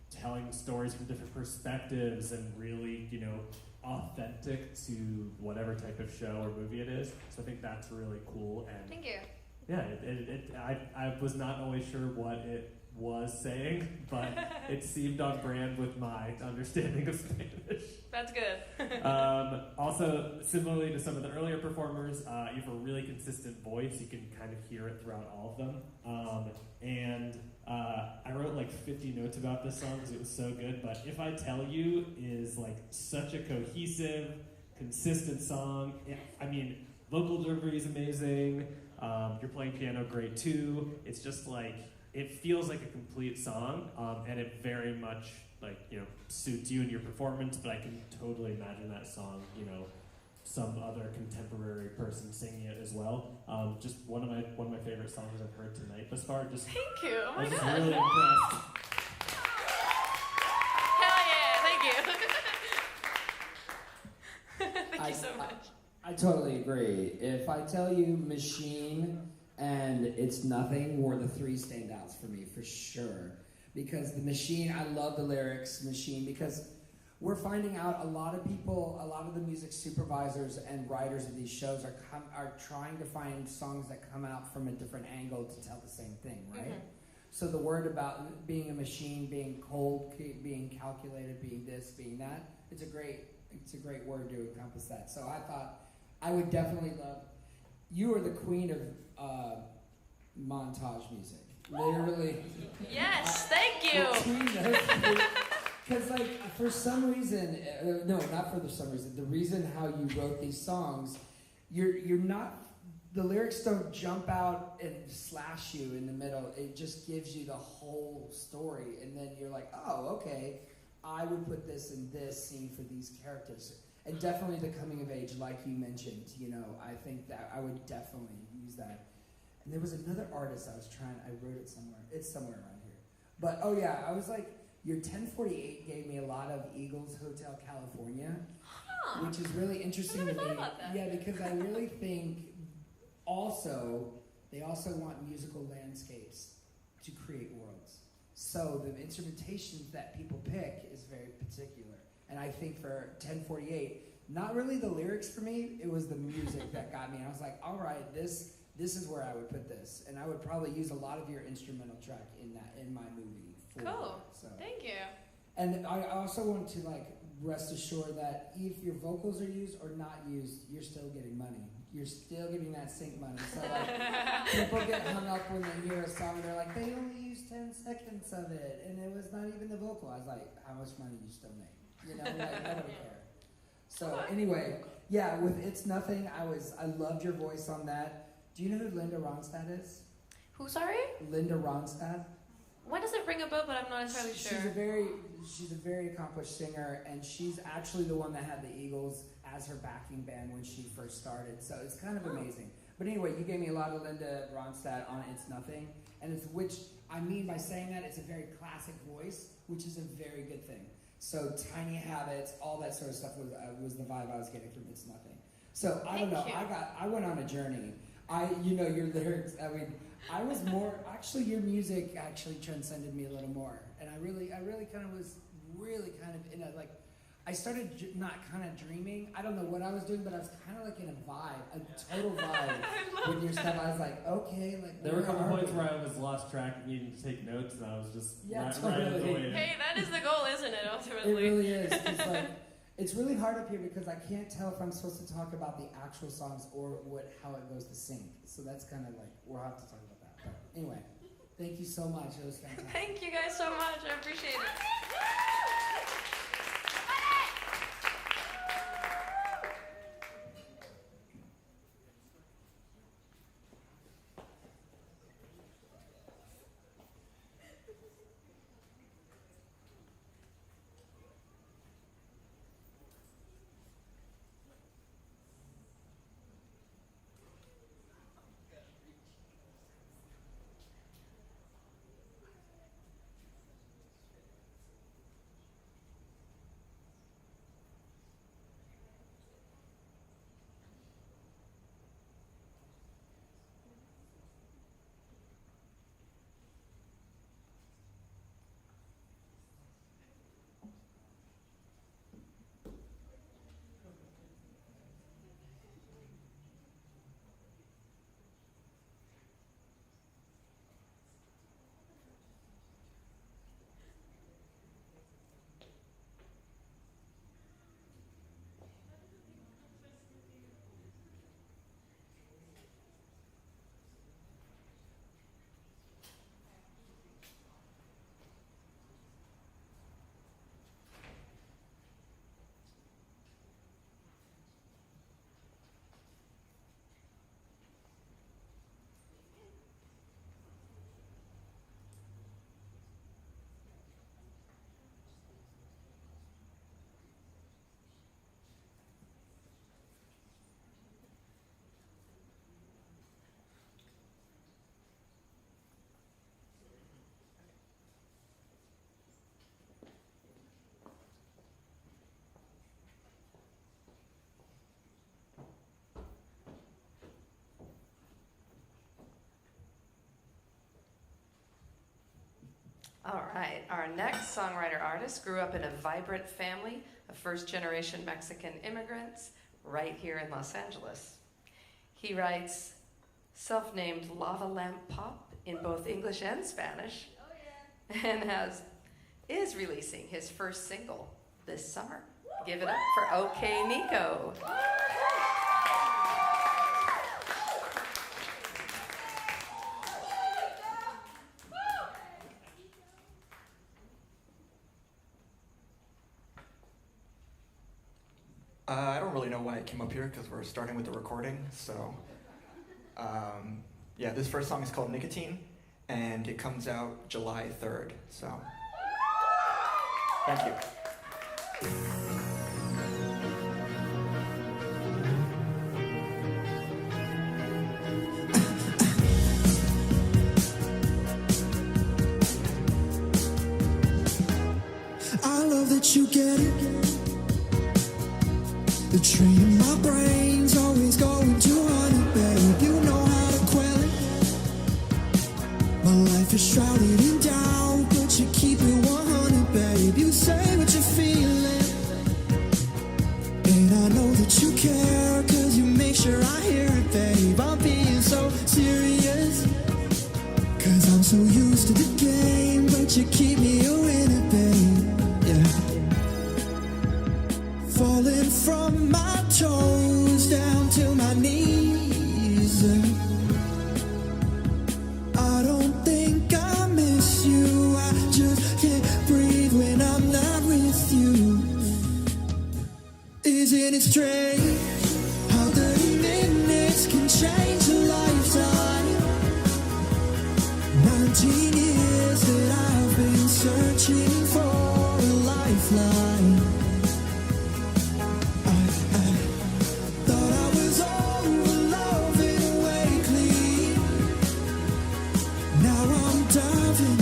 telling stories from different perspectives and really, you know, authentic to whatever type of show or movie it is. So I think that's really cool. And Thank you. yeah, I was not always sure what it was saying, but it seemed on brand with my understanding of Spanish. That's good. Also, similarly to some of the earlier performers, you have a really consistent voice. You can kind of hear it throughout all of them. And I wrote like 50 notes about this song because it was so good. But If I Tell You is like such a cohesive, consistent song. I mean, vocal delivery is amazing. You're playing piano great too. It's just like, it feels like a complete song, and it very much like, you know, suits you and your performance, but I can totally imagine that song, you know, some other contemporary person singing it as well. Just one of my favorite songs I've heard tonight thus far. Just Thank you. Oh I my was just god. really impressed. Hell yeah, thank you. Thank you so much. I totally agree. If I tell you Machine and It's Nothing were the three standouts for me, for sure. Because the Machine, I love the lyrics, Machine, because we're finding out a lot of people, a lot of the music supervisors and writers of these shows are trying to find songs that come out from a different angle to tell the same thing, right? Mm-hmm. So the word about being a machine, being cold, being calculated, being this, being that, it's a great word to encompass that. So I thought I would definitely love, you are the queen of montage music. Literally. Yes, thank you. Because, like, for some reason, no, not for some reason, the reason how you wrote these songs, you're not, the lyrics don't jump out and slash you in the middle. It just gives you the whole story. And then you're like, oh, okay, I would put this in this scene for these characters. And definitely the coming of age, like you mentioned, you know, I think that I would definitely use that. And there was another artist I wrote it somewhere. It's somewhere around here. But, oh yeah, I was like, your 1048 gave me a lot of Eagles Hotel California, which is really interesting I never to me. thought about that. Yeah, because I really think they also want musical landscapes to create worlds. So the instrumentations that people pick is very particular. And I think for 1048, not really the lyrics for me, it was the music that got me. I was like, all right, this is where I would put this. And I would probably use a lot of your instrumental track in my movie. Cool. So. Thank you. And I also want to like rest assured that if your vocals are used or not used, you're still getting money. You're still getting that sync money. So like, people get hung up when they hear a song and they're like, they only used 10 seconds of it, and it was not even the vocal. I was like, how much money do you still make? You know, like nobody cared. So anyway, yeah, with It's Nothing, I loved your voice on that. Do you know who Linda Ronstadt is? Who, sorry? Linda Ronstadt. Why does it ring a bell, but I'm not entirely sure. She's a very accomplished singer, and she's actually the one that had the Eagles as her backing band when she first started. So it's kind of amazing. But anyway, you gave me a lot of Linda Ronstadt on It's Nothing, and it's which I mean by saying that it's a very classic voice, which is a very good thing. So Tiny Habits, all that sort of stuff was the vibe I was getting from It's Nothing. So I don't know. I went on a journey. Your lyrics. I mean, I was more, actually your music actually transcended me a little more. And I really kind of was in a, like, I started not kind of dreaming. I don't know what I was doing, but I was kind of like in a vibe, a total vibe with your stuff. I was like, okay, like There were a couple where are points we? where I was lost track and needing to take notes, and I was just Yeah, right in the totally. way. Hey, that is the goal, isn't it, It ultimately? really is. It's like it's really hard up here because I can't tell if I'm supposed to talk about the actual songs or how it goes to sync. So that's kind of like we'll have to talk about that. But anyway, thank you so much. It was fantastic. Thank you guys so much. I appreciate it. All right, our next songwriter artist grew up in a vibrant family of first-generation Mexican immigrants right here in Los Angeles. He writes self-named lava lamp pop in both English and Spanish, and is releasing his first single this summer. Give it up for OK Nico. I don't really know why I came up here because we're starting with the recording. So, yeah, this first song is called Nicotine, and it comes out July 3rd. So, thank you. I love that you get it. The train in my brain's always going 200, babe. You know how to quell it. My life is shrouded in doubt, but you keep it 100, babe. You say what you're feeling, and I know that you care, 'cause you make sure I hear it, babe. I'm being so serious, 'cause I'm so used to the game, but you keep me a winner, babe. Yeah. Falling from my toes down to my knees. I don't think I miss you. I just can't breathe when I'm not with you. Isn't it strange how 30 minutes can change a lifetime? 19 years that I've been searching for a lifeline. Thought I was over loving lately. Now I'm diving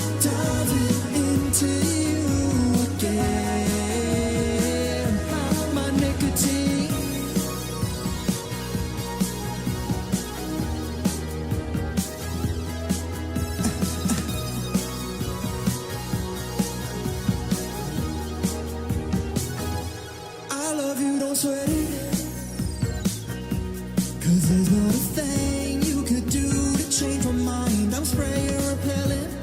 into you again. My nicotine, sweaty. Cause there's not a thing you could do to change my mind. I'm spraying repellent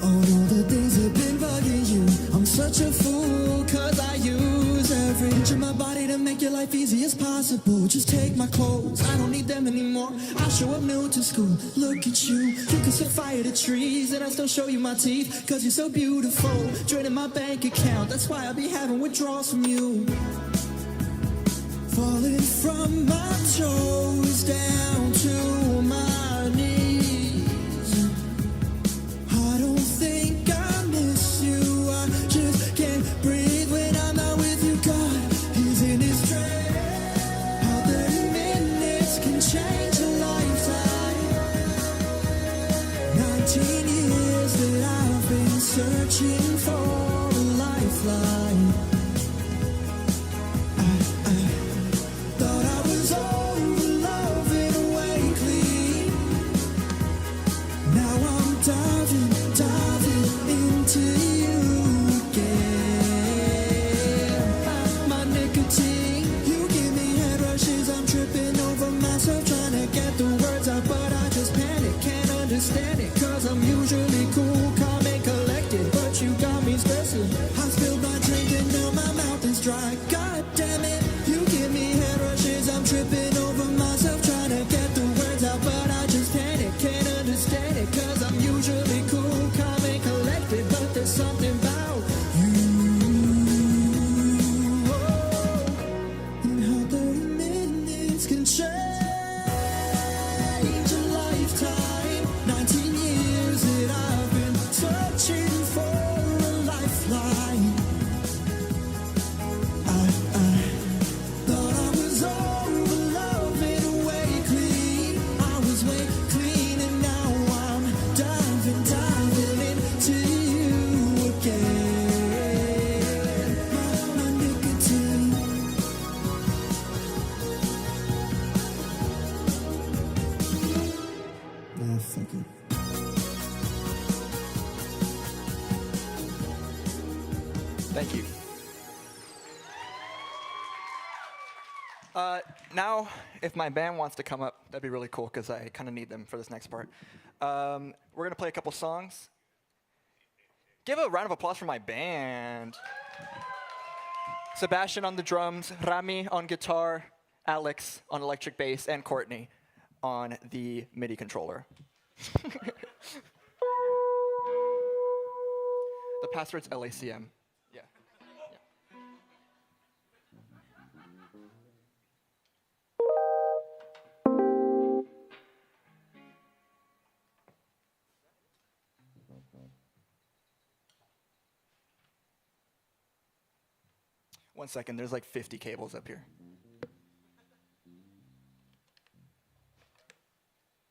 on all the things that have been bugging you. I'm such a fool cause I use every inch of my body to make your life easy as possible. Just take my clothes, I don't need them anymore. I'll show up new to school, look at you. You can set fire to trees and I still show you my teeth. Cause you're so beautiful, draining my bank account. That's why I'll be having withdrawals from you. Falling from my toes down to my knees. I don't think I miss you, I just can't breathe when I'm not with you. God is in his strength. How 30 minutes can change a lifetime. 19 years that I've been searching for a lifeline. Thought I was over loving away clean. Now I'm diving into you again. My nicotine, you give me head rushes. I'm tripping over myself trying to get the words out, but I just panic, can't understand it. Cause I'm usually cool, calm and collected, but you got me stressing. I spilled my drink and now my mouth is dry. God damn it, you give me head rushes. I'm tripping over myself trying to get the words out, but I just panic, can't understand it. Cause I'm usually cool, calm and collected, but there's something about you. Oh, and how 30 minutes can change a lifetime. 19 years that I've been searching for a lifeline. I thought I was over loving away clean. I was way clean and now I'm diving into you again. My nicotine. Nah, fuck it. Thank you. Now, if my band wants to come up, that'd be really cool because I kind of need them for this next part. We're going to play a couple songs. Give a round of applause for my band. Sebastian on the drums, Rami on guitar, Alex on electric bass, and Courtney on the MIDI controller. The password's LACM. Yeah. 1 second, there's like 50 cables up here.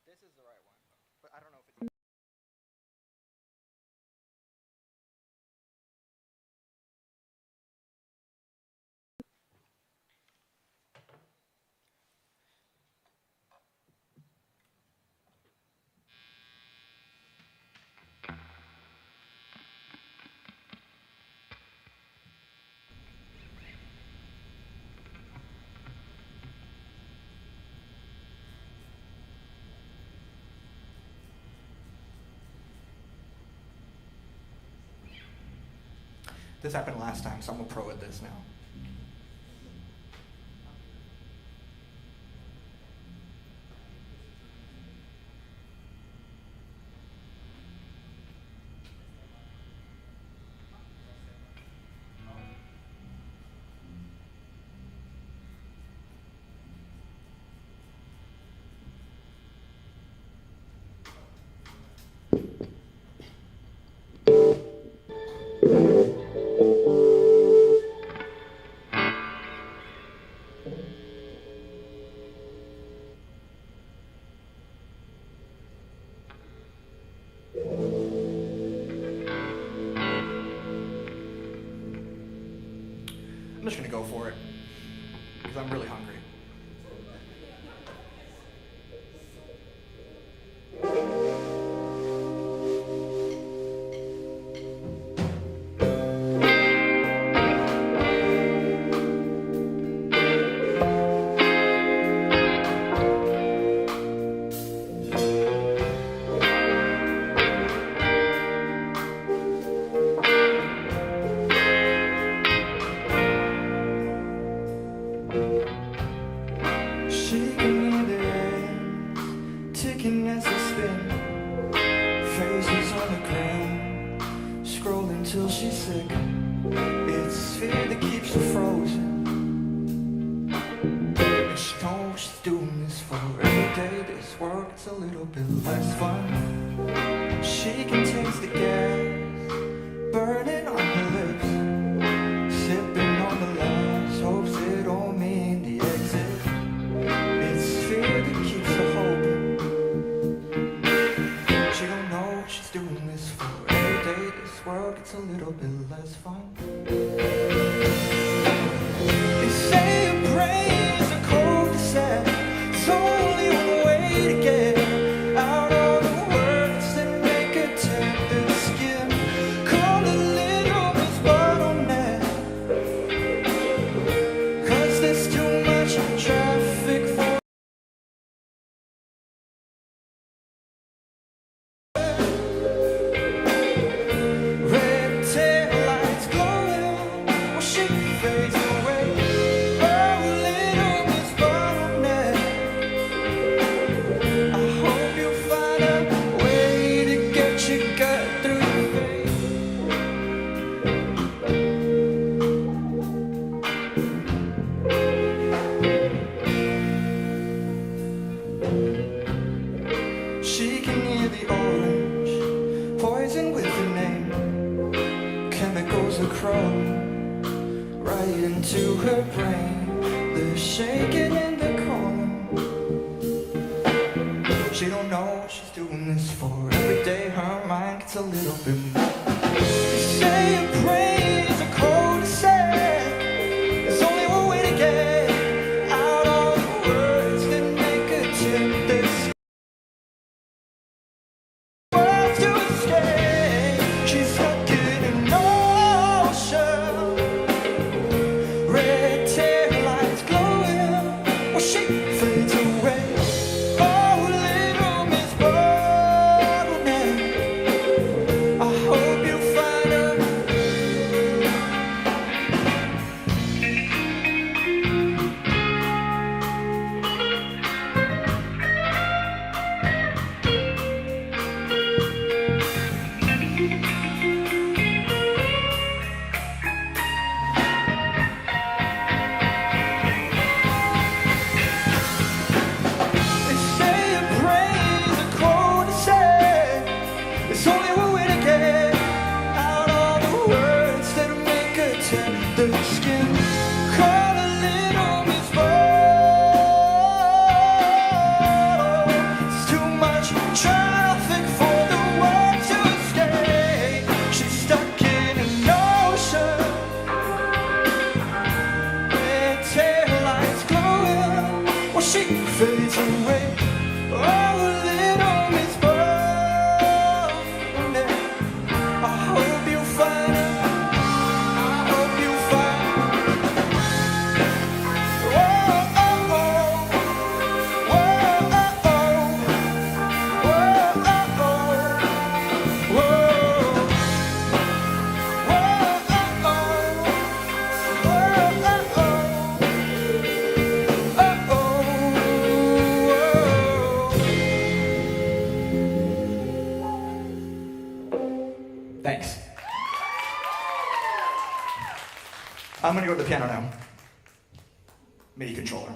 This is the right one, but I don't know if it's... This happened last time, so I'm a pro at this now. I'm just gonna go for it, because I'm really hungry. till she's sick. It's fear that keeps her frozen. And she knows she's doing this for every day. This world gets a little bit less fun. She can taste the gas burning on her lips, sipping on the last hopes it don't mean the exit. It's fear that keeps her hoping. She don't know she's doing this for every day. This world gets a little bit less fun. They say your brains are cold and sad. There's only one way to get out of the words that make her tender skin. Call a little Miss Bottleneck, 'cause there's too much traffic for red tail lights glowing. Well, she fades away. Oh, little Miss Bottleneck, I hope you'll find a way to get your gut through your face. She can hear the orange poison with her name. Chemicals are crawling right into her brain. They're shaking and they're calling. She don't know what she's doing this for. Every day her mind gets a little bit more. They say your brains are cold and sad. There's only one way to get out of the words that make her tip this world to escape. She's stuck in an ocean. Red tail lights glowing. Well, she fades away. Oh, little Miss Bottleneck, I hope you find her. They say your brains are cold and sad. There's only one way to get out of the words that make her tender skin. Call a little Miss Bottle. It's too much traffic for the world to escape. She's stuck in an ocean. Red tail lights glowing. Well, she fades away. Oh, little Miss Bottleneck, I hope you find her. I hope you find her. Whoa, oh, oh. Whoa, oh, oh. Whoa, oh, oh. Whoa. Whoa, oh, oh. Whoa, oh, oh. Thanks. I'm gonna go to the piano now. MIDI controller.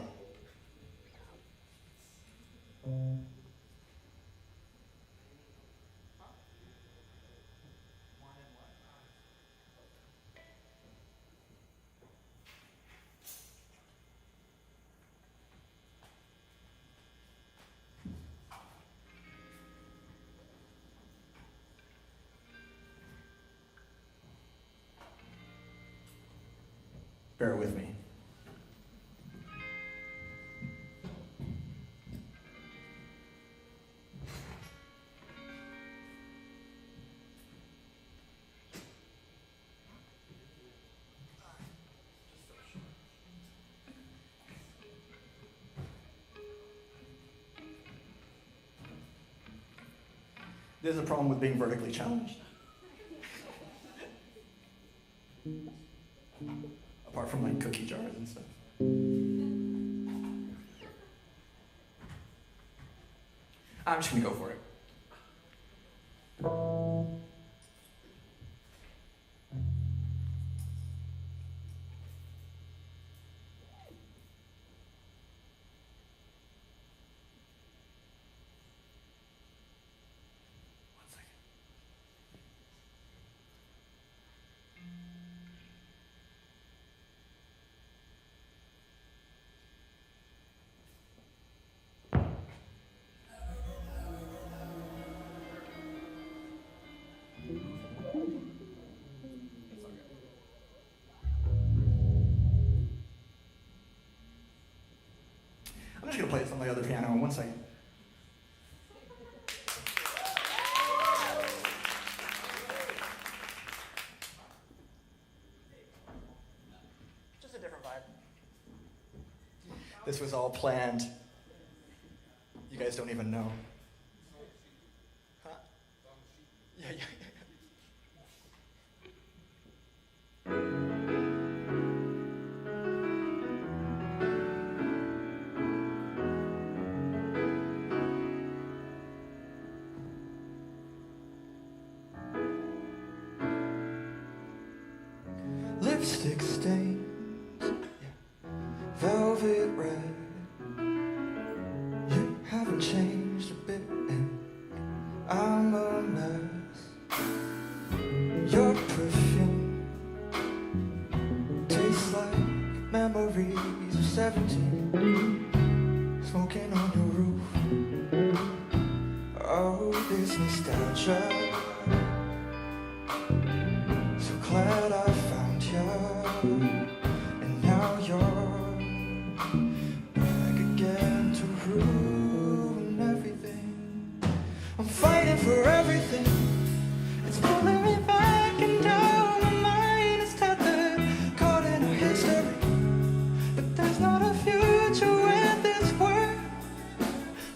Bear with me. There's a problem with being vertically challenged. Apart from like cookie jars and stuff. I'm just gonna go for it. my other piano. One second. Just a different vibe. This was all planned. You guys don't even know. Huh? Yeah. Lipstick stains, velvet red. You haven't changed a bit, and I'm a mess. Your perfume tastes like memories of 17, smoking on your roof. Oh, this nostalgia. So glad I found you, and now you're back again to ruin everything. I'm fighting for everything. It's pulling me back and down. My mind is tethered, caught in our history. But there's not a future with this world.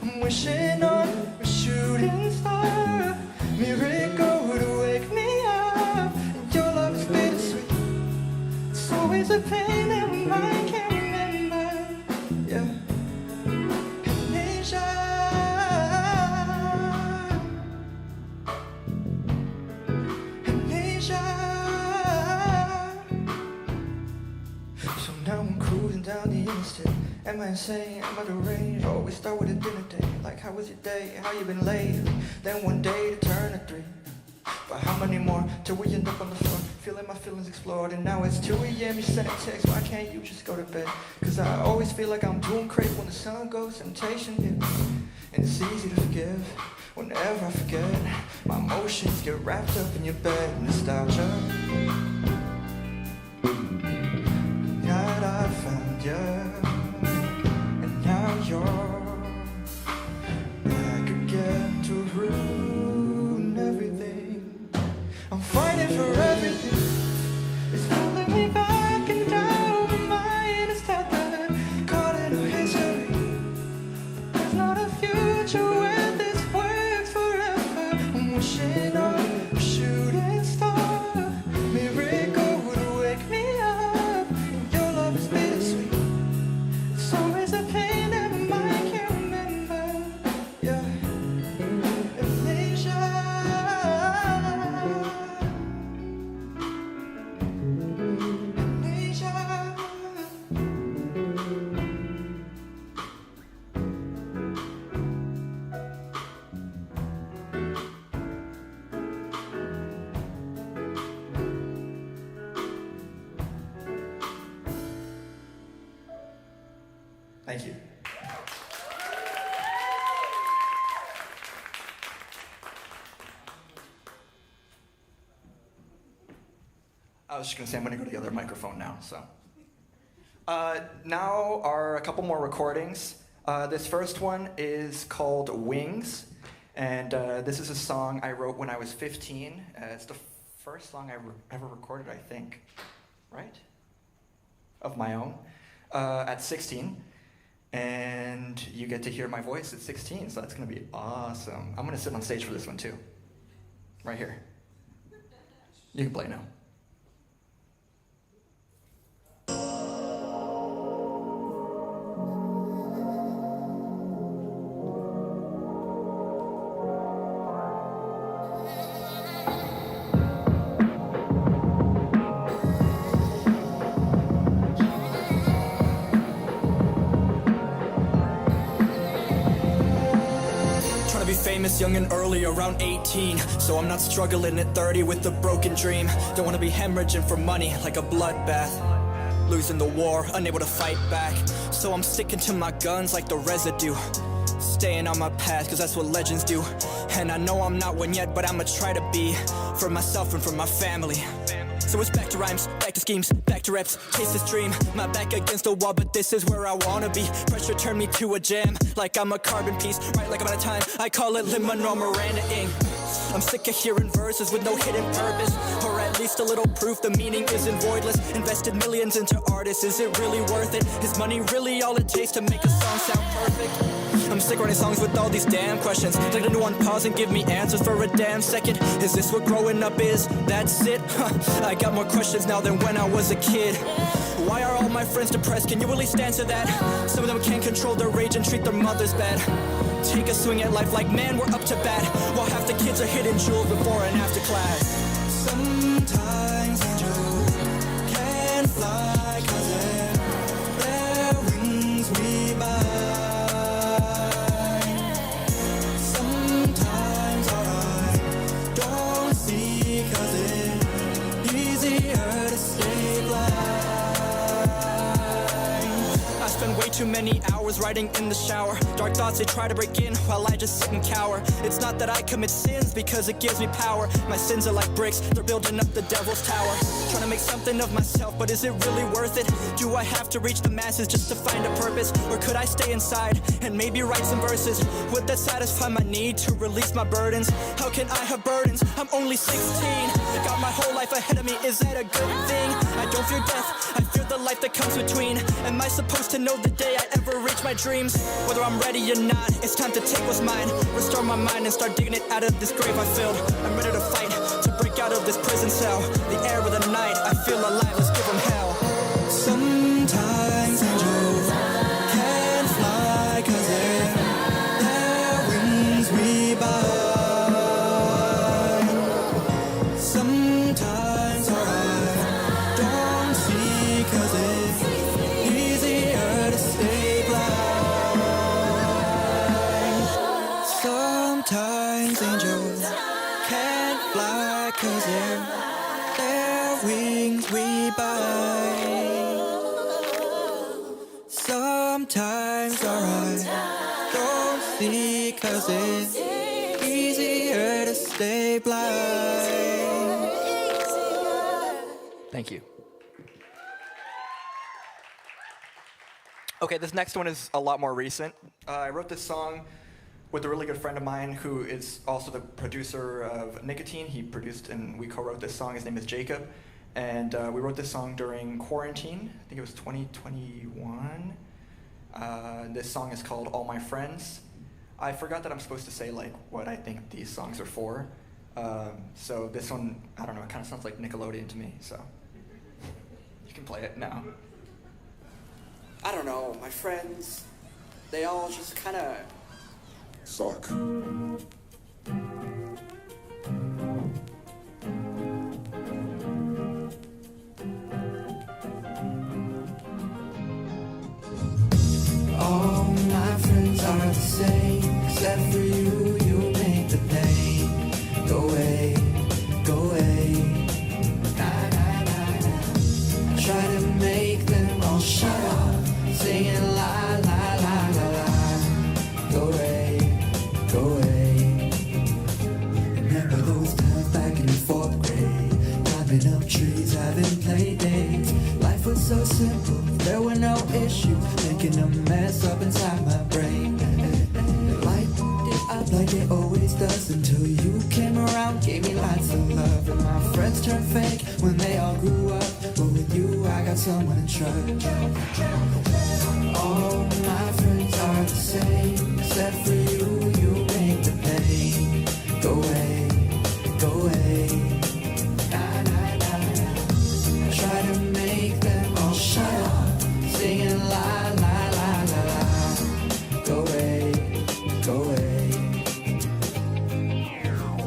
I'm wishing on a shooting star, miracle to wake me up. And your love is bittersweet. It's always a pain that my mind can't remember. Yeah. Amnesia. Amnesia. So now I'm cruising down the interstate. Am I insane? Am I deranged? Always start with a dinner date. Like, how was your day? How you been lately? Then one day to turn to 3. But how many more till we end up on the floor? Feeling my feelings explored. And now it's 2 a.m. You sent a text. Why can't you just go to bed? Cause I always feel like I'm doing crazy when the sun goes. Temptation hits. And it's easy to forgive. Whenever I forget, my emotions get wrapped up in your bed. Nostalgia. God, I found you. Now you're back again to ruin everything. I'm fighting for everything. It's pulling me back and down. My mind is tethered, caught in a history. But there's not a future where this works forever. I'm wishing on a shooting star, miracle to wake me up. Your love is bittersweet. It's always a pain. Thank you. I was just going to say I'm going to go to the other microphone now. So now are a couple more recordings. This first one is called Wings, and this is a song I wrote when I was 15. It's the first song I ever recorded, I think, right? Of my own, at 16. And you get to hear my voice at 16, so that's going to be awesome. I'm going to sit on stage for this one, too. Right here. You can play now. Famous young and early, around 18. So I'm not struggling at 30 with a broken dream. Don't wanna be hemorrhaging for money like a bloodbath. Losing the war, unable to fight back. So I'm sticking to my guns like the residue. staying on my path, cause that's what legends do. And I know I'm not one yet, but I'ma try to be, for myself and for my family. So it's back to rhymes, back to schemes, back to reps, chase this dream. My back against the wall, but this is where I wanna be. Pressure turned me to a jam, like I'm a carbon piece. Right like I'm out of time, I call it Lin-Manuel Miranda ink. I'm sick of hearing verses with no hidden purpose, or at least a little proof the meaning isn't voidless. Invested millions into artists, is it really worth it? Is money really all it takes to make a song sound perfect? I'm sick writing songs with all these damn questions. Take a new one, pause and give me answers for a damn second. Is this what growing up is? That's it? I got more questions now than when I was a kid. Why are all my friends depressed? Can you at least answer that? Some of them can't control their rage and treat their mothers bad. Take a swing at life like, man, we're up to bat, while half the kids are hidden jewels before and after class. Sometimes angels can fly, cause their wings we buy. Sometimes I don't see, cause it's easier to stay blind. I spend way too many hours writing in the shower. Dark thoughts, they try to break in while I just sit and cower. It's not that I commit sins because it gives me power. My sins are like bricks, they're building up the devil's tower. Trying to make something of myself, but is it really worth it? Do I have to reach the masses just to find a purpose? Or could I stay inside and maybe write some verses? Would that satisfy my need to release my burdens? How can I have burdens? I'm only 16. Got my whole life ahead of me, is that a good thing? I don't fear death, I fear the life that comes between. Am I supposed to know the day I ever reach my dreams? Whether I'm ready or not, it's time to take what's mine. Restore my mind and start digging it out of this grave I filled. I'm ready to fight, to break out of this prison cell. The air of the night, I feel alive, let's give them hell. Sometimes angels can fly, cause their wings we buy. Sometimes I don't see, cause it's easier to stay blind. Sometimes angels can't fly, cause their wings we buy. Sometimes I don't see, cause it's easier to stay blind. Thank you. Okay, this next one is a lot more recent. I wrote this song with a really good friend of mine who is also the producer of Nicotine. He produced and we co-wrote this song. His name is Jacob. And we wrote this song during quarantine. I think it was 2021. This song is called All My Friends. I forgot that I'm supposed to say like what I think these songs are for. So this one, I don't know, it kind of sounds like Nickelodeon to me, so you can play it now. I don't know, my friends, they all just kind of suck. All my friends are the same, except for you, you make the pain go away, go away. Nah, nah, nah, nah. I try to make them all shut up, singing la, la, la, la, la. Go away, go away. Remember those times back in the 4th grade, climbing up trees, having play dates. Life was so simple, there were no issues, making a mess up inside my brain. It lightened it up like it always does, until you came around, gave me lots of love. And my friends turned fake when they all grew up, but with you I got someone to trust. All my friends are the same, except for you, you make the pain go away, go away. Nah, nah, nah, nah. I try to make them all shut up, singing la, la, la, la, la. Go away, go away.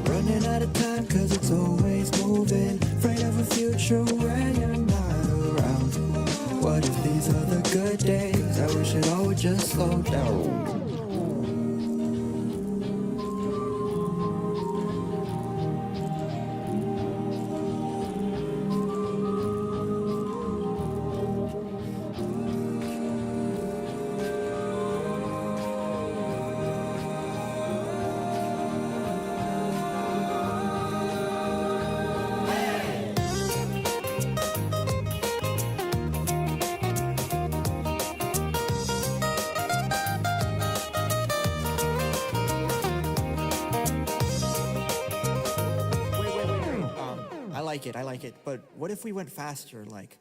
Running out of time cause it's always moving, afraid of a future when you're not around. What if these are the good days? I wish it all would just slow down. like it, but what if we went faster, like...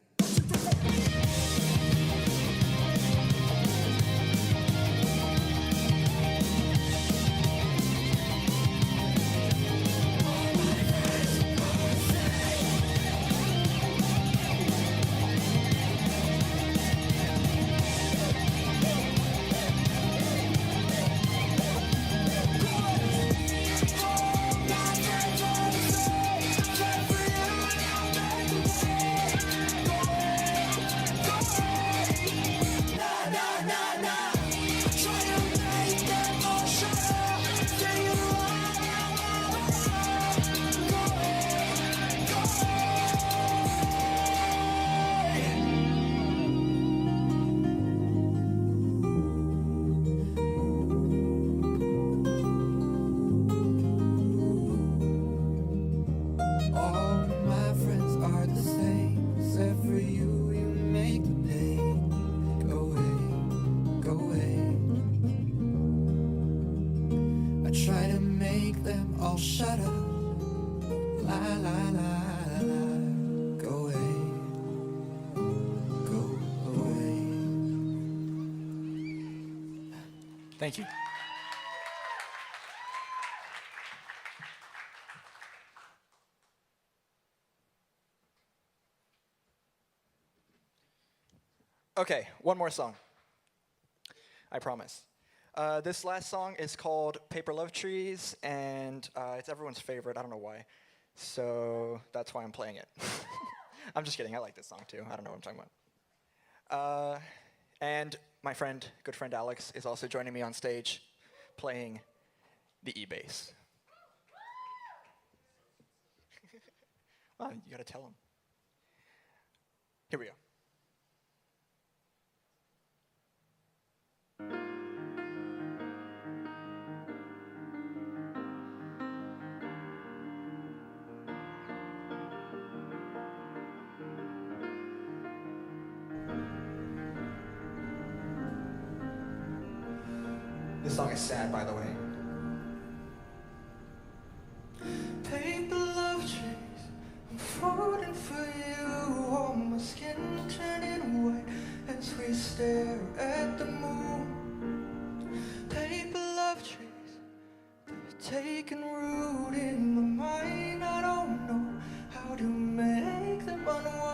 Shut up, la la la la, go away, go away. Thank you. Okay, one more song. I promise. This last song is called Paper Love Trees, and it's everyone's favorite. I don't know why. So that's why I'm playing it. I'm just kidding. I like this song, too. I don't know what I'm talking about. And my friend, good friend Alex, is also joining me on stage playing the E-bass. Well, you got to tell him. Here we go. This song is sad, by the way. Paper love trees, I'm falling for you. All my skin turning white as we stare at the moon. Paper love trees, they're taking root in my mind. I don't know how to make them unwind.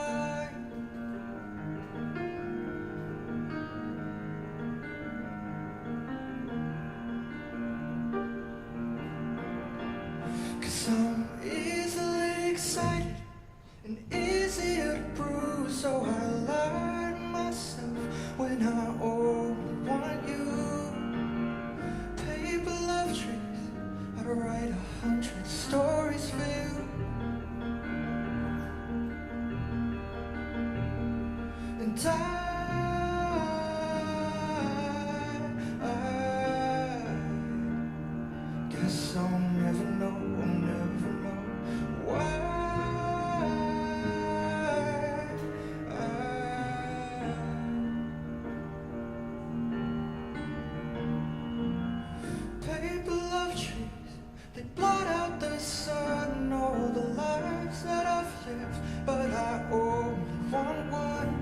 I'm easily excited and easier to bruise, so I lie to myself when I only want you. Paper love trees, I'd write 100 stories for you. And I guess I'll never know. But I only want one.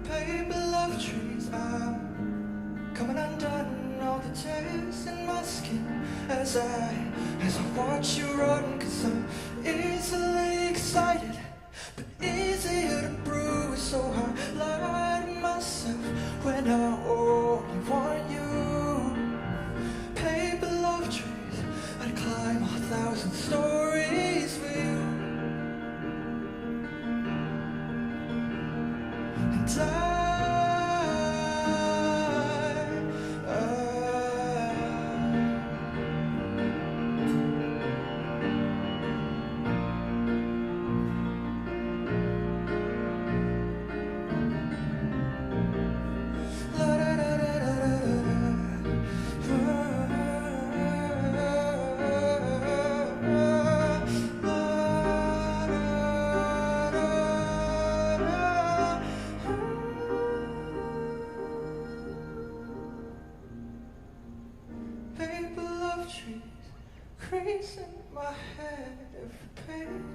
Paper love trees, I'm coming undone. All the tears in my skin as I watch you run. 'Cause I'm easily excited, but easier to bruise. So I lie to myself when I only want you. Paper love trees, I'd climb 1,000 stories for you.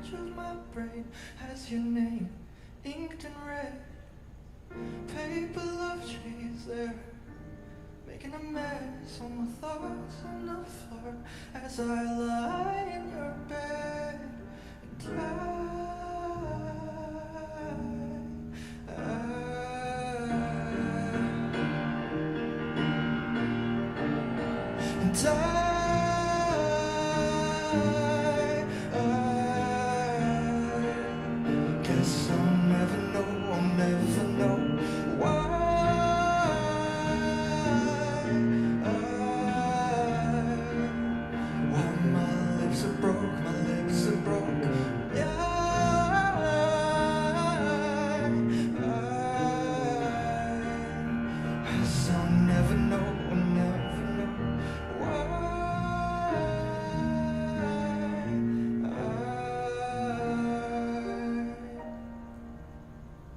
edge of my brain has your name inked in red. Paper love trees there, making a mess on my thoughts on the floor as I lie in your bed and guess I'll never know why my lips are broke, yeah. Guess I'll never know why.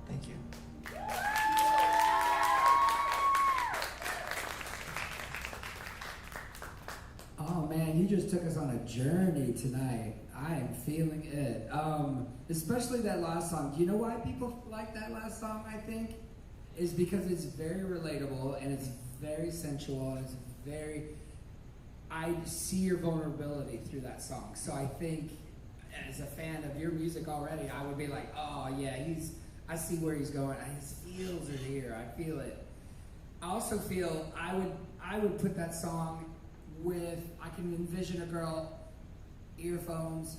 Thank you. Oh man, you just took us on a journey tonight. I am feeling it. Especially that last song. Do you know why people like that last song, I think? Is because it's very relatable and it's very sensual and it's very... I see your vulnerability through that song. So I think as a fan of your music already, I would be like, oh yeah, I see where he's going. His feels are here. I feel it. I also feel I would put that song with, I can envision a girl, earphones,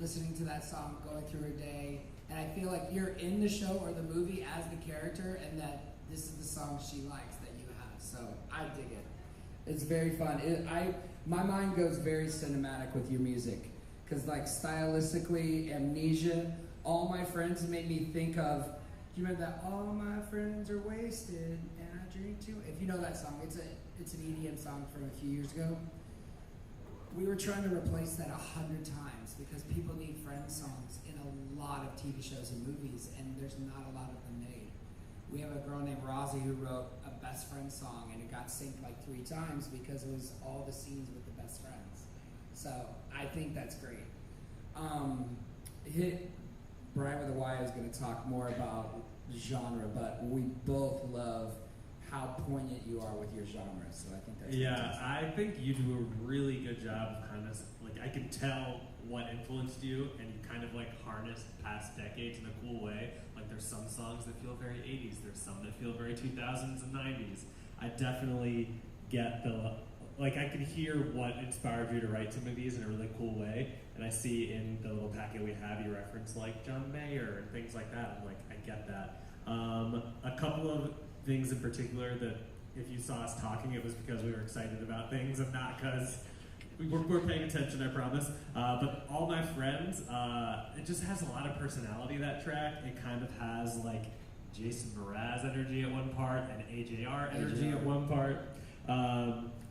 listening to that song, going through her day, and I feel like you're in the show or the movie as the character, and that this is the song she likes that you have. So I dig it. It's very fun. My mind goes very cinematic with your music, because like stylistically, Amnesia, All My Friends made me think of. Do you remember that? All my friends are wasted and I drink too. If you know that song, it's an EDM song from a few years ago. We were trying to replace that 100 times because people need friend songs in a lot of TV shows and movies, and there's not a lot of them made. We have a girl named Rosie who wrote a best friend song, and it got synced like 3 times because it was all the scenes with the best friends. So I think that's great. Brian with a Y is going to talk more about genre, but we both love how poignant you are with your genre, so I think that's fantastic. I think you do a really good job of kind of, like, I can tell what influenced you, and you kind of, like, harnessed past decades in a cool way. Like, there's some songs that feel very 80s, there's some that feel very 2000s and 90s. I definitely get I can hear what inspired you to write some of these in a really cool way, and I see in the little packet we have, you reference, like, John Mayer and things like that. I'm like, I get that. A couple of things in particular that if you saw us talking, it was because we were excited about things and not because we're paying attention, I promise. But All My Friends, it just has a lot of personality, that track. It kind of has like Jason Mraz energy at one part and AJR energy at one part.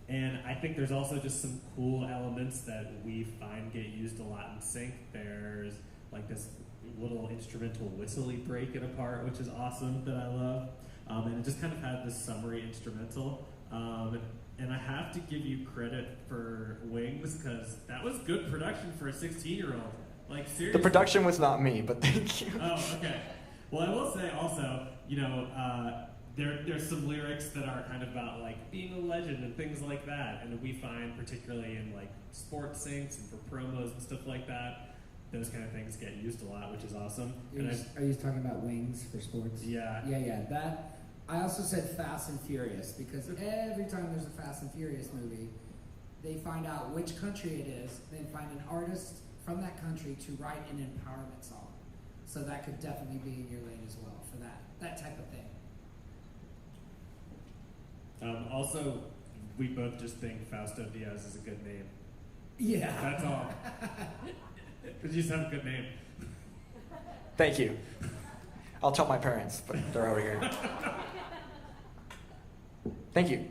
And I think there's also just some cool elements that we find get used a lot in sync. There's like this little instrumental whistly break in a part, which is awesome, that I love. And it just kind of had this summary instrumental. And I have to give you credit for Wings, because that was good production for a 16-year-old. Like, seriously. The production was not me, but thank you. Oh, okay. Well, I will say also, there's some lyrics that are kind of about like being a legend and things like that, and we find particularly in like sports syncs and for promos and stuff like that, those kind of things get used a lot, which is awesome. Are you talking about Wings for sports? Yeah. Yeah. That I also said Fast and Furious because every time there's a Fast and Furious movie, they find out which country it is, then find an artist from that country to write an empowerment song. So that could definitely be in your lane as well for that type of thing. Also, we both just think Fausto Diaz is a good name. Yeah. That's all. Because you just have a good name. Thank you. I'll tell my parents, but they're over here. Thank you.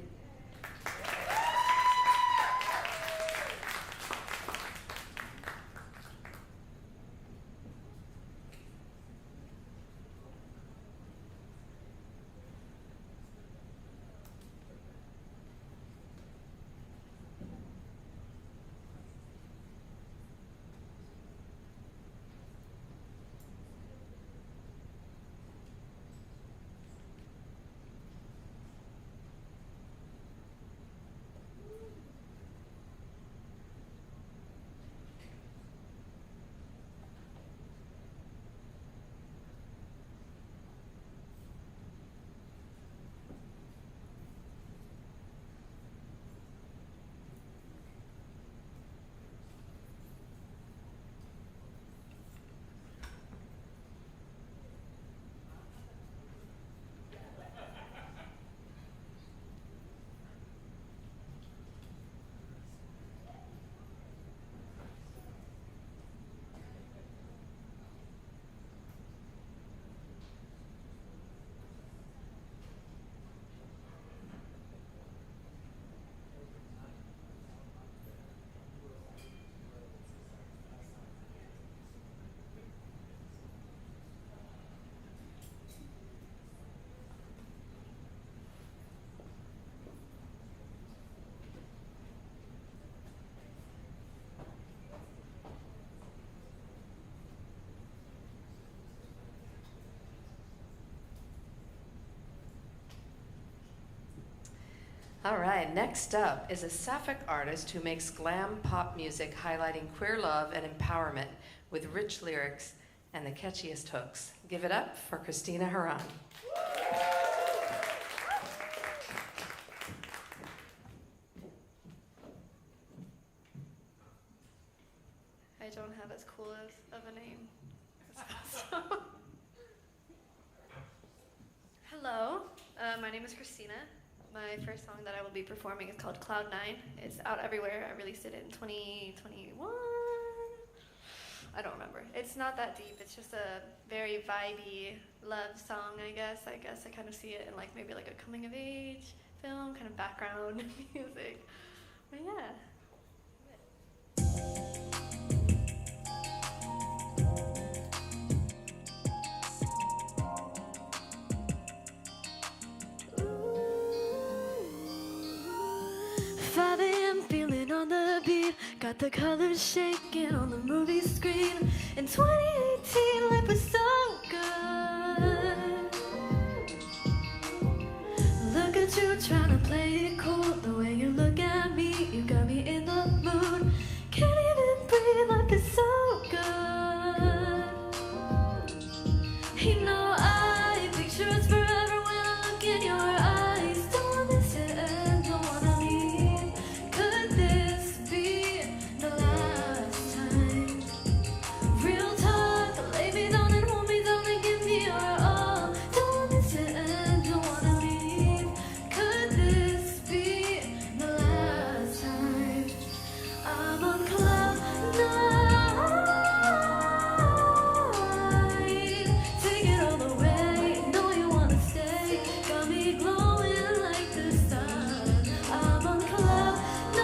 All right, next up is a Sapphic artist who makes glam pop music highlighting queer love and empowerment with rich lyrics and the catchiest hooks. Give it up for Christina Haran. I don't have as cool of a name. Hello, my name is Christina. My first song that I will be performing is called Cloud 9. It's out everywhere. I released it in 2021. I don't remember. It's not that deep. It's just a very vibey love song, I guess. I kind of see it in like maybe like a coming of age film, kind of background music. But yeah. Feeling on the beat, got the colors shaking on the movie screen. In 2018, life was so good. Look at you trying to play it cool. The way you look at me, you got me in the mood. Can't even breathe, life is so good. You know I picture us forever when I look in your eyes. Don't want this to end, don't wanna leave. Could this be the last time? Real talk, lay me down and hold me down and give me your all. Don't want this to end, don't wanna leave. Could this be the last time? I'm on cloud 9. Take it all the way, know you wanna stay. Got me glowing like the sun. I'm on cloud 9.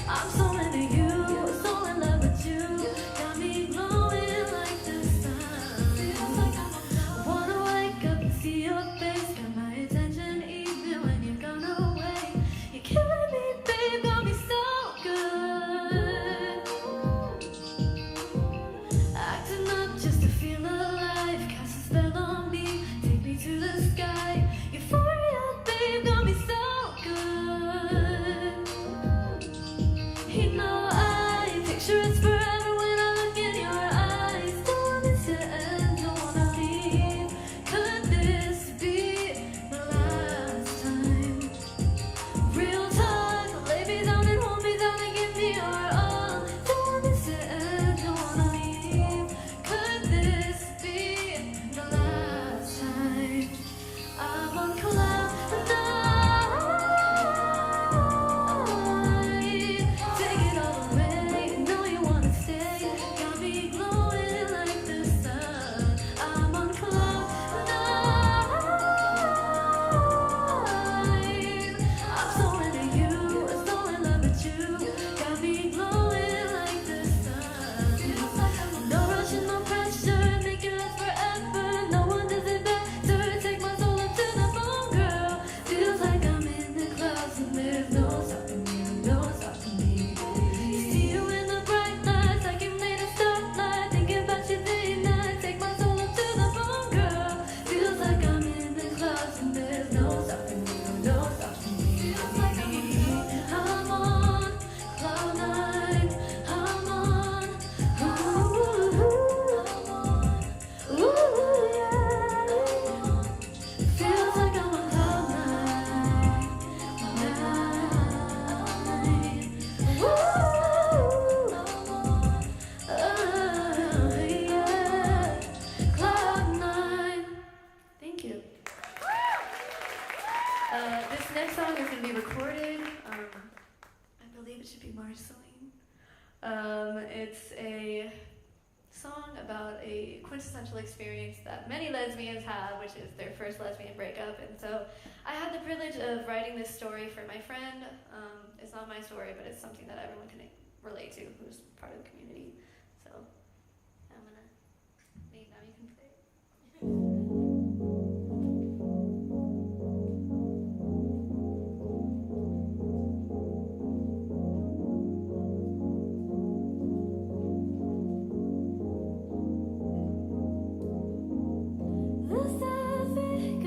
I'm so into you, so in love with you. Got me glowing like the sun. Wanna wake up and see your face. Got my attention even when you're gone away. You're killing me, babe, got me so good. Acting up just to feel alive. Cast a spell on me, take me to the sky. Euphoria, babe, got me so good. You know I picture us forever when I look in your eyes. Don't want this to end, don't wanna leave. Could this be the last time? Real talk, lay me down and hold me down and give me your all. Don't want this to end, don't wanna leave. Could this be the last time? I'm on cloud 9. Take it all away, know you wanna stay. Got me glowing like the sun. I'm on cloud 9. I'm so into you, so in love with you. Got me glowing like the sun. No rush and no pressure, make it last forever. No one does it better. Take my soul up to the moon, girl. Feels like I'm in the clouds and there's no stopping me, no stopping me. See you in the bright lights, like you made a starlight. Thinking about you day and night. Take my soul up to the moon, girl. Feels like I'm in the clouds and there's no stopping me, no stopping me. I'm on cloud 9. I'm on. Ooh, yeah. Feels like I'm on cloud 9. Ooh, yeah. Cloud 9. Thank you. This next song is going to be recorded. I believe it should be Marceline. It's a song about a quintessential experience that many lesbians have, which is their first lesbian breakup. And so I had the privilege of writing this story for my friend. It's not my story, but it's something that everyone can relate to who's part of the community. So I'm going to leave now. You can play it. The Sapphic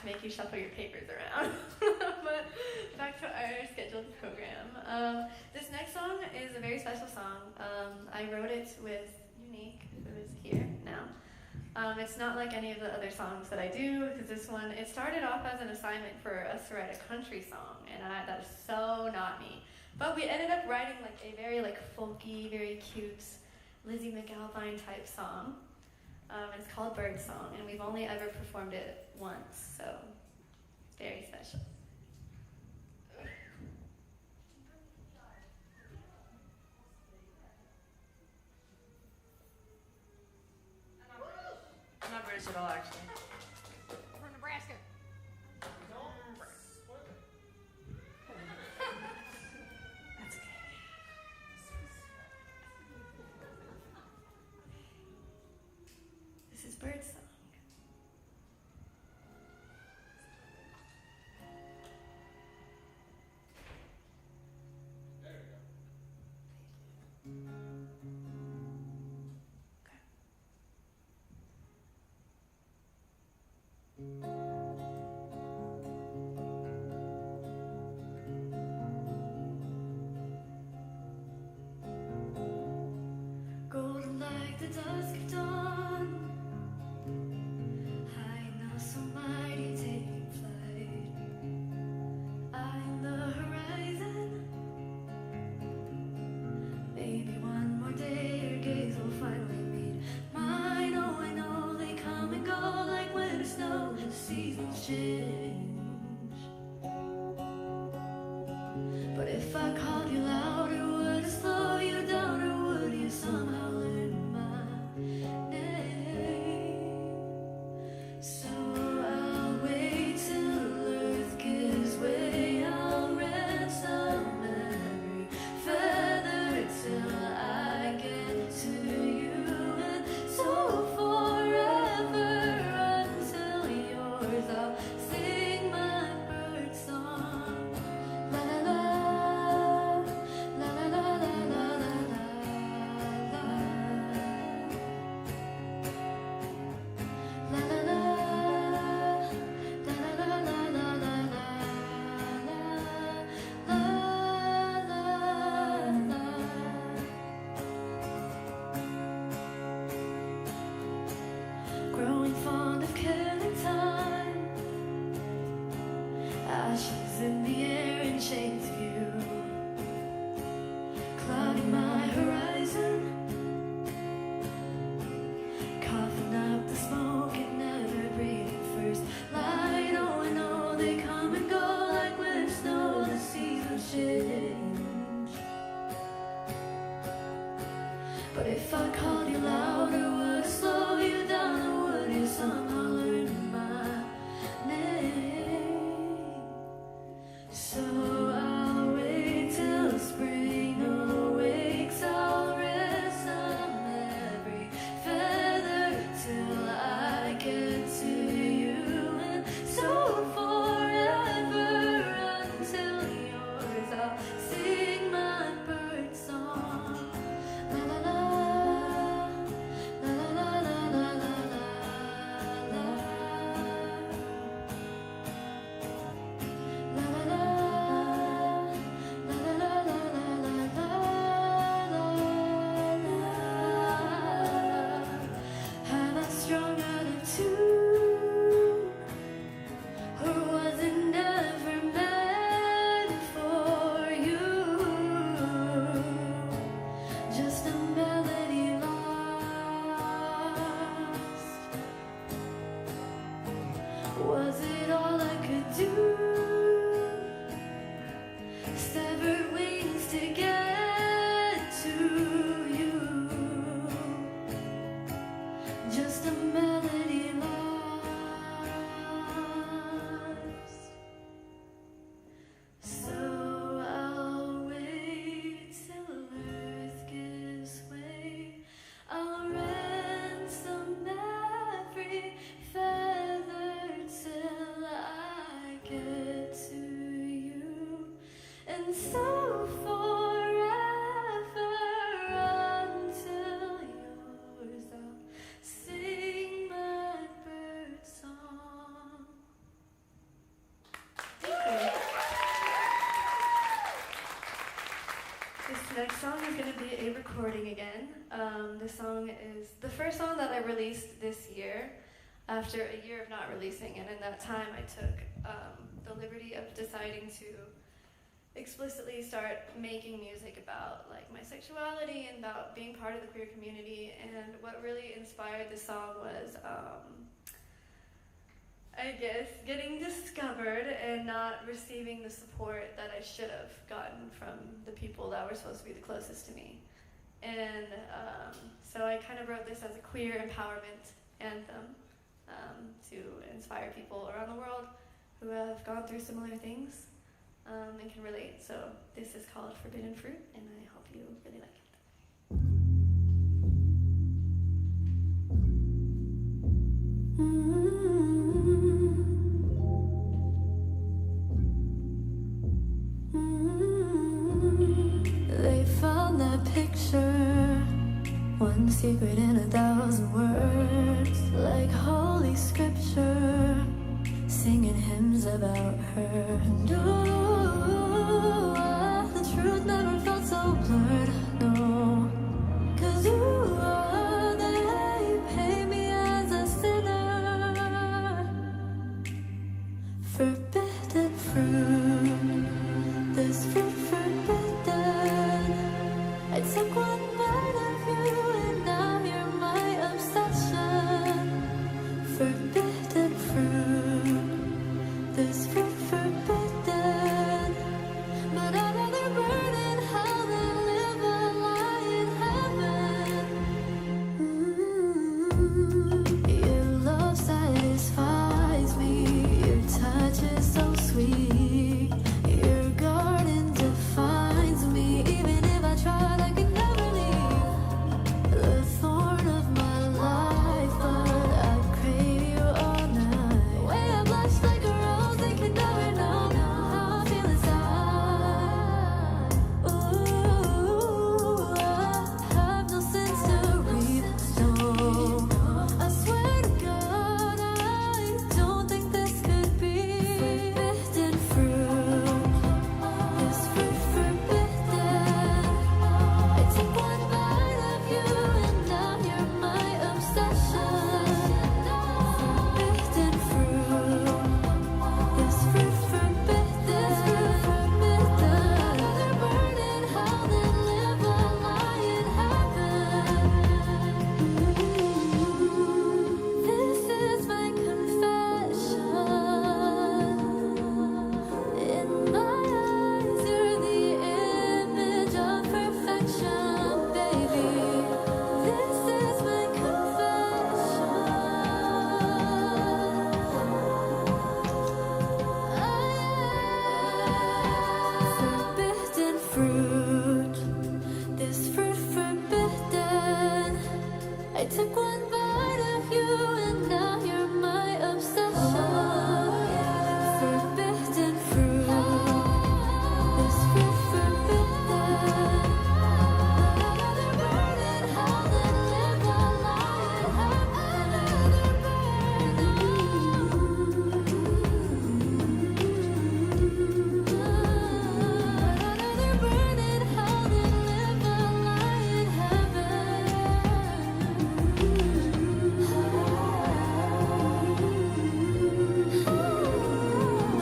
to make you shuffle your papers around. But back to our scheduled program. This next song is a very special song. I wrote it with Unique, who is here now. It's not like any of the other songs that I do, because this one, it started off as an assignment for us to write a country song, and that is so not me. But we ended up writing like a very like folky, very cute Lizzie McAlpine type song. It's called Bird Song, and we've only ever performed it once, so it's very special. I'm not British at all, actually. From Nebraska. That's okay. This is Bird Song. This next song is going to be a recording again. This song is the first song that I released this year after a year of not releasing, and in that time I took the liberty of deciding to explicitly start making music about like my sexuality and about being part of the queer community. And what really inspired the song was I guess getting discovered and not receiving the support that I should have gotten from the people that were supposed to be the closest to me. And so I kind of wrote this as a queer empowerment anthem to inspire people around the world who have gone through similar things and can relate. So this is called Forbidden Fruit, and I hope you really like it. They found that picture, one secret in 1,000 words, like holy scripture, singing hymns about her. And the truth never felt so blurred, no. 'Cause they pay me as a sinner. Forbidden fruit, this fruit forbidden. I took one bite of you and now you're my obsession. Forbidden fruit, this fruit forbidden. But I'd rather burn in hell than live a lie in heaven. Your love satisfies me, your touch is so sweet. Your garden defines me, even if I tried I could never leave. The thorn of my life, but I crave you all night. Way I blush like a rose, they could never know how I feel inside. Ooh, I have no sense to read, no. I swear to God, I don't think this could be forbidden fruit. This fruit forbidden. I took one bite of you and now you're my obsession. Forbidden fruit. This fruit forbidden. I'd rather burn in hell than live a lie in heaven. This is my confession. In my eyes, you're the image of perfection, baby. This is my confession. Forbidden fruit, this fruit forbidden. I took one bite of you and now you're my obsession. Forbidden fruit, this fruit forbidden. I'd rather burn in hell than live a lie in I'd rather burn in hell than live a lie in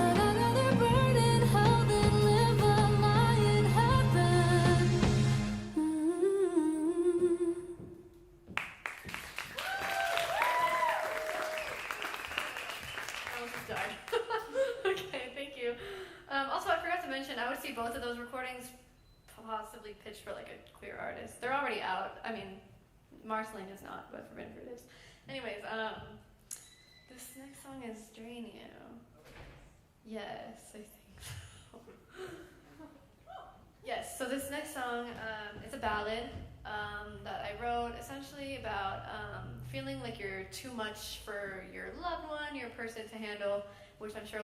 I'd rather burn in hell than live a lie in heaven. I almost just died. Okay, thank you. Also, I forgot to mention, I would see both of those recordings possibly pitched for like a queer artist. They're already out. I mean, Marceline is not, but Forbidden Fruit is. Anyways, this next song is Drain You. Yes, I think so. Yes, so this next song, it's a ballad that I wrote essentially about feeling like you're too much for your loved one, your person to handle, which I'm sure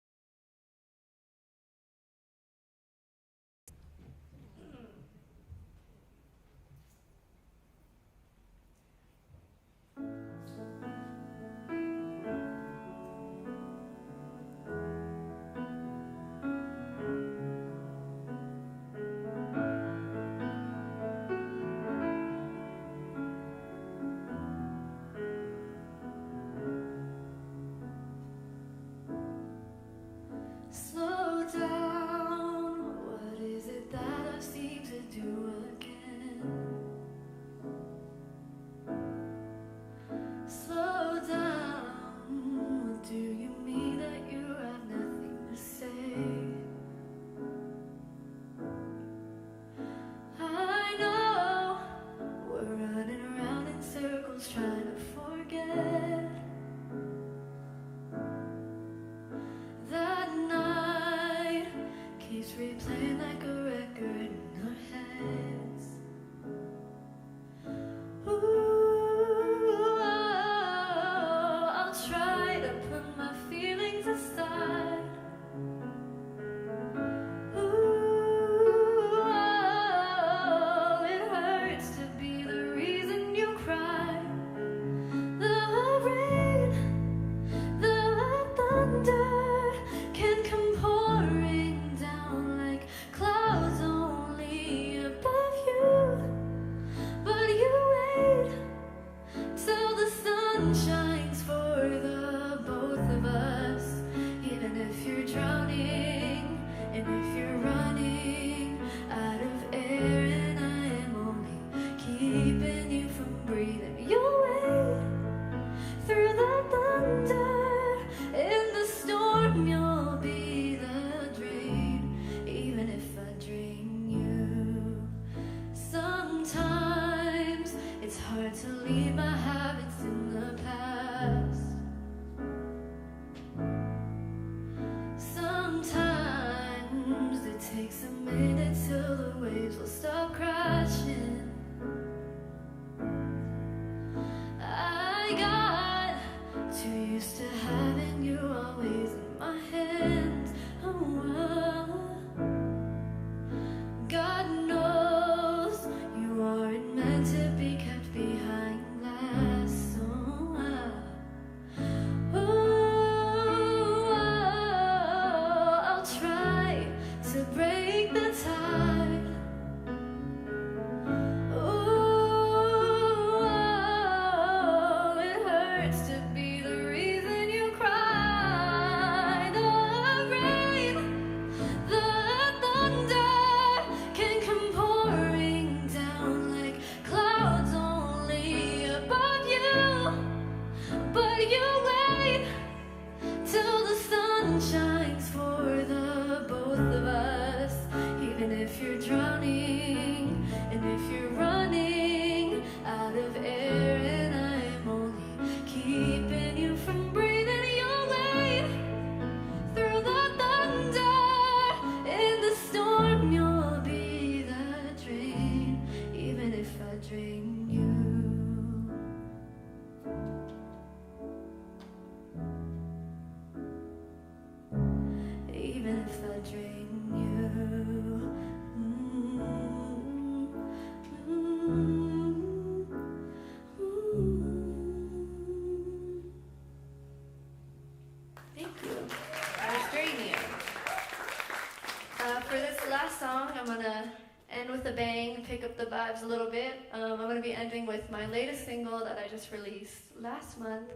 a bang, pick up the vibes a little bit. I'm going to be ending with my latest single that I just released last month.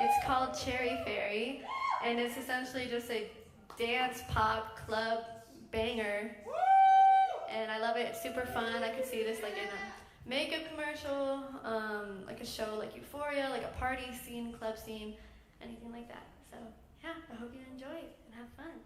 It's called Cherry Fairy, and it's essentially just a dance, pop, club banger. And I love it. It's super fun. I could see this like in a makeup commercial, like a show like Euphoria, like a party scene, club scene, anything like that. So yeah, I hope you enjoy it and have fun.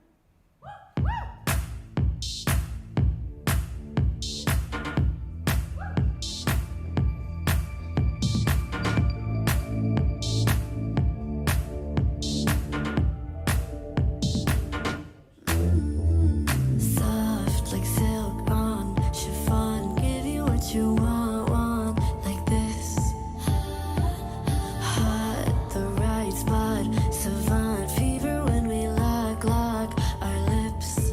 Soft like silk on chiffon, give you what you want like this. Hot, the right spot, savant fever when we lock our lips.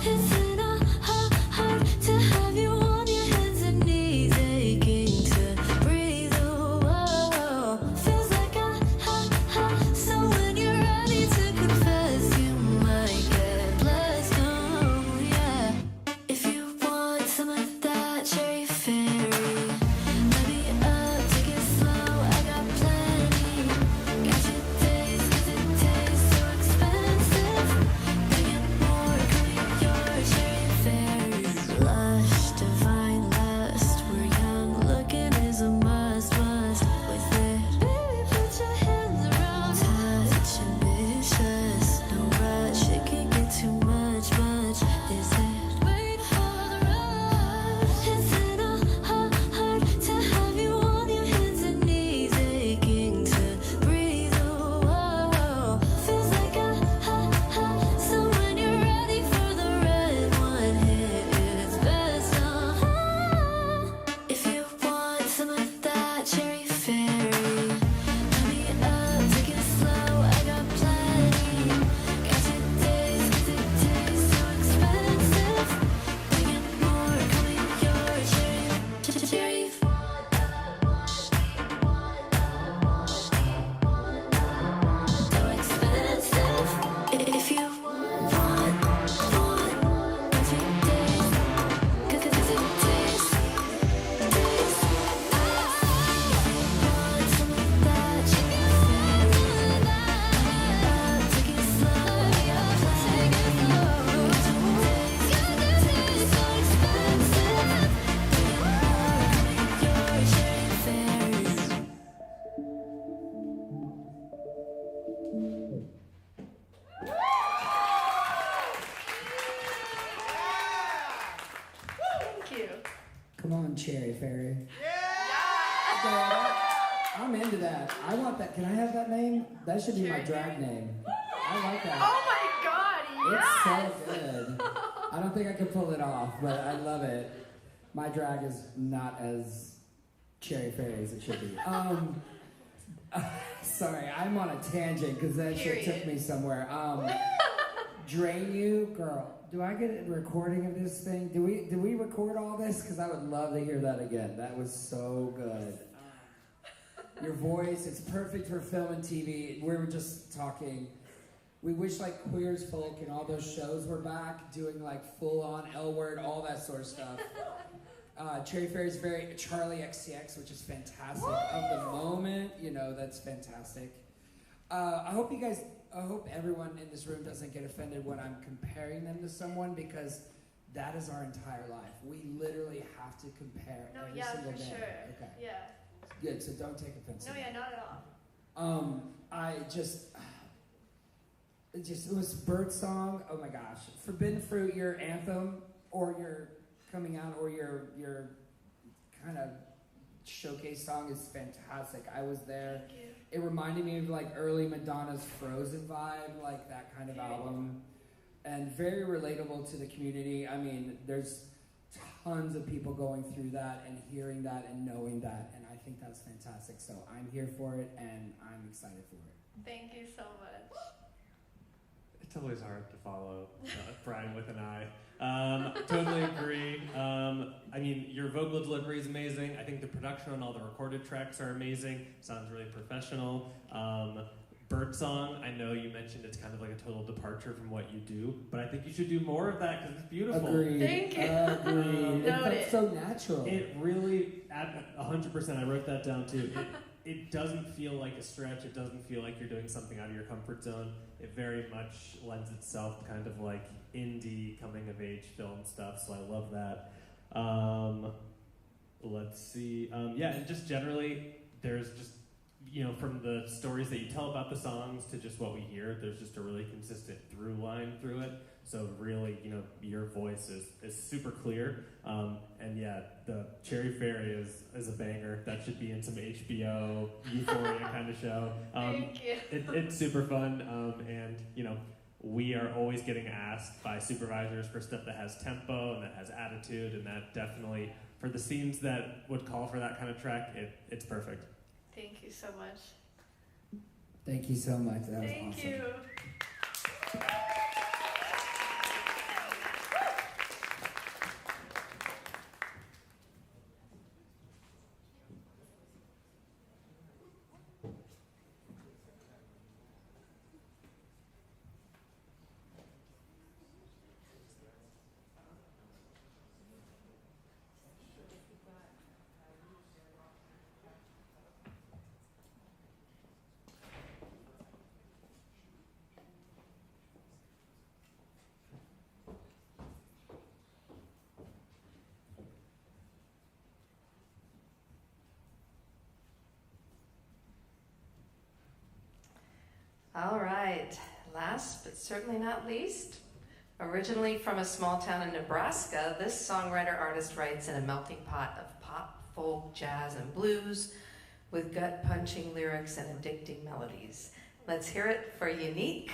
It's in a heart to have you on your hands and knees, aching to breathe. Oh, feels like a so when you're ready to confess, you might get blessed. Oh yeah, if you want some of that cherry fairy, let me up, take it slow. I got plenty. Got you taste, 'cause it tastes so expensive. Bringing more, coming your cherry fairy. Lush, divine lust. We're young, looking is a must with it. Baby, put your hands around. Touch ambitious, no rush. It can get too much. Is it? Wait for the rush. It's in a heart to have you on your hands and knees, aching to breathe. Oh, feels like a so when you're ready for the red one, hit its best. If you want some of that cherry fairy, let me up, take it slow. I got plenty. Got you taste, 'cause it tastes so expensive. Bringing more, coming your cherry. So expensive. If you want, if you taste, 'cause it tastes. Want some of that cherry fairy? Take it slow. Take it slow. Taste so expensive. Your cherry fairy. Thank you. Come on, Cherry Fairy. Yeah! I'm into that. I want that. Can I have that name? That should be my drag name. I like that. Oh my God, yes! It's so good. I don't think I can pull it off, but I love it. My drag is not as Cherry Fairy as it should be. Sorry, I'm on a tangent because that shit took me somewhere. Drain You, girl. Do I get a recording of this thing? Do we record all this? Because I would love to hear that again. That was so good. Your voice, it's perfect for film and TV. We were just talking. We wish like Queer as Folk and all those shows were back, doing like full-on L-word, all that sort of stuff. Cherry Fairy is very Charlie XCX, which is fantastic. Of the moment, you know, that's fantastic. I hope everyone in this room doesn't get offended when I'm comparing them to someone, because that is our entire life. We literally have to compare every single day. Sure. Okay. Yeah. Good, so don't take offense. No, yeah, not at all. It was Birdsong. Oh my gosh, Forbidden Fruit, your anthem, or your coming out, or your kind of showcase song is fantastic. I was there. Thank you. It reminded me of like early Madonna's Frozen vibe, like that kind of album, and very relatable to the community. I mean, there's tons of people going through that and hearing that and knowing that, and I think that's fantastic. So I'm here for it, and I'm excited for it. Thank you so much. It's always hard to follow Brian with an eye. Totally agree. I mean, your vocal delivery is amazing. I think the production on all the recorded tracks are amazing. Sounds really professional. Birdsong, I know you mentioned it's kind of like a total departure from what you do, but I think you should do more of that because it's beautiful. Agreed. Thank you. Agreed. It Noted. felt so natural. It really, at 100%, I wrote that down too. It doesn't feel like a stretch. It doesn't feel like you're doing something out of your comfort zone. It very much lends itself to kind of like indie coming of age film stuff. So I love that. Let's see. Yeah, and just generally, there's just, you know, from the stories that you tell about the songs to just what we hear, there's just a really consistent through line through it. So really, you know, your voice is super clear. And yeah, the Cherry Fairy is a banger. That should be in some HBO Euphoria kind of show. Thank you. It's super fun. And, you know, we are always getting asked by supervisors for stuff that has tempo and that has attitude, and that definitely, for the scenes that would call for that kind of track, it's perfect. Thank you so much. Thank you so much. That was Thank awesome. you. All right, last but certainly not least, originally from a small town in Nebraska, this songwriter-artist writes in a melting pot of pop, folk, jazz, and blues with gut-punching lyrics and addicting melodies. Let's hear it for Unique.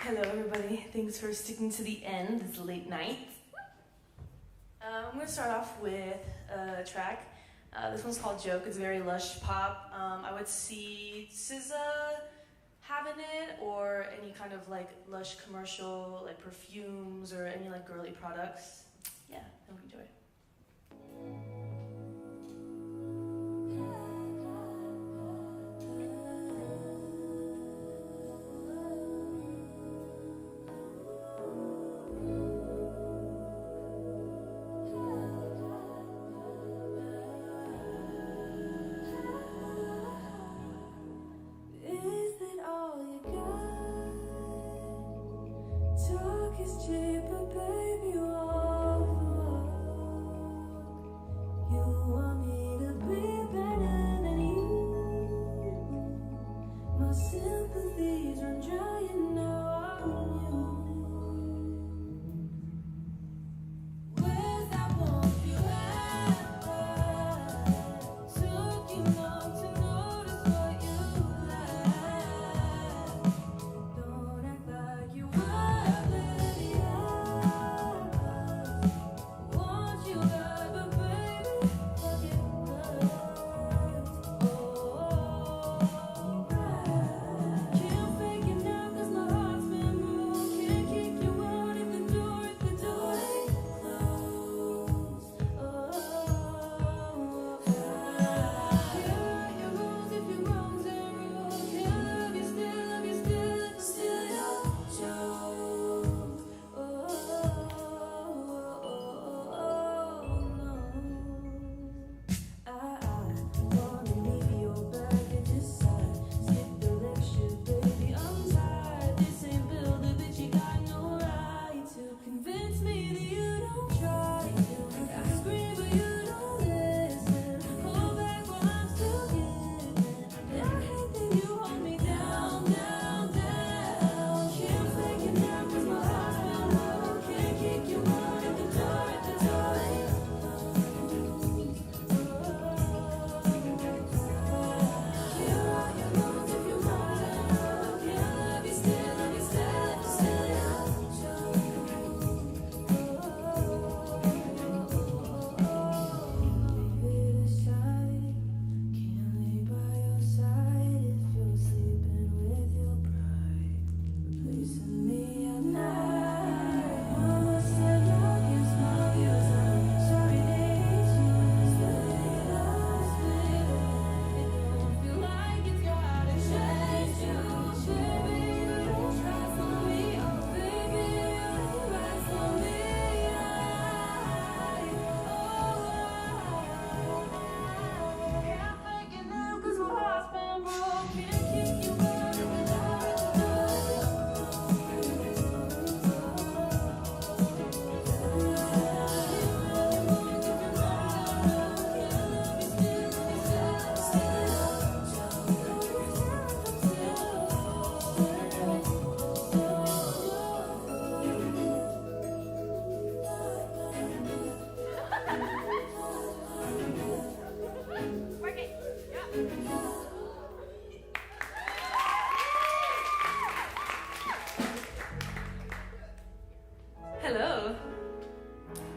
Hello, everybody. Thanks for sticking to the end. It's late night. I'm going to start off with a track. This one's called Joke. It's very lush pop. I would see SZA having it, or any kind of like lush commercial, like perfumes or any like girly products. Yeah, I hope you enjoy. Is that all you got? Talk is cheap, but baby, walk the walk. You want me to be better than you. My sympathies run dry and now on you. Where's that warmth you had? Took you long to notice what you like. Don't act like you were oblivious.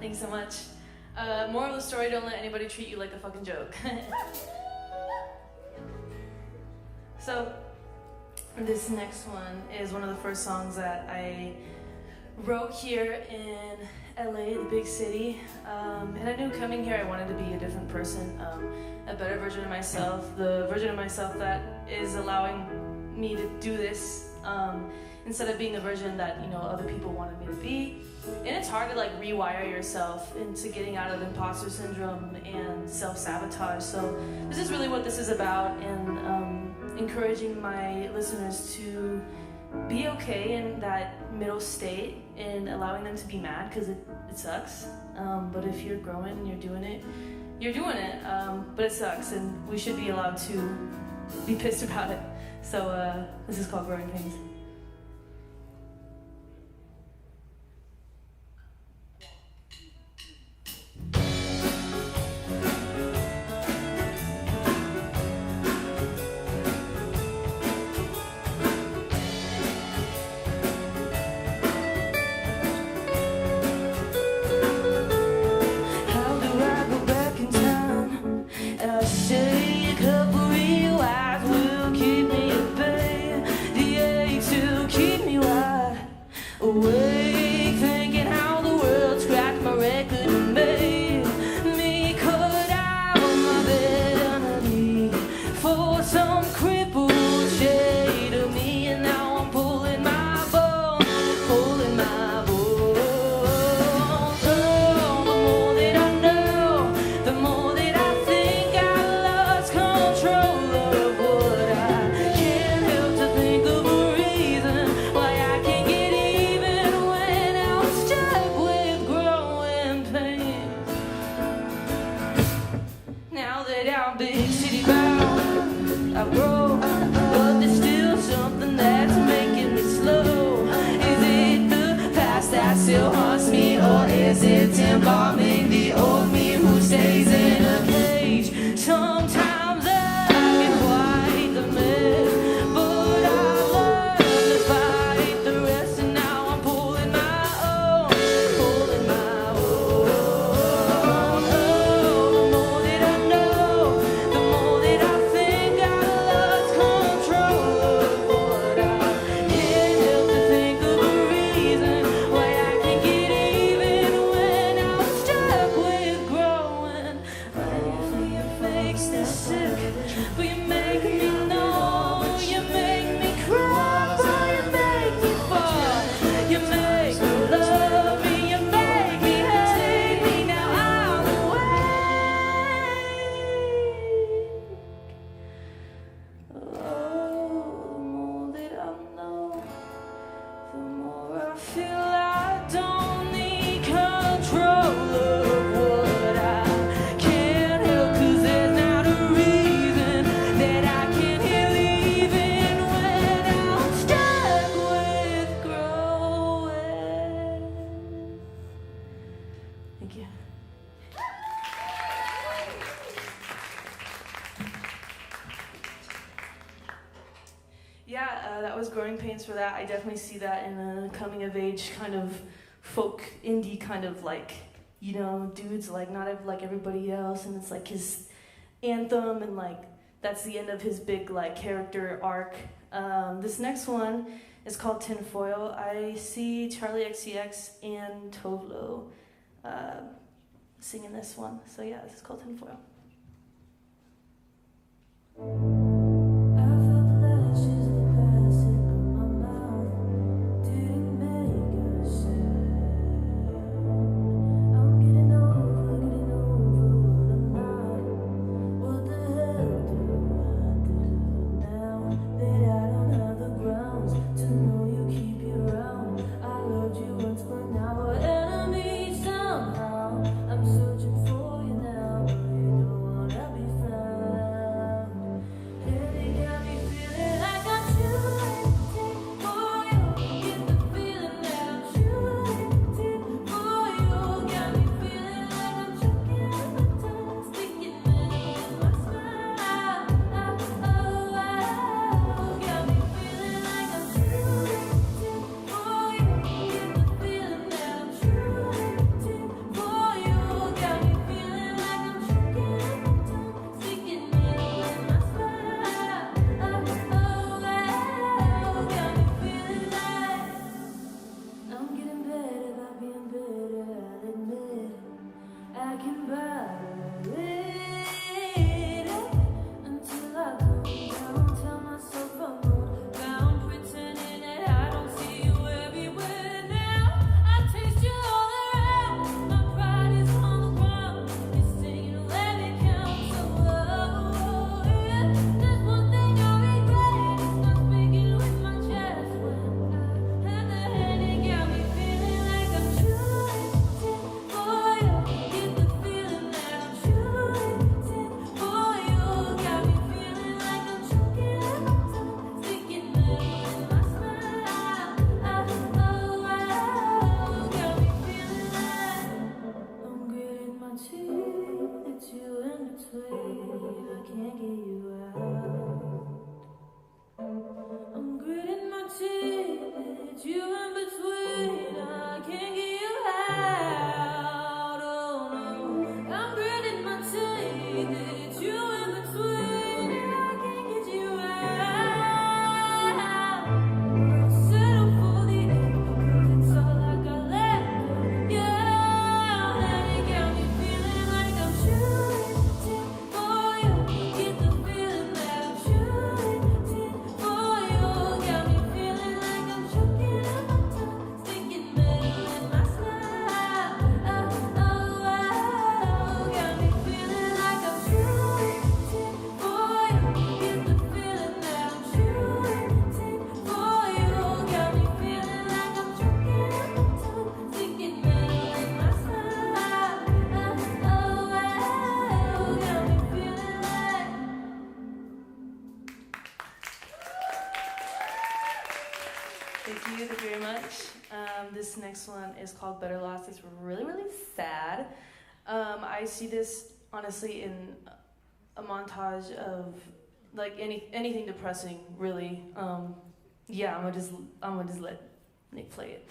Thanks so much. Moral of the story, don't let anybody treat you like a fucking joke. So, this next one is one of the first songs that I wrote here in LA, the big city. And I knew coming here I wanted to be a different person, a better version of myself, the version of myself that is allowing me to do this instead of being the version that, you know, other people wanted me to be. And it's hard to like rewire yourself into getting out of imposter syndrome and self-sabotage. So this is really what this is about, and encouraging my listeners to be okay in that middle state and allowing them to be mad, because it sucks. But if you're growing and you're doing it, you're doing it. But it sucks, and we should be allowed to be pissed about it. So this is called Growing Pains. Awake, thinking how the world scratched my record and made me cut out my vanity for some crippled shade of me, and now I'm pulling my bones, pulling my bones. Oh, the more that I know, the more that I think I lost control of what I can't help to think of a reason why I can't get I'm big city bound, I grow, but there's still something that's making me slow. Is it the past that still haunts me, or is it embalming the old me who stays in a cage? Sometimes I get quite the mess, but I learn to fight the rest, and now I'm pulling my own, pulling my own. Oh, the more that I know, the more that I think I lost control of what I can't help to think of a reason why I can't get even when I'm stuck with growing. Lately your face is sick, but you make me know, you make me cry, but you make me fall, you make me love me, you make me hate me. Now I'm awake. Oh, the more that I know, the more I feel I don't need control of what I can't help, 'cause there's not a reason that I can't heal even when I'm stuck with growing. Thank you. Yeah, that was Growing Pains for that. I definitely see that in a coming of age kind of folk indie kind of like, you know, dudes like not like everybody else, and it's like his anthem, and like that's the end of his big like character arc. This next one is called Tinfoil. I see Charlie XCX and Tovlo singing this one. So yeah, this is called Tinfoil. Searching for you now, but you don't wanna be found. It's you in between, I can't get you out. Oh no, I'm gritting my teeth. It's you in between, I can't get you out. I'll settle for the end, 'cause it's all I got left of you. And it got me feeling like I'm shooting for you. Get the feeling that I'm shooting for you. Got me feeling like I'm choking on my tongue, sticking metal in my slide. Oh, oh, oh. Got me feeling like I'm shooting for you. Get the feeling that I'm shooting for you. Got me feeling like I'm choking on my tongue, sticking metal in my slide. Oh, oh, oh. Got me feeling like. Thank you very much. This next one is called Better Lost. It's really, really sad. I see this honestly in a montage of like anything depressing, really. Yeah, I'm gonna just let Nick play it.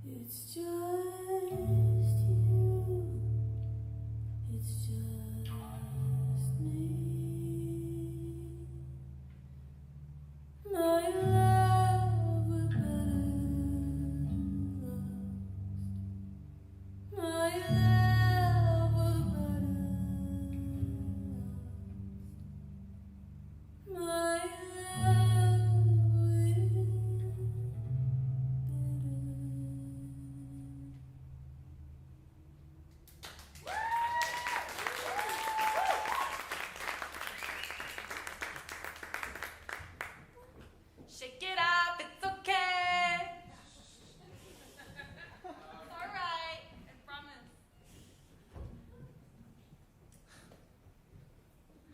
It's just you. It's just me. My love were better lost. My love were better lost. My love were better. Shake it up, it's okay. All right, I promise.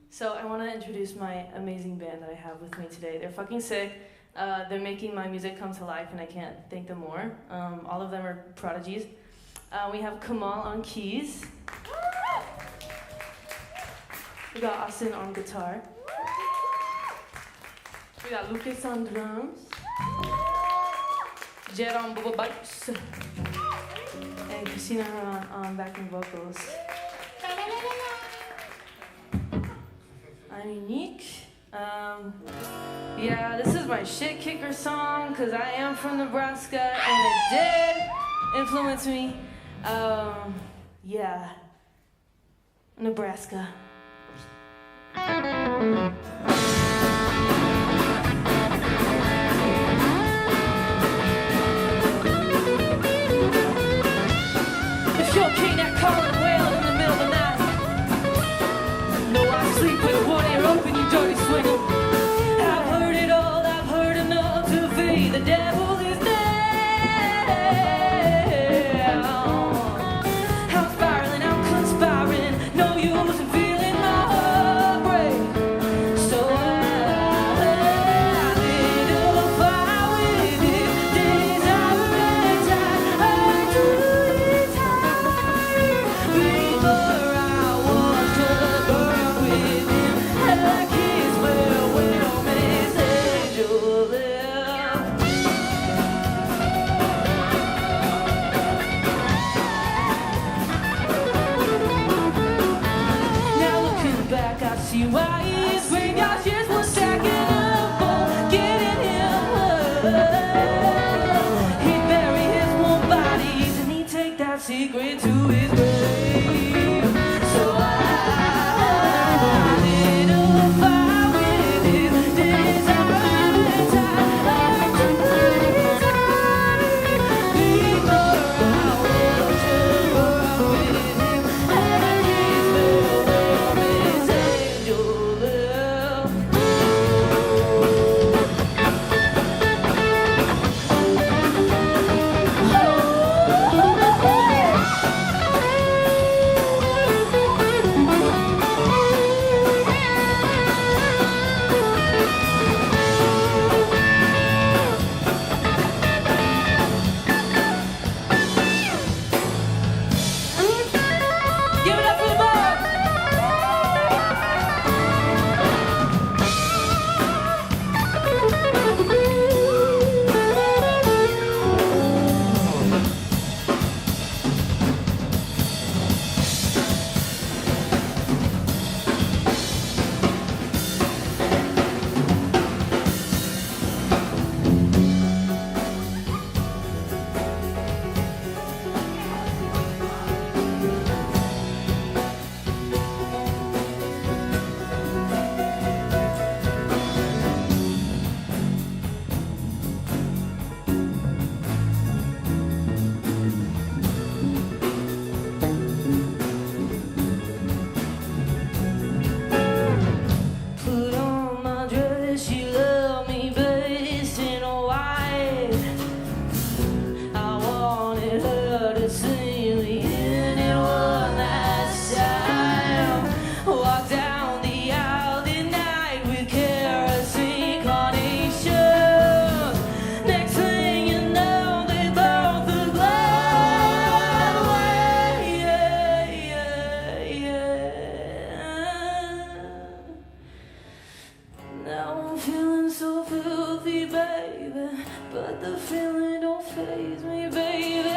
So I want to introduce my amazing band that I have with me today. They're fucking sick. They're making my music come to life, and I can't thank them more. All of them are prodigies. We have Kamal on keys. We got Austin on guitar. We got Lucas on drums. Jed on bass. And Christina on backing vocals. I'm unique. Yeah, this is my shit kicker song because I am from Nebraska and it did influence me. Yeah, Nebraska. If you're king that calling whale in the middle of the night, no, I sleep with one ear open, you dirty swindle. I've heard it all, I've heard enough to fade. The devil is there. I'm spiraling, I'm conspiring. No use in feeling my heart break. So I identify with it. Desire and time, I do it before I was gonna burn with him. Like his farewell message of love. Now looking back, I see why his graveyard just was stacking up for getting him love. He'd bury his warm bodies and he'd take that secret to his grave. So I identify with his desire and time. I do it before I was to burn with him. And his farewell message of love. Give it up for the bar. Put on my dress, she loved me best in white. I wanted her to see me in it one last time. Walk down the aisle that night with kerosene carnations. Next thing you know, they both look glad away. Now I'm feeling so filthy, baby, but the feeling don't faze me, baby.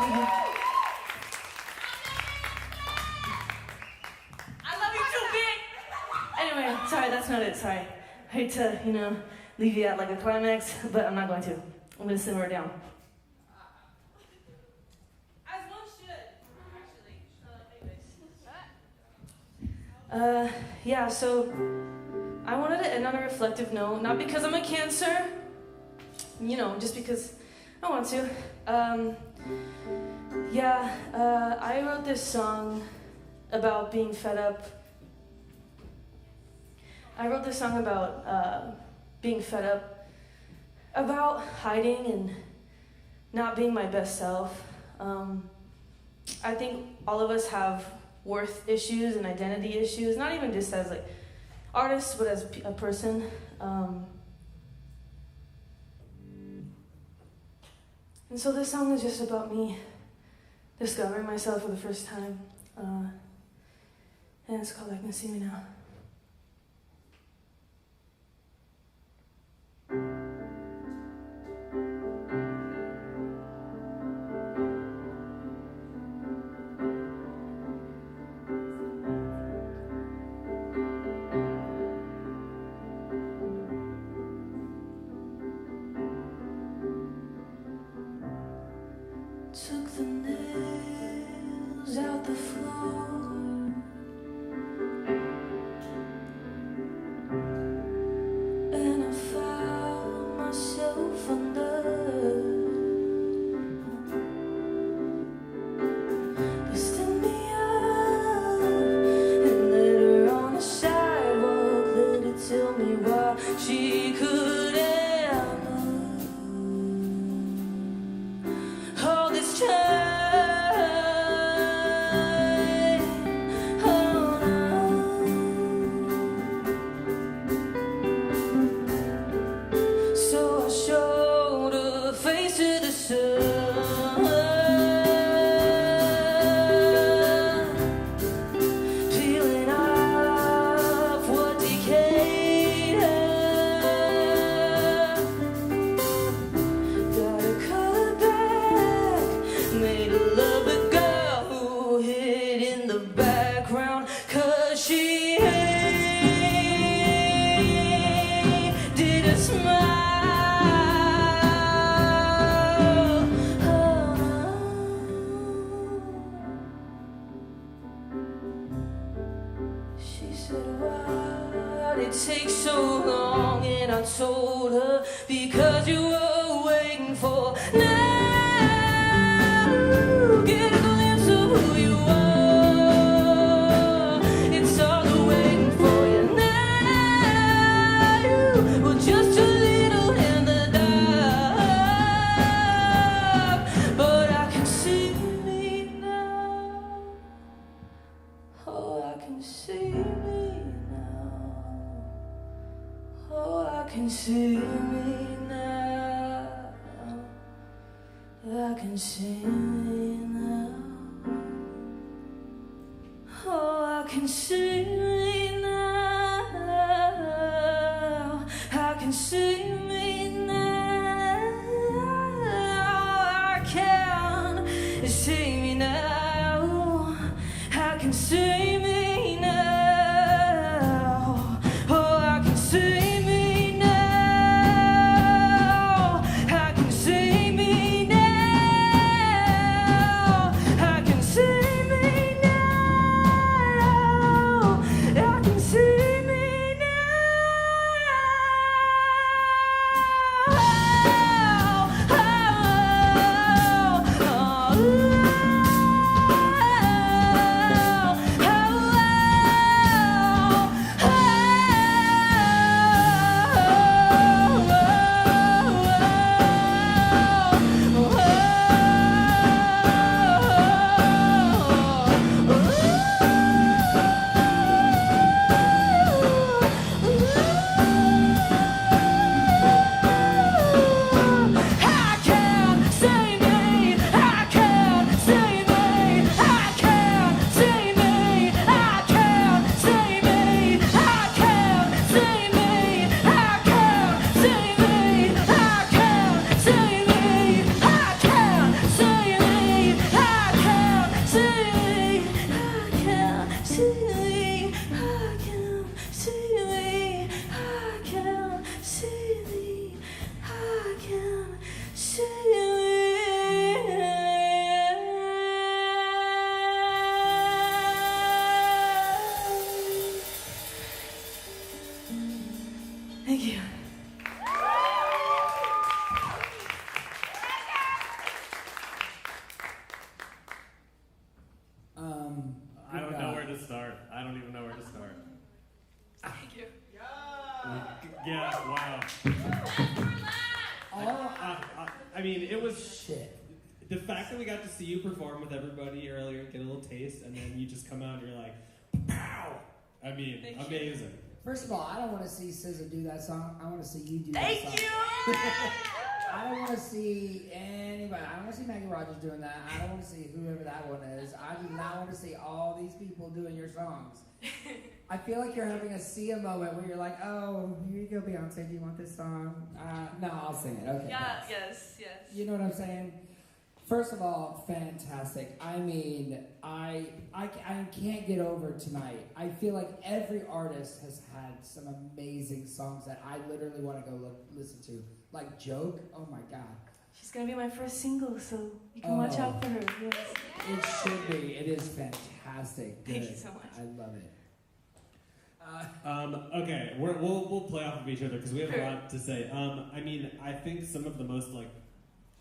I love you too, bitch! Anyway, sorry, that's not it, sorry. I hate to, leave you at like a climax, but I'm not going to. I'm gonna simmer it down. As one should, actually. Yeah, so I wanted to end on a reflective note, not because I'm a Cancer, just because I want to. I wrote this song about being fed up. I wrote this song about being fed up, about hiding and not being my best self. I think all of us have worth issues and identity issues, not even just as like artists, but as a person. And so this song is just about me discovering myself for the first time. And it's called I Can See Me Now. Took the nails out the floor, and I found myself under. Lifted me up and let her on the sidewalk. Let her tell me why she could ever all this time. Oh no. So I showed her face to the sun, peeling off what decayed her. Got her color back, made her love a girl who hid in the background, 'cause she hated a smile. She said, why did it take so long? And I told her, because you were waiting for now. Get a glimpse of who you are. It's all the waiting for you now. You were just a little in the dark, but I can see me now. Oh, I can see me now. Oh, I can see me now. I can see me now. Oh, I can see me now. I can see me now. I can see me now. I can see me now. Oh, I can see me now. I can see me now. I can see me now. I can see me now. I don't good know God. where to start. I don't even know where to start. Thank you. Yeah, wow. I mean, it was Shit. the fact that we got to see you perform with everybody earlier, get a little taste, and then you just come out and you're like, pow! I mean, Thank you. amazing. First of all, I don't want to see SZA do that song. I want to see you do Thank that song. you! I don't want to see anybody. I don't want to see Maggie Rogers doing that. I don't want to see whoever that one is. I do not want to see all these people doing your songs. I feel like you're having a Sia moment where you're like, oh, here you go, Beyonce. Do you want this song? No, I'll sing it. Okay. Yeah, thanks. yes. You know what I'm saying? First of all, fantastic. I mean, I can't get over tonight. I feel like every artist has had some amazing songs that I literally want to go listen to. Like Joke, oh my God. She's gonna be my first single, so you can watch out for her. Yes. It should be. It is fantastic. Good. Thank you so much. I love it. Okay, we'll play off of each other because we have a lot to say. I mean, I think some of the most like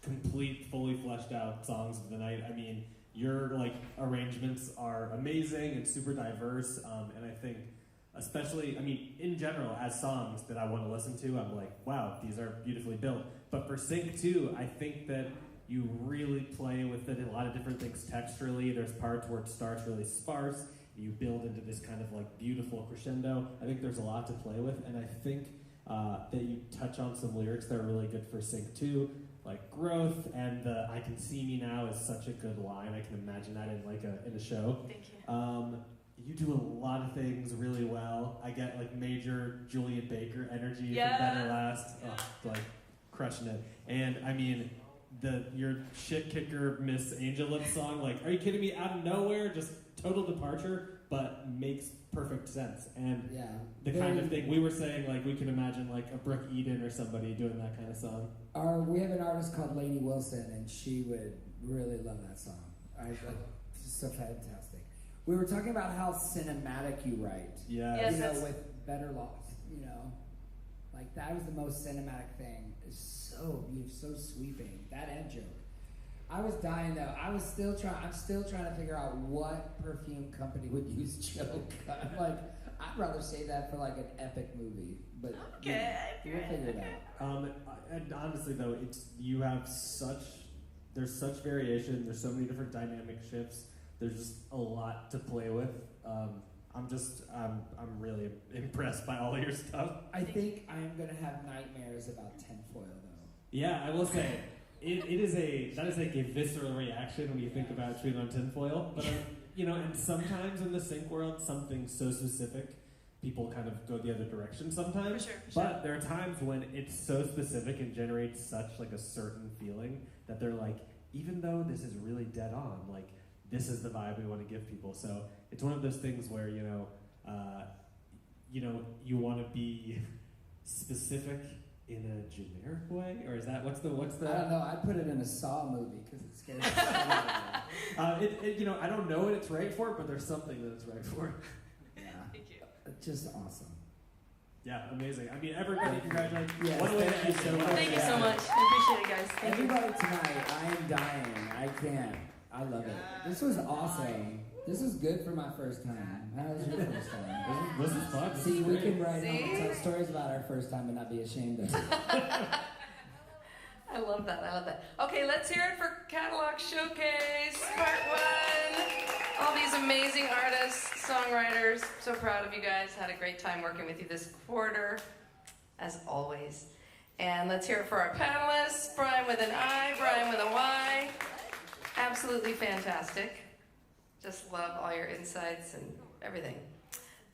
complete, fully fleshed out songs of the night. I mean, your like arrangements are amazing and super diverse, and I think, especially, I mean, in general, as songs that I want to listen to, I'm like, wow, these are beautifully built. But for Sync 2, I think that you really play with it a lot of different things texturally. There's parts where it starts really sparse. You build into this kind of like beautiful crescendo. I think there's a lot to play with, and I think that you touch on some lyrics that are really good for Sync 2, like growth, and the "I can see me now" is such a good line. I can imagine that in a show. Thank you. You do a lot of things really well. I get like major Julian Baker energy Yeah. from Better Last, like crushing it. And I mean, your shit kicker Miss Angel Lip song, like, are you kidding me? Out of nowhere, just total departure, but makes perfect sense. And Yeah. the kind of thing we were saying, like, we can imagine like a Brooke Eden or somebody doing that kind of song. We have an artist called Lainey Wilson, and she would really love that song. It's so fantastic. We were talking about how cinematic you write. Yeah. Yes, You know, that's- with Better Lost, you know. Like, that was the most cinematic thing. It's so beautiful, so sweeping. That and Joke. I was dying, though. I'm still trying to figure out what perfume company would use Joke. I'm like, I'd rather say that for, like, an epic movie. But Okay, we'll figure it out. And honestly, though, there's such variation. There's so many different dynamic shifts. There's just a lot to play with. I'm really impressed by all of your stuff. I think I am going to have nightmares about tinfoil, though. Yeah, I will say, that is like a visceral reaction when you think about chewing on tinfoil. But and sometimes in the sync world, something so specific, people kind of go the other direction sometimes. For sure. But there are times when it's so specific and generates such like a certain feeling that they're like, even though this is really dead on, like, this is the vibe we want to give people. So it's one of those things where you want to be specific in a generic way, or is that what's the? I don't know. I put it in a Saw movie because it scares me. I don't know what it's right for, but there's something that it's right for. Yeah, Thank you. just awesome. Yeah, amazing. I mean, everybody, congratulations. Yes, What a way thank to you so much. Thank you so much. I appreciate it, guys. Thank you. Everybody tonight, I am dying. I can't. I love it. This was awesome. This was good for my first time. How was your first time? This is fun. This See, is we great. can write home, tell stories about our first time and not be ashamed of it. I love that. Okay, let's hear it for Catalog Showcase, part 1. All these amazing artists, songwriters. So proud of you guys. Had a great time working with you this quarter, as always. And let's hear it for our panelists. Brian with an I, Brian with a Y. Absolutely fantastic. Just love all your insights and everything.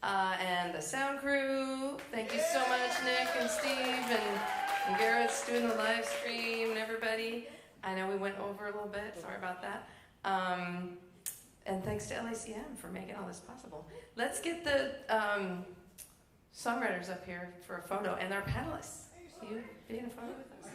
And the sound crew. Thank you so much, Nick and Steve and Garrett's doing the live stream and everybody. I know we went over a little bit. Sorry about that. And thanks to LACM for making all this possible. Let's get the songwriters up here for a photo and our panelists. You being a photo with us?